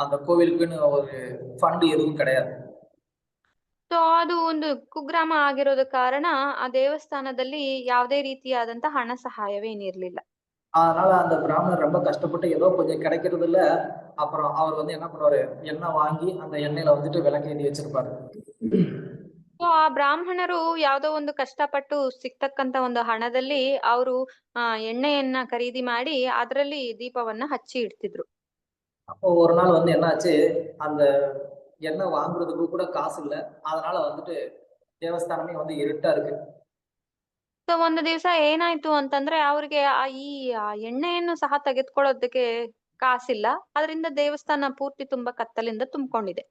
அந்த கோவிலுக்குன்னு ஒரு ஃபண்ட் எதுவும் கிடையாது. ಸೊ ಅದು ಒಂದು ಕುಗ್ರಾಮ ಆಗಿರೋದ ಕಾರಣ ಆ ದೇವಸ್ಥಾನದಲ್ಲಿ ಯಾವುದೇ ರೀತಿಯಾದಂತ ಹಣ ಸಹಾಯವೇನಿರ್ಲಿಲ್ಲ. அதனால அந்த பிராமணர் ரொம்ப கஷ்டப்பட்டு ஏதோ கொஞ்சம் கிடைக்கிறது இல்ல, அப்புறம் அவர் வந்து என்ன பண்ணுவாரு, எண்ணெய் வாங்கி அந்த எண்ணெயில வந்துட்டு விளக்கேற்றி வச்சிருப்பாரு. ಸೊ ಆ ಬ್ರಾಹ್ಮಣರು ಯಾವ್ದೋ ಒಂದು ಕಷ್ಟಪಟ್ಟು ಸಿಗ್ತಕ್ಕಂತ ಒಂದು ಹಣದಲ್ಲಿ ಅವರು ಎಣ್ಣೆಯನ್ನ ಖರೀದಿ ಮಾಡಿ ಅದರಲ್ಲಿ ದೀಪವನ್ನ ಹಚ್ಚಿ ಇಡ್ತಿದ್ರು. அப்போ ஒரு நாள் வந்து என்னாச்சு, அந்த எண்ணெய் வாங்குறதுக்கு கூட காசு இல்ல, அதனால வந்துட்டு ದೇವಸ್ಥಾನமே ಒಂದು இருட்டா இருக்கு. ಸೊ ಒಂದು ದಿವಸ ಏನಾಯ್ತು ಅಂತಂದ್ರೆ ಅವ್ರಿಗೆ ಆ ಎಣ್ಣೆಯನ್ನು ಸಹ ತೆಗೆದುಕೊಳ್ಳೋದಕ್ಕೆ ಕಾಸಿಲ್ಲ. ಅದರಿಂದ ದೇವಸ್ಥಾನ ಪೂರ್ತಿ ತುಂಬಾ ಕತ್ತಲಿಂದ ತುಂಬಿಕೊಂಡಿದೆ.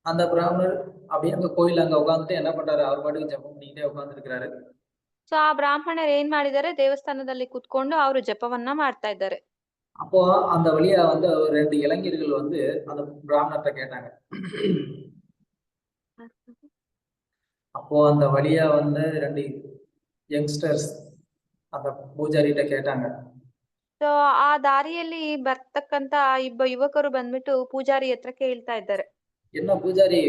அந்த பிராமணர் அப்படியே அந்த கோயில் அங்க உட்கார்ந்துட்டு என்ன பண்றாரு, அவர் பாட்டுக்கு ஜெபம் பண்ணிட்டே உட்கார்ந்து இருக்கிறாரு. ಸೊ ಆ ಬ್ರಾಹ್ಮಣರು ಏನ್ ಮಾಡಿದ್ದಾರೆ, ದೇವಸ್ಥಾನದಲ್ಲಿ ಕುತ್ಕೊಂಡು ಅವರು ಜಪವನ್ನ ಮಾಡ್ತಾ ಇದ್ದಾರೆ. அப்போ அந்த வழியா வந்து 2 இளைஞர்கள் வந்து அந்த பிராமணர்கிட்ட கேட்டாங்க. அப்போ அந்த வழியா வந்து 2 யங்ஸ்டர்ஸ் அந்த பூஜாரிட்ட கேட்டாங்க. ಸೊ ಆ ದಾರಿಯಲ್ಲಿ ಬರ್ತಕ್ಕಂತ ಯುವಕರು ಬಂದ್ಬಿಟ್ಟು ಪೂಜಾರಿ ಹತ್ರ ಕೇಳ್ತಾ ಇದ್ದಾರೆ. என்ன பூஜாரி,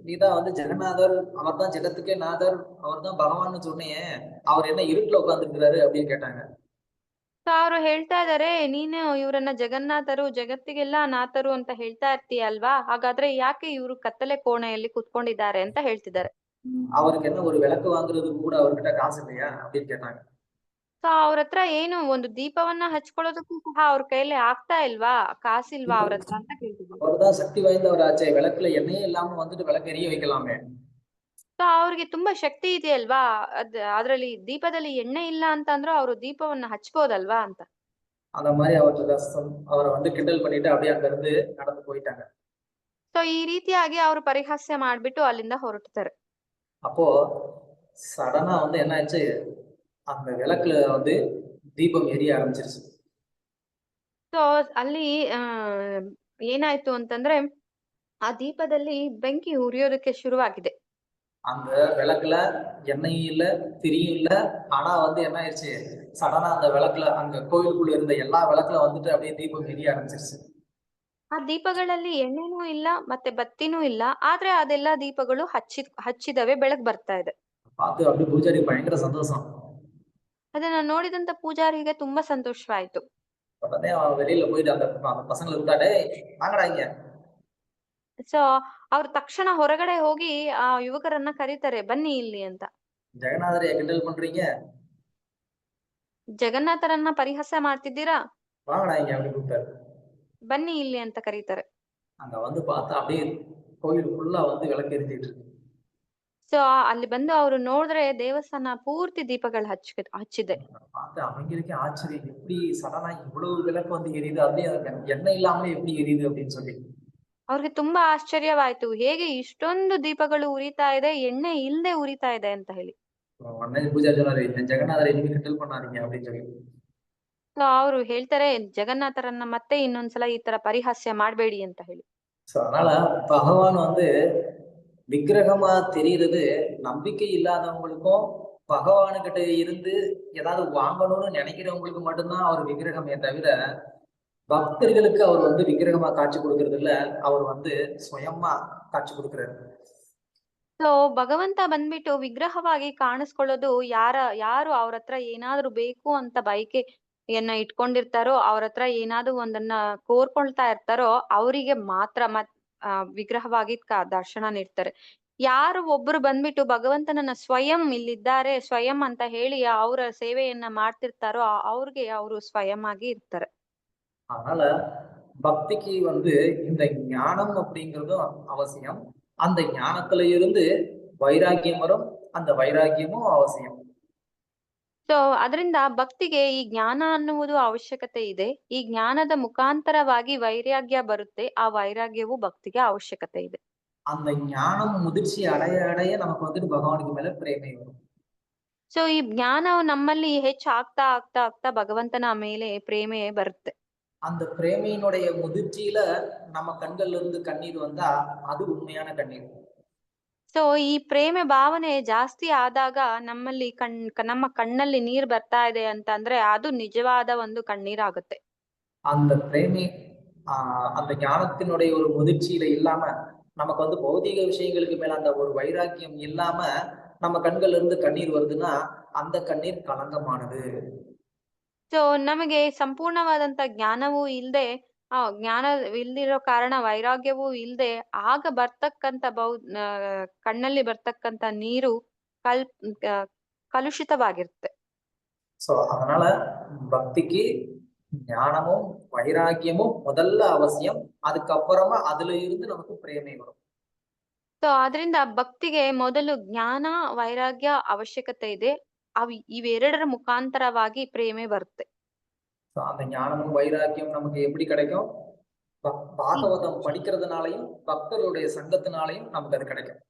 நீதான் வந்து ஜெகநாதர், அவர் தான் ஜெகத்துக்கே நாதர், அவர் தான் பகவான்னு சொன்னியே, அவர் என்ன இருட்டுல உட்கார்ந்துருக்கிறாரு அப்படின்னு கேட்டாங்க. ಸೊ ಅವರು ಹೇಳ್ತಾ ಇದ್ದಾರೆ, ನೀನು ಇವ್ರನ್ನ ಜಗನ್ನಾಥರು, ಜಗತ್ತಿಗೆಲ್ಲ ನಾಥರು ಅಂತ ಹೇಳ್ತಾ ಇರ್ತೀಯ ಅಲ್ವಾ, ಹಾಗಾದ್ರೆ ಯಾಕೆ ಇವ್ರು ಕತ್ತಲೆ ಕೋಣೆಯಲ್ಲಿ ಕುತ್ಕೊಂಡಿದ್ದಾರೆ ಅಂತ ಹೇಳ್ತಿದ್ದಾರೆ. அவருக்கு என்ன ஒரு விளக்கு வாங்குறதுக்கு கூட அவர்கிட்ட காசு இல்லையா அப்படின்னு கேட்டாங்க. ಸೊ ಅವ್ರ ಹತ್ರ ಏನು ಒಂದು ದೀಪವನ್ನ ಹಚ್ಕೊಳ್ಳೋದಕ್ಕೂ ಸಹ ಅವ್ರ ಕೈಯಲ್ಲಿ ಆಗ್ತಾ ಇಲ್ವಾ, ಕಾಸಿಲ್ವಾ ಅವ್ರ ಹತ್ರ ಅಂತ ಕೇಳ್ತಿದ್ದಾರೆ. அவர்தான் சக்தி வாய்ந்தவராச்சே, விளக்குல எண்ணெயே இல்லாம வந்துட்டு விளக்கு எரிய வைக்கலாமே. ಸೊ ಅವ್ರಿಗೆ ತುಂಬಾ ಶಕ್ತಿ ಇದೆಯಲ್ವಾ, ಅದ್ರಲ್ಲಿ ದೀಪದಲ್ಲಿ ಎಣ್ಣೆ ಇಲ್ಲ ಅಂತಂದ್ರೂ ಅವರು ದೀಪವನ್ನ ಹಚ್ಬೋದಲ್ವಾ ಅಂತ. அந்த மாதிரி அவரை வந்து கிண்டல் பண்ணிட்டு அப்படியே அங்க இருந்து நடந்து போயிட்டாங்க. ಸೊ ಈ ರೀತಿಯಾಗಿ ಅವರು ಪರಿಹಾಸ್ಯ ಮಾಡ್ಬಿಟ್ಟು ಅಲ್ಲಿಂದ ಹೊರಡ್ತಾರೆ. அப்போ சடனா வந்து என்ன ஆச்சு, அந்த விளக்குல வந்து தீபம் எரிய ஆரம்பிச்சிருச்சு. ಸೊ ಅಲ್ಲಿ ಏನಾಯ್ತು ಅಂತಂದ್ರೆ ಆ ದೀಪದಲ್ಲಿ ಬೆಂಕಿ ಉರಿಯೋದಕ್ಕೆ ಶುರುವಾಗಿದೆ. அந்த விளக்குல எண்ணெயும் இல்ல, திரியும் இல்ல. ஆனா வந்து என்ன ஆயிடுச்சு, சடனா அந்த விளக்குல, அங்க கோயிலுக்குள்ள இருந்த எல்லா விளக்குல வந்துட்டு அப்படியே தீபம் எரிய ஆரம்பிச்சிருச்சு. ಆ ದೀಪಗಳಲ್ಲಿ ಎಣ್ಣೆನೂ ಇಲ್ಲ ಮತ್ತೆ ಬತ್ತಿನೂ ಇಲ್ಲ, ಆದ್ರೆ ಅದೆಲ್ಲಾ ದೀಪಗಳು ಹಚ್ಚಿದವೆ, ಬೆಳಗ್ ಬರ್ತಾ ಇದೆ. பார்த்து அப்படியே பூஜாரி பயங்கர சந்தோஷம். ಅದನ್ನ ನೋಡಿದಂತ ಪೂಜಾರಿಗೆ ತುಂಬಾ ಸಂತೋಷವಾಯ್ತು. உடனே அவன் வெளியில போயிட்டு அந்த பசங்களை விட்டாடே, வாங்கடா இங்க. ಸೊ ಅವ್ರು ತಕ್ಷಣ ಹೊರಗಡೆ ಹೋಗಿ ಆ ಯುವಕರನ್ನ ಕರೀತಾರೆ, ಬನ್ನಿ ಇಲ್ಲಿ ಅಂತ. ஜெகநாதரை கிண்டல் பண்றீங்க, ಜಗನ್ನಾಥರನ್ನ ಪರಿಹಾಸ ಮಾಡ್ತಿದ್ದೀರಾ, வாங்கடா இங்க அப்படி கூப்பிட்டாரு. ಬನ್ನಿ ಇಲ್ಲಿ ಅಂತ ಕರೀತಾರೆ. அங்க வந்து பார்த்தா அப்படியே கோயில் ஃபுல்லா வந்து விளக்கு எரிஞ்சிட்டு இருக்கு. ಸೊ ಅಲ್ಲಿ ಬಂದು ಅವರು ನೋಡಿದ್ರೆ ದೇವಸ್ಥಾನ ಪೂರ್ತಿ ದೀಪಗಳು ಹಚ್ಚಿದೆ. பார்த்து அவங்களுக்கே ஆச்சரியம், எப்படி சடனா இவ்வளவு விளக்கு வந்து எரியுது, அப்படியே எண்ணெய் இல்லாமலே எப்படி எரியுது அப்படின்னு சொல்லி. ಅವ್ರಿಗೆ ತುಂಬಾ ಆಶ್ಚರ್ಯವಾಯ್ತು, ಹೇಗೆ ಇಷ್ಟೊಂದು ದೀಪಗಳು ಉರಿತಾ ಇದೆ, ಎಣ್ಣೆ ಇಲ್ಲದೆ ಉರಿತಾ ಇದೆ ಅಂತ ಹೇಳಿ. உடனே பூஜாரி சொன்னாரு, இந்த ஜெகநாதரை இனிமே கிண்டல் பண்ணாதீங்க அப்படின்னு சொல்லி. ಸೊ ಅವರು ಹೇಳ್ತಾರೆ, ಜಗನ್ನಾಥರನ್ನ ಮತ್ತೆ ಇನ್ನೊಂದ್ಸಲ ಈ ತರ ಪರಿಹಾಸ್ಯ ಮಾಡ್ಬೇಡಿ ಅಂತ ಹೇಳಿ. சோ அதனால பகவான் வந்து விக்கிரகமா தெரியுறது நம்பிக்கை இல்லாதவங்களுக்கும், பகவானுகிட்ட இருந்து ஏதாவது வாங்கணும்னு நினைக்கிறவங்களுக்கு மட்டும்தான் அவர் விக்கிரகமே தவிர, பக்தர்களுக்கு அவர் வந்து விக்கிரகமா காட்சி கொடுக்கறது இல்ல, அவர் வந்து ಸ್ವಯಂமா காட்சி கொடுக்கிறாரு. ಸೊ ಭಗವಂತ ಬಂದ್ಬಿಟ್ಟು ವಿಗ್ರಹವಾಗಿ ಕಾಣಿಸ್ಕೊಳ್ಳೋದು ಯಾರು ಅವ್ರ ಹತ್ರ ಏನಾದ್ರು ಬೇಕು ಅಂತ ಬಯಕೆಯನ್ನ ಇಟ್ಕೊಂಡಿರ್ತಾರೋ, ಅವ್ರ ಹತ್ರ ಏನಾದ್ರು ಒಂದನ್ನ ಕೋರ್ಕೊಳ್ತಾ ಇರ್ತಾರೋ ಅವರಿಗೆ ಮಾತ್ರ ವಿಗ್ರಹವಾಗಿ ದರ್ಶನ ನೀಡ್ತಾರೆ. ಯಾರು ಒಬ್ರು ಬಂದ್ಬಿಟ್ಟು ಭಗವಂತನನ್ನ ಸ್ವಯಂ ಇಲ್ಲಿದ್ದಾರೆ ಸ್ವಯಂ ಅಂತ ಹೇಳಿ ಅವರ ಸೇವೆಯನ್ನ ಮಾಡ್ತಿರ್ತಾರೋ ಅವ್ರಿಗೆ ಅವರು ಸ್ವಯಂ ಆಗಿ ಇರ್ತಾರೆ. அதனால பக்திக்கு வந்து இந்த ஞானம் அப்படிங்கிறதும் அவசியம். அந்த ஞானத்துல இருந்து வைராக்கியம் வரும், அந்த வைராக்கியமும் அவசியம். ಸೊ ಅದರಿಂದ ಭಕ್ತಿಗೆ ಈ ಜ್ಞಾನ ಅನ್ನುವುದು ಅವಶ್ಯಕತೆ ಇದೆ. ಈ ಜ್ಞಾನದ ಮುಖಾಂತರವಾಗಿ ವೈರಾಗ್ಯ ಬರುತ್ತೆ, ಆ ವೈರಾಗ್ಯವು ಭಕ್ತಿಗೆ ಅವಶ್ಯಕತೆ ಇದೆ. அந்த ஞானம் முதிர்ச்சி அடைய அடைய நமக்கு வந்துட்டு பகவானுக்கு மேல பிரேமை வரும். ಸೊ ಈ ಜ್ಞಾನವು ನಮ್ಮಲ್ಲಿ ಹೆಚ್ಚು ಆಗ್ತಾ ಆಗ್ತಾ ಆಗ್ತಾ ಭಗವಂತನ ಮೇಲೆ ಪ್ರೇಮೆ ಬರುತ್ತೆ. அந்த பிரேமையினுடைய முதிர்ச்சியில நம்ம கண்கள்ல இருந்து கண்ணீர் வந்தா அது உண்மையான கண்ணீர். ಸೊ ಈ ಪ್ರೇಮೆ ಭಾವನೆ ಜಾಸ್ತಿ ಆದಾಗ ನಮ್ಮಲ್ಲಿ ನಮ್ಮ ಕಣ್ಣಲ್ಲಿ ನೀರ್ ಬರ್ತಾ ಇದೆ ಅಂತ ಅಂದ್ರೆ ಅದು ನಿಜವಾದ ಒಂದು ಕಣ್ಣೀರಾಗುತ್ತೆ. அந்த பிரேமை அந்த ஞானத்தினுடைய ஒரு முதிர்ச்சியில இல்லாம, நமக்கு வந்து பௌதிக விஷயங்களுக்கு மேல அந்த ஒரு வைராக்கியம் இல்லாம நம்ம கண்கள்ல இருந்து கண்ணீர் வருதுன்னா அந்த கண்ணீர் களங்கமானது. ಸೊ ನಮಗೆ ಸಂಪೂರ್ಣವಾದಂತ ಜ್ಞಾನವೂ ಇಲ್ದೆ, ಜ್ಞಾನ ಇಲ್ದಿರೋ ಕಾರಣ ವೈರಾಗ್ಯವೂ ಇಲ್ದೆ ಆಗ ಬರ್ತಕ್ಕಂತ ಕಣ್ಣಲ್ಲಿ ಬರ್ತಕ್ಕಂತ ನೀರು ಕಲುಷಿತವಾಗಿರುತ್ತೆ. சோ அதனால பக்திக்கு ஞானமும் வைராக்கியமும் முதல்ல அவசியம். அதுக்கப்புறமா அதுல இருந்து நமக்கு பிரேமை வரும். ಸೊ ಅದರಿಂದ ಭಕ್ತಿಗೆ ಮೊದಲು ಜ್ಞಾನ ವೈರಾಗ್ಯ ಅವಶ್ಯಕತೆ ಇದೆ. ಇವೆರಡರ ಮುಖಾಂತರವಾಗಿ ಪ್ರೇಮೆ ಬರುತ್ತೆ. அந்த ஞானமும் வைராக்கியம் நமக்கு எப்படி கிடைக்கும்? பாகவதம் படிக்கிறதுனாலையும் பக்தருடைய சங்கத்தினாலையும் நமக்கு அது கிடைக்கும்.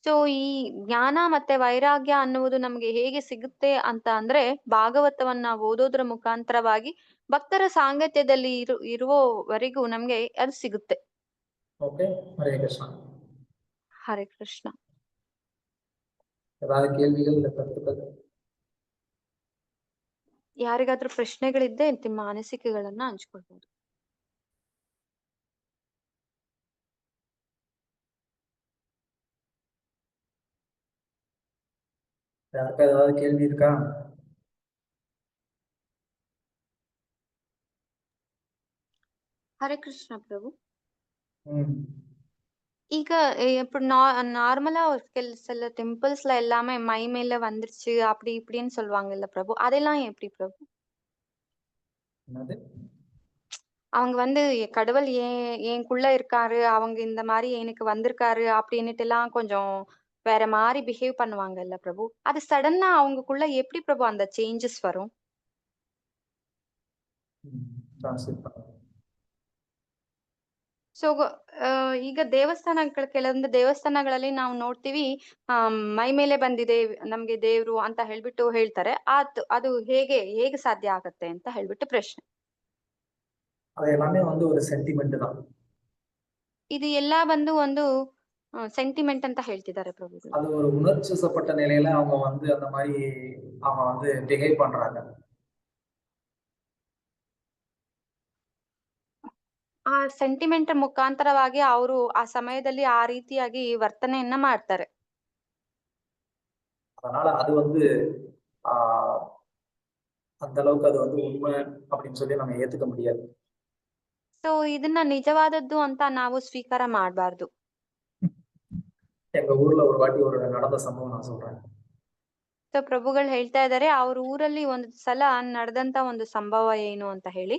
ಸೊ ಈ ಜ್ಞಾನ ಮತ್ತೆ ವೈರಾಗ್ಯ ಅನ್ನುವುದು ನಮ್ಗೆ ಹೇಗೆ ಸಿಗುತ್ತೆ ಅಂತ ಅಂದ್ರೆ ಭಾಗವತವನ್ನ ಓದೋದ್ರ ಮುಖಾಂತರವಾಗಿ ಭಕ್ತರ ಸಾಂಗತ್ಯದಲ್ಲಿ ಇರುವವರೆಗೂ ನಮ್ಗೆ ಅದು ಸಿಗುತ್ತೆ. ஓகே, ஹரே கிருஷ்ணா. ಹರೇ ಕೃಷ್ಣ. ஏதாவது கேள்விகள் இல்லை கருத்துக்கள்? ಯಾರಿಗಾದ್ರೂ ಪ್ರಶ್ನೆಗಳಿದ್ದೆ ನಿಮ್ಮ ಅನಿಸಿಕೆಗಳನ್ನ ಹಂಚ್ಕೊಳ್ಬಹುದು. யாருக்கா ஏதாவது கேள்வி இருக்கா? ಹರೇ ಕೃಷ್ಣ ಪ್ರಭು. ಈಗ இப்போ நார்மலா சில டெம்பிள்ஸ்ல எல்லாமே மை மேல வந்துருச்சு அப்படி இப்படின்னு சொல்லுவாங்கல்ல பிரபு, அதெல்லாம் எப்படி பிரபு? அவங்க வந்து கடவுள் எனக்குள்ள இருக்காரு, அவங்க இந்த மாதிரி எனக்கு வந்திருக்காரு அப்படின்னுட்டு எல்லாம் கொஞ்சம் வேற மாதிரி பிஹேவ் பண்ணுவாங்கல்ல பிரபு, அது சடனா அவங்களுக்குள்ள எப்படி பிரபு அந்த சேஞ்சஸ் வரும்? ಸೊ ಈಗ ಕೆಲವೊಂದು ದೇವಸ್ಥಾನಗಳಲ್ಲಿ ನಾವು ನೋಡ್ತೀವಿ, ಮೈ ಮೇಲೆ ಬಂದಿದೆ ನಮ್ಗೆ ದೇವ್ರು ಅಂತ ಹೇಳ್ಬಿಟ್ಟು ಹೇಳ್ತಾರೆ. ಅದು ಹೇಗೆ ಸಾಧ್ಯ ಆಗತ್ತೆ ಅಂತ ಹೇಳ್ಬಿಟ್ಟು ಪ್ರಶ್ನೆ. அது எல்லாமே வந்து ஒரு சென்டிமெண்ட் தான். ಇದು ಎಲ್ಲ ಬಂದು ಒಂದು ಸೆಂಟಿಮೆಂಟ್ ಅಂತ ಹೇಳ್ತಿದ್ದಾರೆ ಪ್ರಭುಗಳು. அது ஒரு உணர்ச்சிசப்பட்ட நிலையில அவங்க வந்து அந்த மாதிரி அவங்க வந்து பிஹேவ் பண்றாங்க. ಆ ಸೆಂಟಿಮೆಂಟ್ ಮುಖಾಂತರವಾಗಿ ಅವರು ಆ ಸಮಯದಲ್ಲಿ ಆ ರೀತಿಯಾಗಿ ವರ್ತನೆಯನ್ನ ಮಾಡ್ತಾರೆ. அதனால அது வந்து அந்த அளவுக்கு அது வந்து உண்மை அப்படின்னு சொல்லி நம்ம ஏத்துக்க முடியாது. ಸೊ ಇದನ್ನ ನಿಜವಾದದ್ದು ಅಂತ ನಾವು ಸ್ವೀಕಾರ ಮಾಡಬಾರ್ದು. எங்க ஊர்ல ஒரு வாட்டி ஒரு நடந்த சம்பவம் நான் சொல்றேன். ಸೊ ಪ್ರಭುಗಳು ಹೇಳ್ತಾ ಇದ್ದಾರೆ ಅವ್ರ ಊರಲ್ಲಿ ಒಂದು ಸಲ ನಡೆದಂತ ಒಂದು ಸಂಭವ ಏನು ಅಂತ ಹೇಳಿ.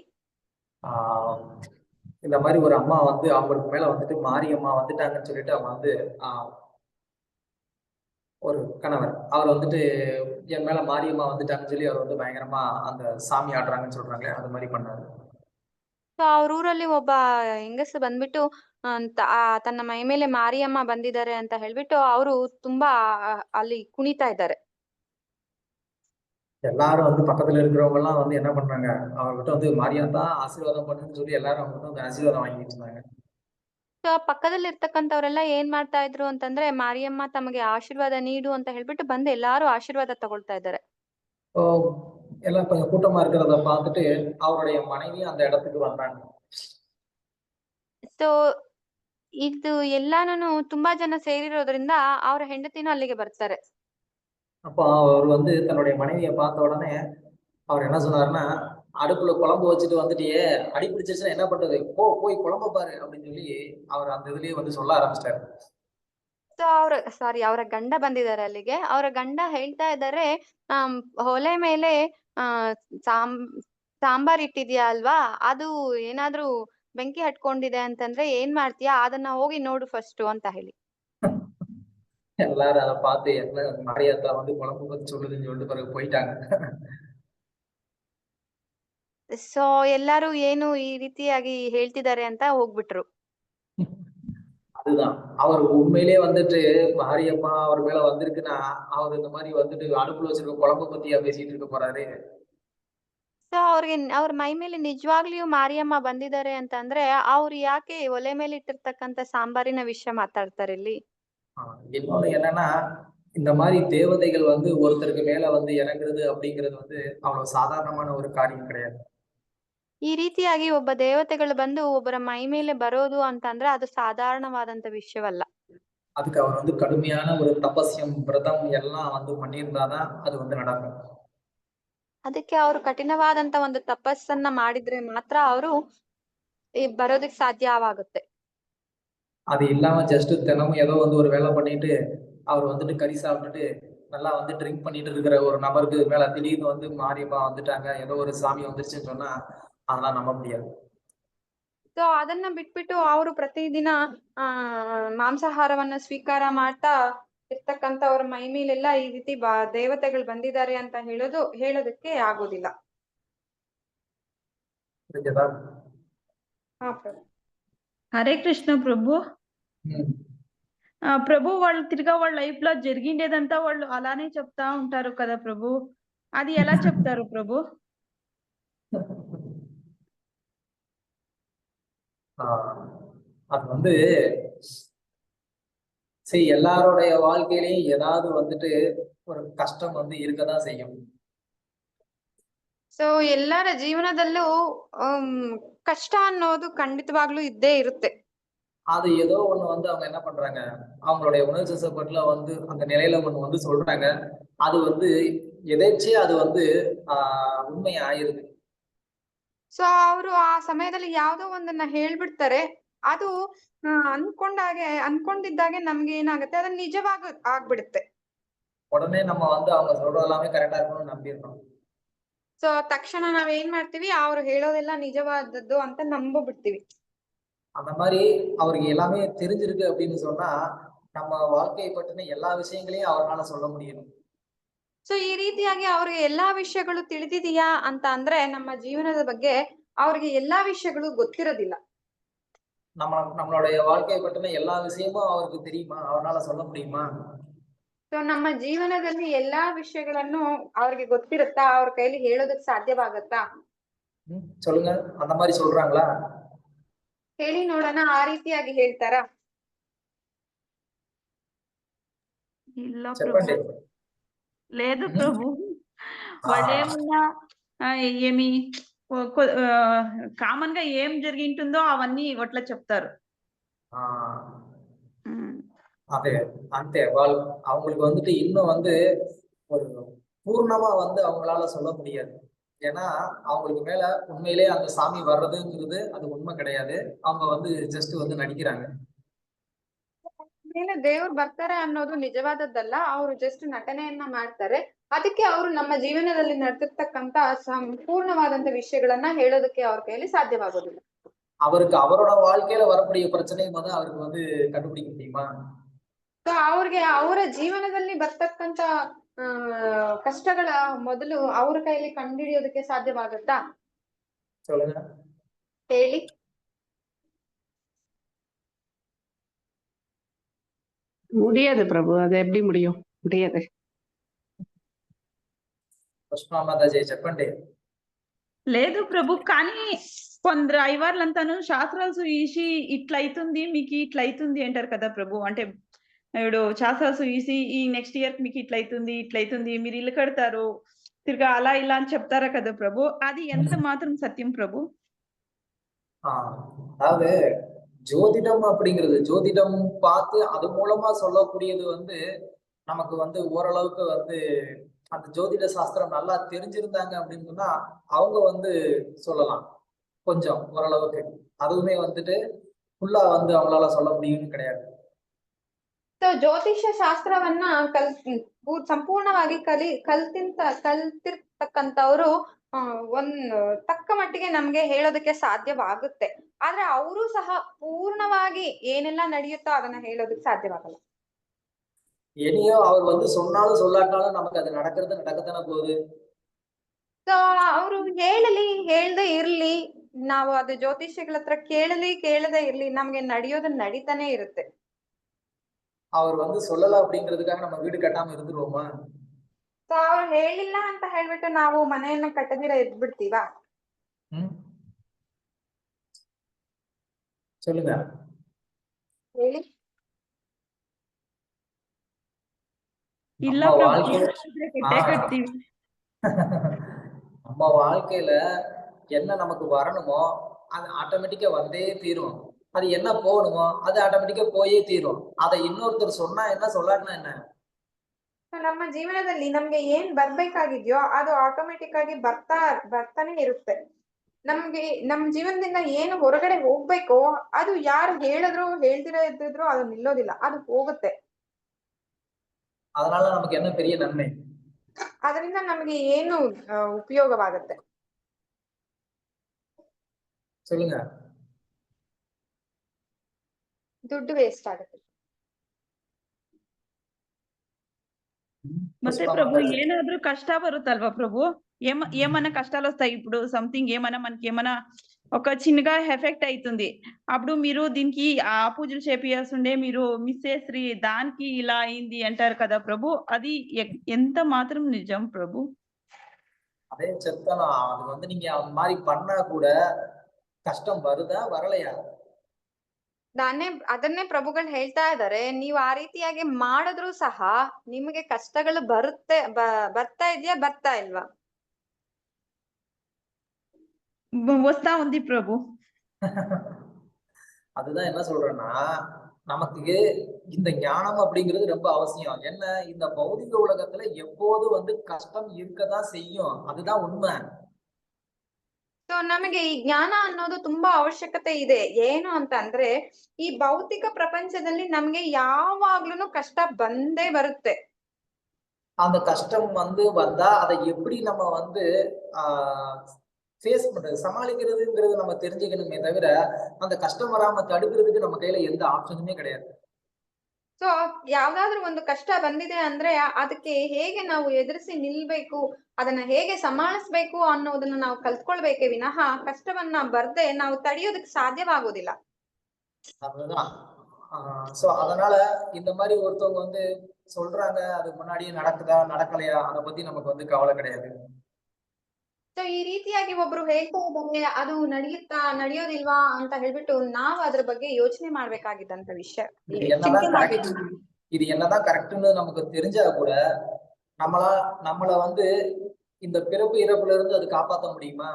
இந்த மாதிரி ஒரு அம்மா வந்து அவங்களுக்கு மேல வந்துட்டு மாரியம்மா வந்துட்டாங்கன்னு சொல்லிட்டு அவங்க வந்து ஒரு கணவர் அவர் வந்துட்டு என் மேல மாரியம்மா வந்துட்டாங்கன்னு சொல்லி அவர் வந்து பயங்கரமா அந்த சாமி ஆடுறாங்கன்னு சொல்றாங்களே அது மாதிரி பண்ணாரு. ಸೊ ಅವ್ರ ಊರಲ್ಲಿ ಒಬ್ಬ ಹೆಂಗಸು ಬಂದ್ಬಿಟ್ಟು ತನ್ನ ಮೈ ಮೇಲೆ ಮಾರಿಯಮ್ಮ ಬಂದಿದ್ದಾರೆ ಅಂತ ಹೇಳ್ಬಿಟ್ಟು ಅವರು ತುಂಬಾ ಅಲ್ಲಿ ಕುಣಿತಾ ಇದ್ದಾರೆ. எல்லாரும் வந்து பக்கத்துல இருக்கிறவங்க எல்லாம் வந்து என்ன பண்றாங்க, அவர்கிட்ட வந்து மாரியாத்தா ஆசீர்வாதம் பண்ணுன்னு சொல்லி எல்லாரும் அவங்ககிட்ட வந்து ஆசீர்வாதம் வாங்கிட்டு இருந்தாங்க. ಸೊ ಪಕ್ಕದಲ್ಲಿ ಇರ್ತಕ್ಕಂಥವ್ರೆಲ್ಲ ಏನ್ ಮಾಡ್ತಾ ಇದ್ರು ಅಂತಂದ್ರೆ ಮಾರಿಯಮ್ಮ ತಮಗೆ ಆಶೀರ್ವಾದ ನೀಡು ಅಂತ ಹೇಳ್ಬಿಟ್ಟು ಬಂದು ಎಲ್ಲಾರು ಆಶೀರ್ವಾದ ತಗೊಳ್ತಾ ಇದ್ದಾರೆ. எல்லாம் கொஞ்சம் கூட்டமா இருக்கிறத பார்த்துட்டு அவருடைய மனைவி அந்த இடத்துக்கு வந்தாங்க. ಸೊ ಇದು ಎಲ್ಲಾನು ತುಂಬಾ ಜನ ಸೇರಿರೋದ್ರಿಂದ ಅವರ ಹೆಂಡತಿನೂ ಅಲ್ಲಿಗೆ ಬರ್ತಾರೆ. அப்போ அவர் வந்து தன்னுடைய மனைவியை பார்த்த உடனே அவர் என்ன சொன்னாருன்னா, அடுப்புல குழம்பு வச்சுட்டு வந்துட்டியே, அடி பிடிச்சிருச்சுன்னா என்ன பண்றது, போய் குழம்பு பாரு அப்படின்னு சொல்லி அவர் அந்த இதுலயே வந்து சொல்ல ஆரம்பிச்சிட்டாரு. ಸೊ ಅವರ ಗಂಡ ಬಂದಿದ್ದಾರೆ ಅಲ್ಲಿಗೆ. ಅವರ ಗಂಡ ಹೇಳ್ತಾ ಇದ್ದಾರೆ, ಒಲೆ ಮೇಲೆ ಸಾಂಬಾರ್ ಇಟ್ಟಿದ್ಯಾ ಅಲ್ವಾ, ಅದು ಏನಾದ್ರೂ ಬೆಂಕಿ ಹಟ್ಕೊಂಡಿದೆ ಅಂತಂದ್ರೆ ಏನ್ ಮಾಡ್ತೀಯಾ, ಅದನ್ನ ಹೋಗಿ ನೋಡು ಫಸ್ಟ್ ಅಂತ ಹೇಳಿ. எல்லாரும் அதை பார்த்து என்ன மாரியாத்தா வந்து குழம்பு பத்தி சொல்லுதுன்னு சொல்லிட்டு பிறகு போயிட்டாங்க. ಸೊ ಎಲ್ಲಾರು ಏನು ಈ ರೀತಿಯಾಗಿ ಹೇಳ್ತಿದ್ದಾರೆ ಅಂತ ಹೋಗ್ಬಿಟ್ರು. அதுதான் அவர் உண்மையிலேயே வந்துட்டு மாரியம்மா அவர் மேல வந்திருக்குன்னா அவர் இந்த மாதிரி வந்துட்டு அடுப்புல வச்சிருக்க குழம்பு பத்தியா பேசிட்டு இருக்க போறாரு. ಸೊ ಅವ್ರ ಮೈ ಮೇಲೆ ನಿಜವಾಗ್ಲಿಯೂ ಮಾರಿಯಮ್ಮ ಬಂದಿದ್ದಾರೆ ಅಂತ ಅಂದ್ರೆ ಅವ್ರು ಯಾಕೆ ಒಲೆ ಮೇಲೆ ಇಟ್ಟಿರ್ತಕ್ಕಂಥ ಸಾಂಬಾರಿನ ವಿಷಯ ಮಾತಾಡ್ತಾರೆ ಇಲ್ಲಿ? இன்னொன்னு என்னன்னா, இந்த மாதிரி தேவதைகள் வந்து ஒருத்தருக்கு மேல வந்து இறங்குறது அப்படிங்கிறது வந்து அவ்வளவு சாதாரணமான ஒரு காரியம் கிடையாது. ಈ ರೀತಿಯಾಗಿ ಒಬ್ಬ ದೇವತೆಗಳು ಬಂದು ಒಬ್ಬರ ಮೈ ಮೇಲೆ ಬರೋದು ಅಂತಂದ್ರೆ ಅದು ಸಾಧಾರಣವಾದಂತ ವಿಷಯವಲ್ಲ. அதுக்கு அவர் வந்து கடுமையான ஒரு தபஸ்யம் விரதம் எல்லாம் வந்து பண்ணியிருந்தாதான் அது வந்து நடக்கும். ಅದಕ್ಕೆ ಅವರು ಕಠಿಣವಾದಂತ ಒಂದು ತಪಸ್ಸನ್ನ ಮಾಡಿದ್ರೆ ಮಾತ್ರ ಅವರು ಬರೋದಕ್ಕೆ ಸಾಧ್ಯವಾಗುತ್ತೆ. அது இல்லாம ஜஸ்ட் தினமும் ஏதோ வந்து ஒரு வேலை பண்ணிட்டு அவர் வந்துட்டு கறி சாப்பிட்டுட்டு நல்லா வந்து ட்ரிங்க் பண்ணிட்டு இருக்கிற ஒரு நபருக்கு மேல திடீர்னு வந்து மாரியம்மா வந்துட்டாங்க, ஏதோ ஒரு சாமி வந்துருச்சுன்னு சொன்னா அதெல்லாம் நம்ப முடியாது. ಸೊ ಅದನ್ನ ಬಿಟ್ಬಿಟ್ಟು ಅವರು ಪ್ರತಿದಿನ ಮಾಂಸಾಹಾರವನ್ನ ಸ್ವೀಕಾರ ಮಾಡ್ತಾ ಇರ್ತಕ್ಕಂಥವ್ರ ಮೈ ಮೇಲೆಲ್ಲ ಈ ರೀತಿ ದೇವತೆಗಳು ಬಂದಿದ್ದಾರೆ ಅಂತ ಹೇಳೋದಕ್ಕೆ ಆಗೋದಿಲ್ಲ. ಹಾ ಪ್ರಭು. హరే కృష్ణ ప్రభు. ప్రభు వాళ్ళు తిరిగా వాళ్ళ లైఫ్ లో జరిగిండేదంతా వాళ్ళు అలానే చెప్తా ఉంటారు కదా ప్రభు, అది ఎలా చెప్తారు ప్రభు? அது வந்து சரி, எல்லாருடைய வாழ்க்கையிலயும் ஏதாவது வந்துட்டு ஒரு கஷ்டம் வந்து இருக்கதான் செய்யும். ಸೊ ಎಲ್ಲರ ಜೀವನದಲ್ಲೂ ಕಷ್ಟ ಅನ್ನೋದು ಖಂಡಿತವಾಗ್ಲೂ ಇದ್ದೇ ಇರುತ್ತೆ. அது ஏதோ ஒண்ணு வந்து அவங்க என்ன பண்றாங்க, அவங்களுடைய உணர்ச்சி வசப்பட்டுல வந்து அந்த நிலையில ஒண்ணு வந்து சொல்றாங்க, அது வந்து எதேச்சையா அது வந்து உண்மை ஆயிருது. ಸೊ ಅವರು ಆ ಸಮಯದಲ್ಲಿ ಯಾವ್ದೋ ಒಂದನ್ನ ಹೇಳ್ಬಿಡ್ತಾರೆ, ಅದು ಅನ್ಕೊಂಡಿದ್ದಾಗೆ ನಮ್ಗೆ ಏನಾಗುತ್ತೆ, ಅದು ನಿಜವಾಗ ಆಗ್ಬಿಡುತ್ತೆ. உடனே நம்ம வந்து அவங்க சொல்றது எல்லாமே கரெக்டா இருக்கணும்னு நம்பிடணும். ಸೊ ತಕ್ಷಣ ನಾವ್ ಏನ್ ಮಾಡ್ತೀವಿ, ಅವ್ರು ಹೇಳೋದೆಲ್ಲ ನಿಜವಾದದ್ದು ಅಂತ ನಂಬಿಬಿಡ್ತೀವಿ. அந்த மாதிரி அவருக்கு எல்லாமே தெரிஞ்சிருக்கு அப்படின்னு சொன்னா நம்ம வாழ்க்கையை பற்றின எல்லா விஷயங்களையும் அவரால சொல்ல முடியும். ಸೊ ಈ ರೀತಿಯಾಗಿ ಅವ್ರಿಗೆ ಎಲ್ಲಾ ವಿಷಯಗಳು ತಿಳಿದಿದೆಯಾ ಅಂತ ಅಂದ್ರೆ ನಮ್ಮ ಜೀವನದ ಬಗ್ಗೆ ಅವ್ರಿಗೆ ಎಲ್ಲಾ ವಿಷಯಗಳು ಗೊತ್ತಿರೋದಿಲ್ಲ. நம்மளுடைய வாழ்க்கையை பற்றின எல்லா விஷயமும் அவருக்கு தெரியுமா, அவரால சொல்ல முடியுமா? ಸೊ ನಮ್ಮ ಜೀವನದಲ್ಲಿ ಎಲ್ಲಾ ವಿಷಯಗಳನ್ನು ಅವ್ರಿಗೆ ಗೊತ್ತಿರುತ್ತಾ, ಅವ್ರ ಕೈಲಿ ಹೇಳೋದಕ್ ಸಾಧ್ಯವಾಗತ್ತಾ? சொல்லுங்க, அந்த மாதிரி சொல்றாங்களா? ಹೇಳಿ ನೋಡೋಣ, ಆ ರೀತಿಯಾಗಿ ಹೇಳ್ತಾರಾ? ಇಲ್ಲ చెప్పండి. ప్రభు, లేదు ప్రభు. వాళ్ళేమన్నా ఏమి కామన్ గా ఏం జరిగింటుందో అవన్నీ అట్లా చెప్తారు. அதே అంతే, వాళ్ళు அவங்களுக்கு வந்துட்டு இன்னும் வந்து ஒரு பூர்ணமா வந்து அவங்களால சொல்ல முடியாது. ஏன்னா அவங்களுக்கு மேல உண்மையிலேயே அந்த சாமி வர்றதுங்கிறது அது உண்மை கிடையாது. அவங்க வந்து ஜஸ்ட் வந்து நடிக்கிறாங்க. ಮೇಲೆ ದೇವ್ರು ಬರ್ತಾರೆ ಅನ್ನೋದು ನಿಜವಾದದ್ದಲ್ಲ, ಅವರು ಜಸ್ಟ್ ನಟನೆಯನ್ನ ಮಾಡ್ತಾರೆ. ಅದಕ್ಕೆ ಅವರು ನಮ್ಮ ಜೀವನದಲ್ಲಿ ನಡೆದಿರ್ತಕ್ಕಂತ ಸಂಪೂರ್ಣವಾದಂತ ವಿಷಯಗಳನ್ನ ಹೇಳೋದಕ್ಕೆ ಅವ್ರ ಕೈಯಲ್ಲಿ ಸಾಧ್ಯವಾಗೋದಿಲ್ಲ. அவருக்கு அவரோட வாழ்க்கையில வரக்கூடிய பிரச்சனையை வந்து அவருக்கு வந்து கண்டுபிடிக்க முடியுமா? ಸೊ ಅವ್ರಿಗೆ ಅವರ ಜೀವನದಲ್ಲಿ ಬರ್ತಕ್ಕಂತ ಕಷ್ಟಗಳ ಮೊದಲು ಅವ್ರ ಕೈಯಲ್ಲಿ ಕಂಡುಹಿಡಿಯೋದಕ್ಕೆ ಸಾಧ್ಯವಾಗುತ್ತಾ? சொல்லுங்க. ಹೇಳಿ. முடியாது பிரபு, அது எப்படி முடியும்? முடியாது. పుష్పమాతాజీ చెప్పండి. లేదు ప్రభు, కానీ కొందరు అయ్యవార్లంతాను శాస్త్రాలు చూసి ఇట్లయితుంది మీకు ఇట్లయితుంది అంటారు కదా ప్రభు. అంటే ఇప్పుడు శాస్త్రాలు చూసి ఈ నెక్స్ట్ ఇయర్ మీకు ఇట్లయితుంది మీరు ఇల్లు కడతారు తిరిగా అలా ఇలా అని చెప్తారా కదా ప్రభు, అది ఎంత మాత్రం సత్యం ప్రభు? அதாவது ஜோதிடம் அப்படிங்கிறது, ஜோதிடம் பார்த்து அது மூலமா சொல்லக்கூடியது வந்து நமக்கு வந்து ஓரளவுக்கு வந்து அந்த ஜோதிட சாஸ்திரம் நல்லா தெரிஞ்சிருந்தாங்க அப்படின்னு சொன்னா அவங்க வந்து சொல்லலாம் கொஞ்சம் ஓரளவுக்கு. அதுவுமே வந்துட்டு ஃபுல்லா வந்து அவங்களால சொல்ல முடியும்னு கிடையாது. ಸೊ ಜ್ಯೋತಿಷ್ಯ ಶಾಸ್ತ್ರವನ್ನ ಸಂಪೂರ್ಣವಾಗಿ ಕಲ್ತಿರ್ತಕ್ಕಂಥವ್ರು ತಕ್ಕ ಮಟ್ಟಿಗೆ ನಮ್ಗೆ ಹೇಳೋದಕ್ಕೆ ಸಾಧ್ಯವಾಗುತ್ತೆ. ಆದ್ರೆ ಅವರು ಸಹ ಪೂರ್ಣವಾಗಿ ಏನೆಲ್ಲ ನಡೆಯುತ್ತೋ ಅದನ್ನ ಹೇಳೋದಕ್ಕೆ ಸಾಧ್ಯವಾಗಲ್ಲ. இனியோ அவர் வந்து சொன்னாலும் சொல்லாட்டாலும் நமக்கு அது நடக்கத்தானே போகுது. ಸೊ ಅವರು ಹೇಳ್ದೆ ಇರ್ಲಿ, ನಾವು ಅದು ಜ್ಯೋತಿಷ್ಯಗಳ ಹತ್ರ ಕೇಳದೆ ಇರ್ಲಿ, ನಮ್ಗೆ ನಡೆಯೋದು ನಡೀತಾನೆ ಇರುತ್ತೆ. அவர் வந்து சொல்லல அப்படிங்கிறதுக்காக நம்ம வீடு கட்டாம இருந்துருவோமா? ಸೊ ಅವ್ರು ಹೇಳಿಲ್ಲ ಅಂತ ಹೇಳ್ಬಿಟ್ಟು ನಾವು ಮನೆಯನ್ನ ಕಟ್ಟದಿರ ಇದ್ಬಿಡ್ತೀವಾ? சொல்லுங்க. ಹೇಳಿ. ಇಲ್ಲ நம்ம வாழ்க்கையில என்ன நமக்கு வரணுமோ அது ஆட்டோமேட்டிக்கா வந்தே தீரும். அது என்ன போகணுமோ அது ஆட்டோமேட்டிக்கா போயே தீரும். அதை இன்னொருத்தர் சொன்னா என்ன, சொல்லாட்டினா என்ன? ನಮ್ಮ ಜೀವನದಲ್ಲಿ ನಮ್ಗೆ ಏನ್ ಬರ್ಬೇಕಾಗಿದ್ಯೋ ಅದು ಆಟೋಮೆಟಿಕ್ ಆಗಿ ಬರ್ತಾನೆ ಇರುತ್ತೆ. ನಮ್ ಜೀವನದಿಂದ ಏನು ಹೊರಗಡೆ ಹೋಗ್ಬೇಕೋ ಅದು ಯಾರು ಹೇಳಿದ್ರು ಹೇಳ್ದಿರ ಇದ್ದಿದ್ರು ಅದು ನಿಲ್ಲೋದಿಲ್ಲ, ಅದು ಹೋಗುತ್ತೆ. அதனால நமக்கு என்ன பெரிய நன்மை? ಅದರಿಂದ ನಮ್ಗೆ ಏನು ಉಪಯೋಗವಾಗುತ್ತೆ? சொல்லுங்க. ದುಡ್ಡು ವೇಸ್ಟ್ ಆಗುತ್ತೆ. ಮತ್ತೆ పుష్ప ప్రభు మాతాజీ. ఏనాದ್ರೂ కష్ట బరుతల్వా ప్రభు ఏమన్నా కష్టాలు వస్తాయి ఇప్పుడు సంథింగ్ ఏమన్నా మనకి ఏమన్నా ఒక చిన్నగా ఎఫెక్ట్ అవుతుంది అప్పుడు మీరు దీనికి ఆ పూజలు చేపియాల్సిండే మీరు మిస్ చేసి దానికి ఇలా అయింది అంటారు కదా ప్రభు అది ఎంత మాత్రం నిజం ప్రభు? அதே చెప్తాను, அது வந்து நீங்க அந்த மாதிரி பண்ணா கூட ಕಷ್ಟಂ ಬರುದಾ ಬರலையா? ಅದನ್ನೇ ಪ್ರಭುಗಳು ಹೇಳ್ತಾ ಇದ್ದಾರೆ, ನೀವು ಆ ರೀತಿಯಾಗಿ ಮಾಡಿದ್ರು ಸಹ ನಿಮಗೆ ಕಷ್ಟಗಳು ಬರ್ತಾ ಇದೆಯಾ ಬರ್ತಾ ಇಲ್ವಾ? వస్తా ఉంది ప్రభు. அதுதான் என்ன சொல்றேன்னா, நமக்கு இந்த ஞானம் அப்படிங்கிறது ரொம்ப அவசியம். என்ன, இந்த பௌதிக உலகத்துல எப்போதும் வந்து கஷ்டம் இருக்கதான் செய்யும், அதுதான் உண்மை. ಸೊ ನಮಗೆ ಈ ಜ್ಞಾನ ಅನ್ನೋದು ತುಂಬಾ ಅವಶ್ಯಕತೆ ಇದೆ. ಏನು ಅಂತ ಅಂದ್ರೆ ಈ ಭೌತಿಕ ಪ್ರಪಂಚದಲ್ಲಿ ನಮ್ಗೆ ಯಾವಾಗ್ಲೂ ಕಷ್ಟ ಬಂದೇ ಬರುತ್ತೆ. அந்த கஷ்டம் வந்து வந்தா அதை எப்படி நம்ம வந்து ஃபேஸ் பண்றது, சமாளிக்கிறதுங்கிறது நம்ம தெரிஞ்சுக்கணுமே தவிர அந்த கஷ்டம் வராம தடுக்கிறதுக்கு நம்ம கையில எந்த ஆப்ஷனுமே கிடையாது. ಸೊ ಯಾವ್ದಾದ್ರು ಒಂದು ಕಷ್ಟ ಬಂದಿದೆ ಅಂದ್ರೆ ಅದಕ್ಕೆ ಹೇಗೆ ನಾವು ಎದುರಿಸಿ ನಿಲ್ಬೇಕು, ಅದನ್ನ ಹೇಗೆ ಸಮಾಳಿಸ್ಬೇಕು ಅನ್ನೋದನ್ನ ನಾವು ಕಲ್ತ್ಕೊಳ್ಬೇಕೇ ವಿನಃ ಕಷ್ಟವನ್ನ ಬರ್ದೆ ನಾವು ತಡೆಯೋದಕ್ಕೆ ಸಾಧ್ಯವಾಗುದಿಲ್ಲ. அதுதான். சோ அதனால இந்த மாதிரி ஒருத்தவங்க வந்து சொல்றாங்க, அது முன்னாடியே நடக்குதா நடக்கலையா அதை பத்தி நமக்கு வந்து கவலை கிடையாது. ಸೊ ಈ ರೀತಿಯಾಗಿ ಒಬ್ರು ಹೇಳ್ತಾ ಇದ್ದಾರೆ, ಅದು ನಡೆಯೋದಿಲ್ವಾ ಅಂತ ಹೇಳ್ಬಿಟ್ಟು ನಾವು ಅದ್ರ ಬಗ್ಗೆ ಯೋಚನೆ ಮಾಡ್ಬೇಕಾಗಿದ್ದಂತ ವಿಷಯ, ಚಿಂತೆ ಮಾಡ್ಬೇಕು. இது என்னதான் கரெக்ட்னு நமக்கு தெரிஞ்சா கூட நம்மள வந்து இந்த பிறப்பு இறப்புல இருந்து அது காப்பாற்ற முடியுமா?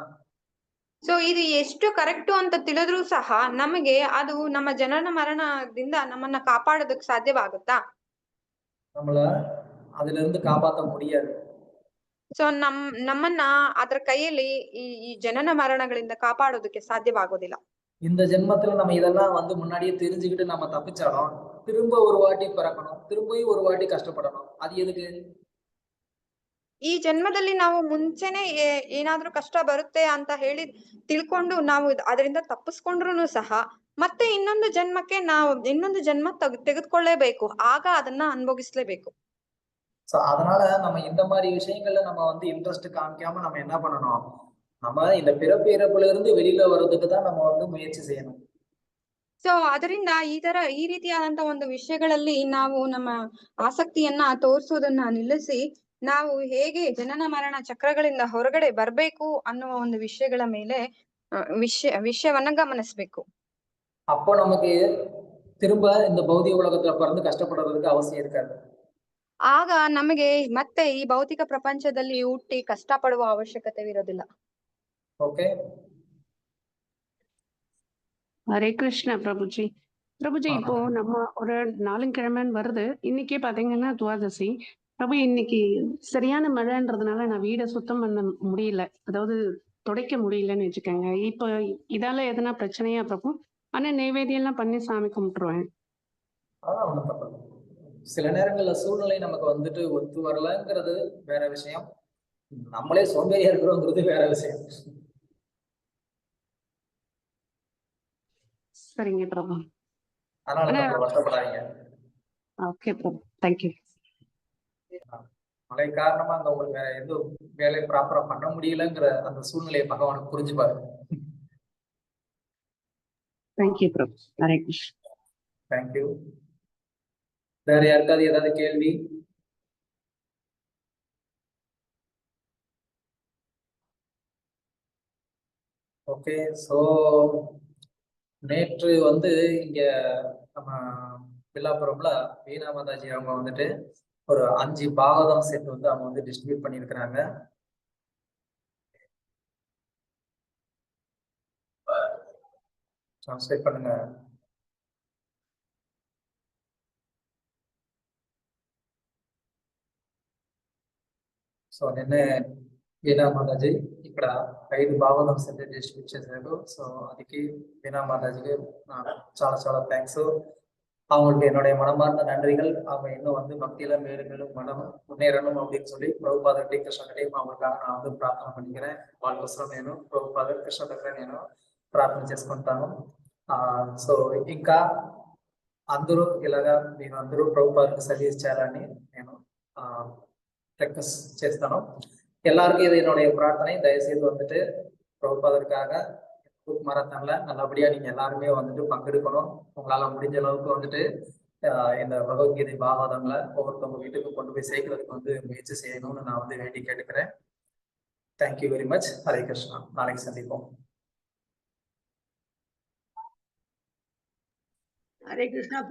ಸೊ ಇದು ಎಷ್ಟು ಕರೆಕ್ಟು ಅಂತ ತಿಳಿದ್ರು ಸಹ ನಮಗೆ ಅದು ನಮ್ಮ ಜನನ ಮರಣದಿಂದ ನಮ್ಮನ್ನ ಕಾಪಾಡೋದಕ್ಕೆ ಸಾಧ್ಯವಾಗುತ್ತಾ? நம்மள அதுல இருந்து காப்பாற்ற முடியாது. ಸೊ ನಮ್ಮನ್ನ ಅದ್ರ ಕೈಯಲ್ಲಿ ಈ ಜನನ ಮರಣಗಳಿಂದ ಕಾಪಾಡೋದಕ್ಕೆ ಸಾಧ್ಯವಾಗೋದಿಲ್ಲ. இந்த ஜென்மத்துல நம்ம இதெல்லாம் வந்து முன்னாடியே தெரிஞ்சுக்கிட்டு நம்ம தப்பிச்சாலும் திரும்ப ஒரு வாட்டி பிறக்கணும், திரும்பியும் ஒரு வாட்டி கஷ்டப்படணும். அது எதுக்கு? ಈ ಜನ್ಮದಲ್ಲಿ ನಾವು ಮುಂಚೆನೆ ಏನಾದ್ರೂ ಕಷ್ಟ ಬರುತ್ತೆ ಅಂತ ಹೇಳಿ ತಿಳ್ಕೊಂಡು ನಾವು ಅದರಿಂದ ತಪ್ಪಿಸ್ಕೊಂಡ್ರು ಸಹ ಮತ್ತೆ ಇನ್ನೊಂದು ಜನ್ಮಕ್ಕೆ ನಾವು ಇನ್ನೊಂದು ಜನ್ಮ ತೆಗೆದುಕೊಳ್ಳೇಬೇಕು, ಆಗ ಅದನ್ನ ಅನುಭವಿಸ್ಲೇಬೇಕು. சோ அதனால நம்ம இந்த மாதிரி விஷயங்கள்ல நம்ம வந்து இன்ட்ரெஸ்ட் காமிக்காம நம்ம என்ன பண்ணணும், நம்ம இந்த பிறப்பு இறப்புல இருந்து வெளியில வர்றதுக்கு தான் நம்ம வந்து முயற்சி செய்யணும். ಸೊ ಅದರಿಂದ ಈ ರೀತಿಯಾದಂತ ಒಂದು ವಿಷಯಗಳಲ್ಲಿ ನಾವು ನಮ್ಮ ಆಸಕ್ತಿಯನ್ನ ತೋರಿಸೋದನ್ನ ನಿಲ್ಲಿಸಿ ನಾವು ಹೇಗೆ ಜನನ ಮರಣ ಚಕ್ರಗಳಿಂದ ಹೊರಗಡೆ ಬರ್ಬೇಕು ಅನ್ನುವ ಒಂದು ವಿಷಯಗಳ ಮೇಲೆ ವಿಷಯವನ್ನ ಗಮನಿಸ್ಬೇಕು. அப்போ நமக்கு திரும்ப இந்த பௌதிக உலகத்துல பிறந்து கஷ்டப்படுறதுக்கு அவசியம் இருக்காது. ಆಗ ನಮಗೆ ಮತ್ತೆ ಈ ಭೌತಿಕ ಪ್ರಪಂಚದಲ್ಲಿ ಹುಟ್ಟಿ ಕಷ್ಟಪಡುವ ಅವಶ್ಯಕತೆ ಇರೋದಿಲ್ಲ. ஓகே, ஹரே கிருஷ்ணா பிரபுஜி. பிரபுஜி, இப்போ நம்ம ஒரு 4 கிழமைன்னு வருது. இன்னைக்கே பாத்தீங்கன்னா துவாதசி. பிரபு, இன்னைக்கு சரியான மழைன்றதுனால நான் வீடை சுத்தம் பண்ண முடியல, அதாவது துடைக்க முடியலன்னு வச்சுக்கோங்க. இப்போ இதால எதனா பிரச்சனையா பிரபு? ஆனா நைவேத்தியம் எல்லாம் பண்ணி சாமி கும்பிட்டுருவேன். அதான் ஒண்ணும் தப்பு இல்லை. சில நேரங்கள்ல சூழ்நிலை நமக்கு வந்துட்டு ஒத்து வரலங்கிறது வேற விஷயம், நம்மளே சோம்பேறியா இருக்கிறோங்கிறது வேற விஷயம். சரிங்க பிரபு. அதனால வருத்தப்படாதீங்க. ஓகே பிரபு, தேங்க்யூ. மழை காரணமா அங்க உங்களுக்கு வேற எதுவும் வேலையை ப்ராப்பரா பண்ண முடியலங்கிற அந்த சூழ்நிலையை பகவானுக்கு புரிஞ்சு பாருங்க. தேங்க்யூ பிரபு. ஹரே கிருஷ்ணா. தேங்க்யூ. வேற யாருக்காவது ஏதாவது கேள்வி? ஓகே, ஸோ நேற்று வந்து இங்க நம்ம வில்லாபுரம்ல வீணா மாதாஜி அவங்க வந்துட்டு ஒரு 5 பாகவதம் செட் வந்து அவங்க வந்து டிஸ்ட்ரிபியூட் பண்ணியிருக்கிறாங்க. டிரான்ஸ்லேட் பண்ணுங்க. సో నిన్నే వీణా మాతాజీ ఇక్కడ 5 భాగవతం సెట్ డిస్ట్రిబ్యూట్ చేశారు. సో அதுக்கு வீணா மாதாஜிக்கு చాలా చాలా థ్యాంక్స్. அவங்களுக்கு என்னுடைய மனமார்ந்த நன்றிகள். அவங்க இன்னும் வந்து பக்தியில மேலும் மேலும் மனம் முன்னேறணும் அப்படின்னு சொல்லி ప్రభుపాదర్ டி కృష్ణகிరిயும் அவங்களுக்காக நான் வந்து ప్రార్థన பண்ணிக்கிறேன். వాళ్ళ కోసం నేను ప్రభుపాదర్ కృష్ణ దగ్గర నేను ప్రార్థన చేసుకుంటాను. సో ఇంకా అందరూ ఇలాగా మీరు అందరూ ప్రభుపాదకు సర్వీస్ చేయాలని నేను రిక్వెస్ట్ చేస్తాను. எல்லாருக்கும் இது என்னுடைய பிரார்த்தனை. தயவுசெய்து வந்துட்டு பிரபுபாதற்காக குரூப் மாரத்தான்ல நல்லபடியா நீங்க எல்லாருமே வந்துட்டு பங்கெடுக்கணும். உங்களால முடிஞ்ச அளவுக்கு வந்துட்டு இந்த பகவத்கீதை பாகவதங்களை ஒவ்வொருத்தவங்க வீட்டுக்கு கொண்டு போய் சேர்க்கறதுக்கு வந்து முயற்சி செய்யணும்னு நான் வந்து வேண்டி கேட்டுக்கிறேன். Thank you very much. Hare Krishna. நாளைக்கு சந்திப்போம். ஹரே கிருஷ்ணா.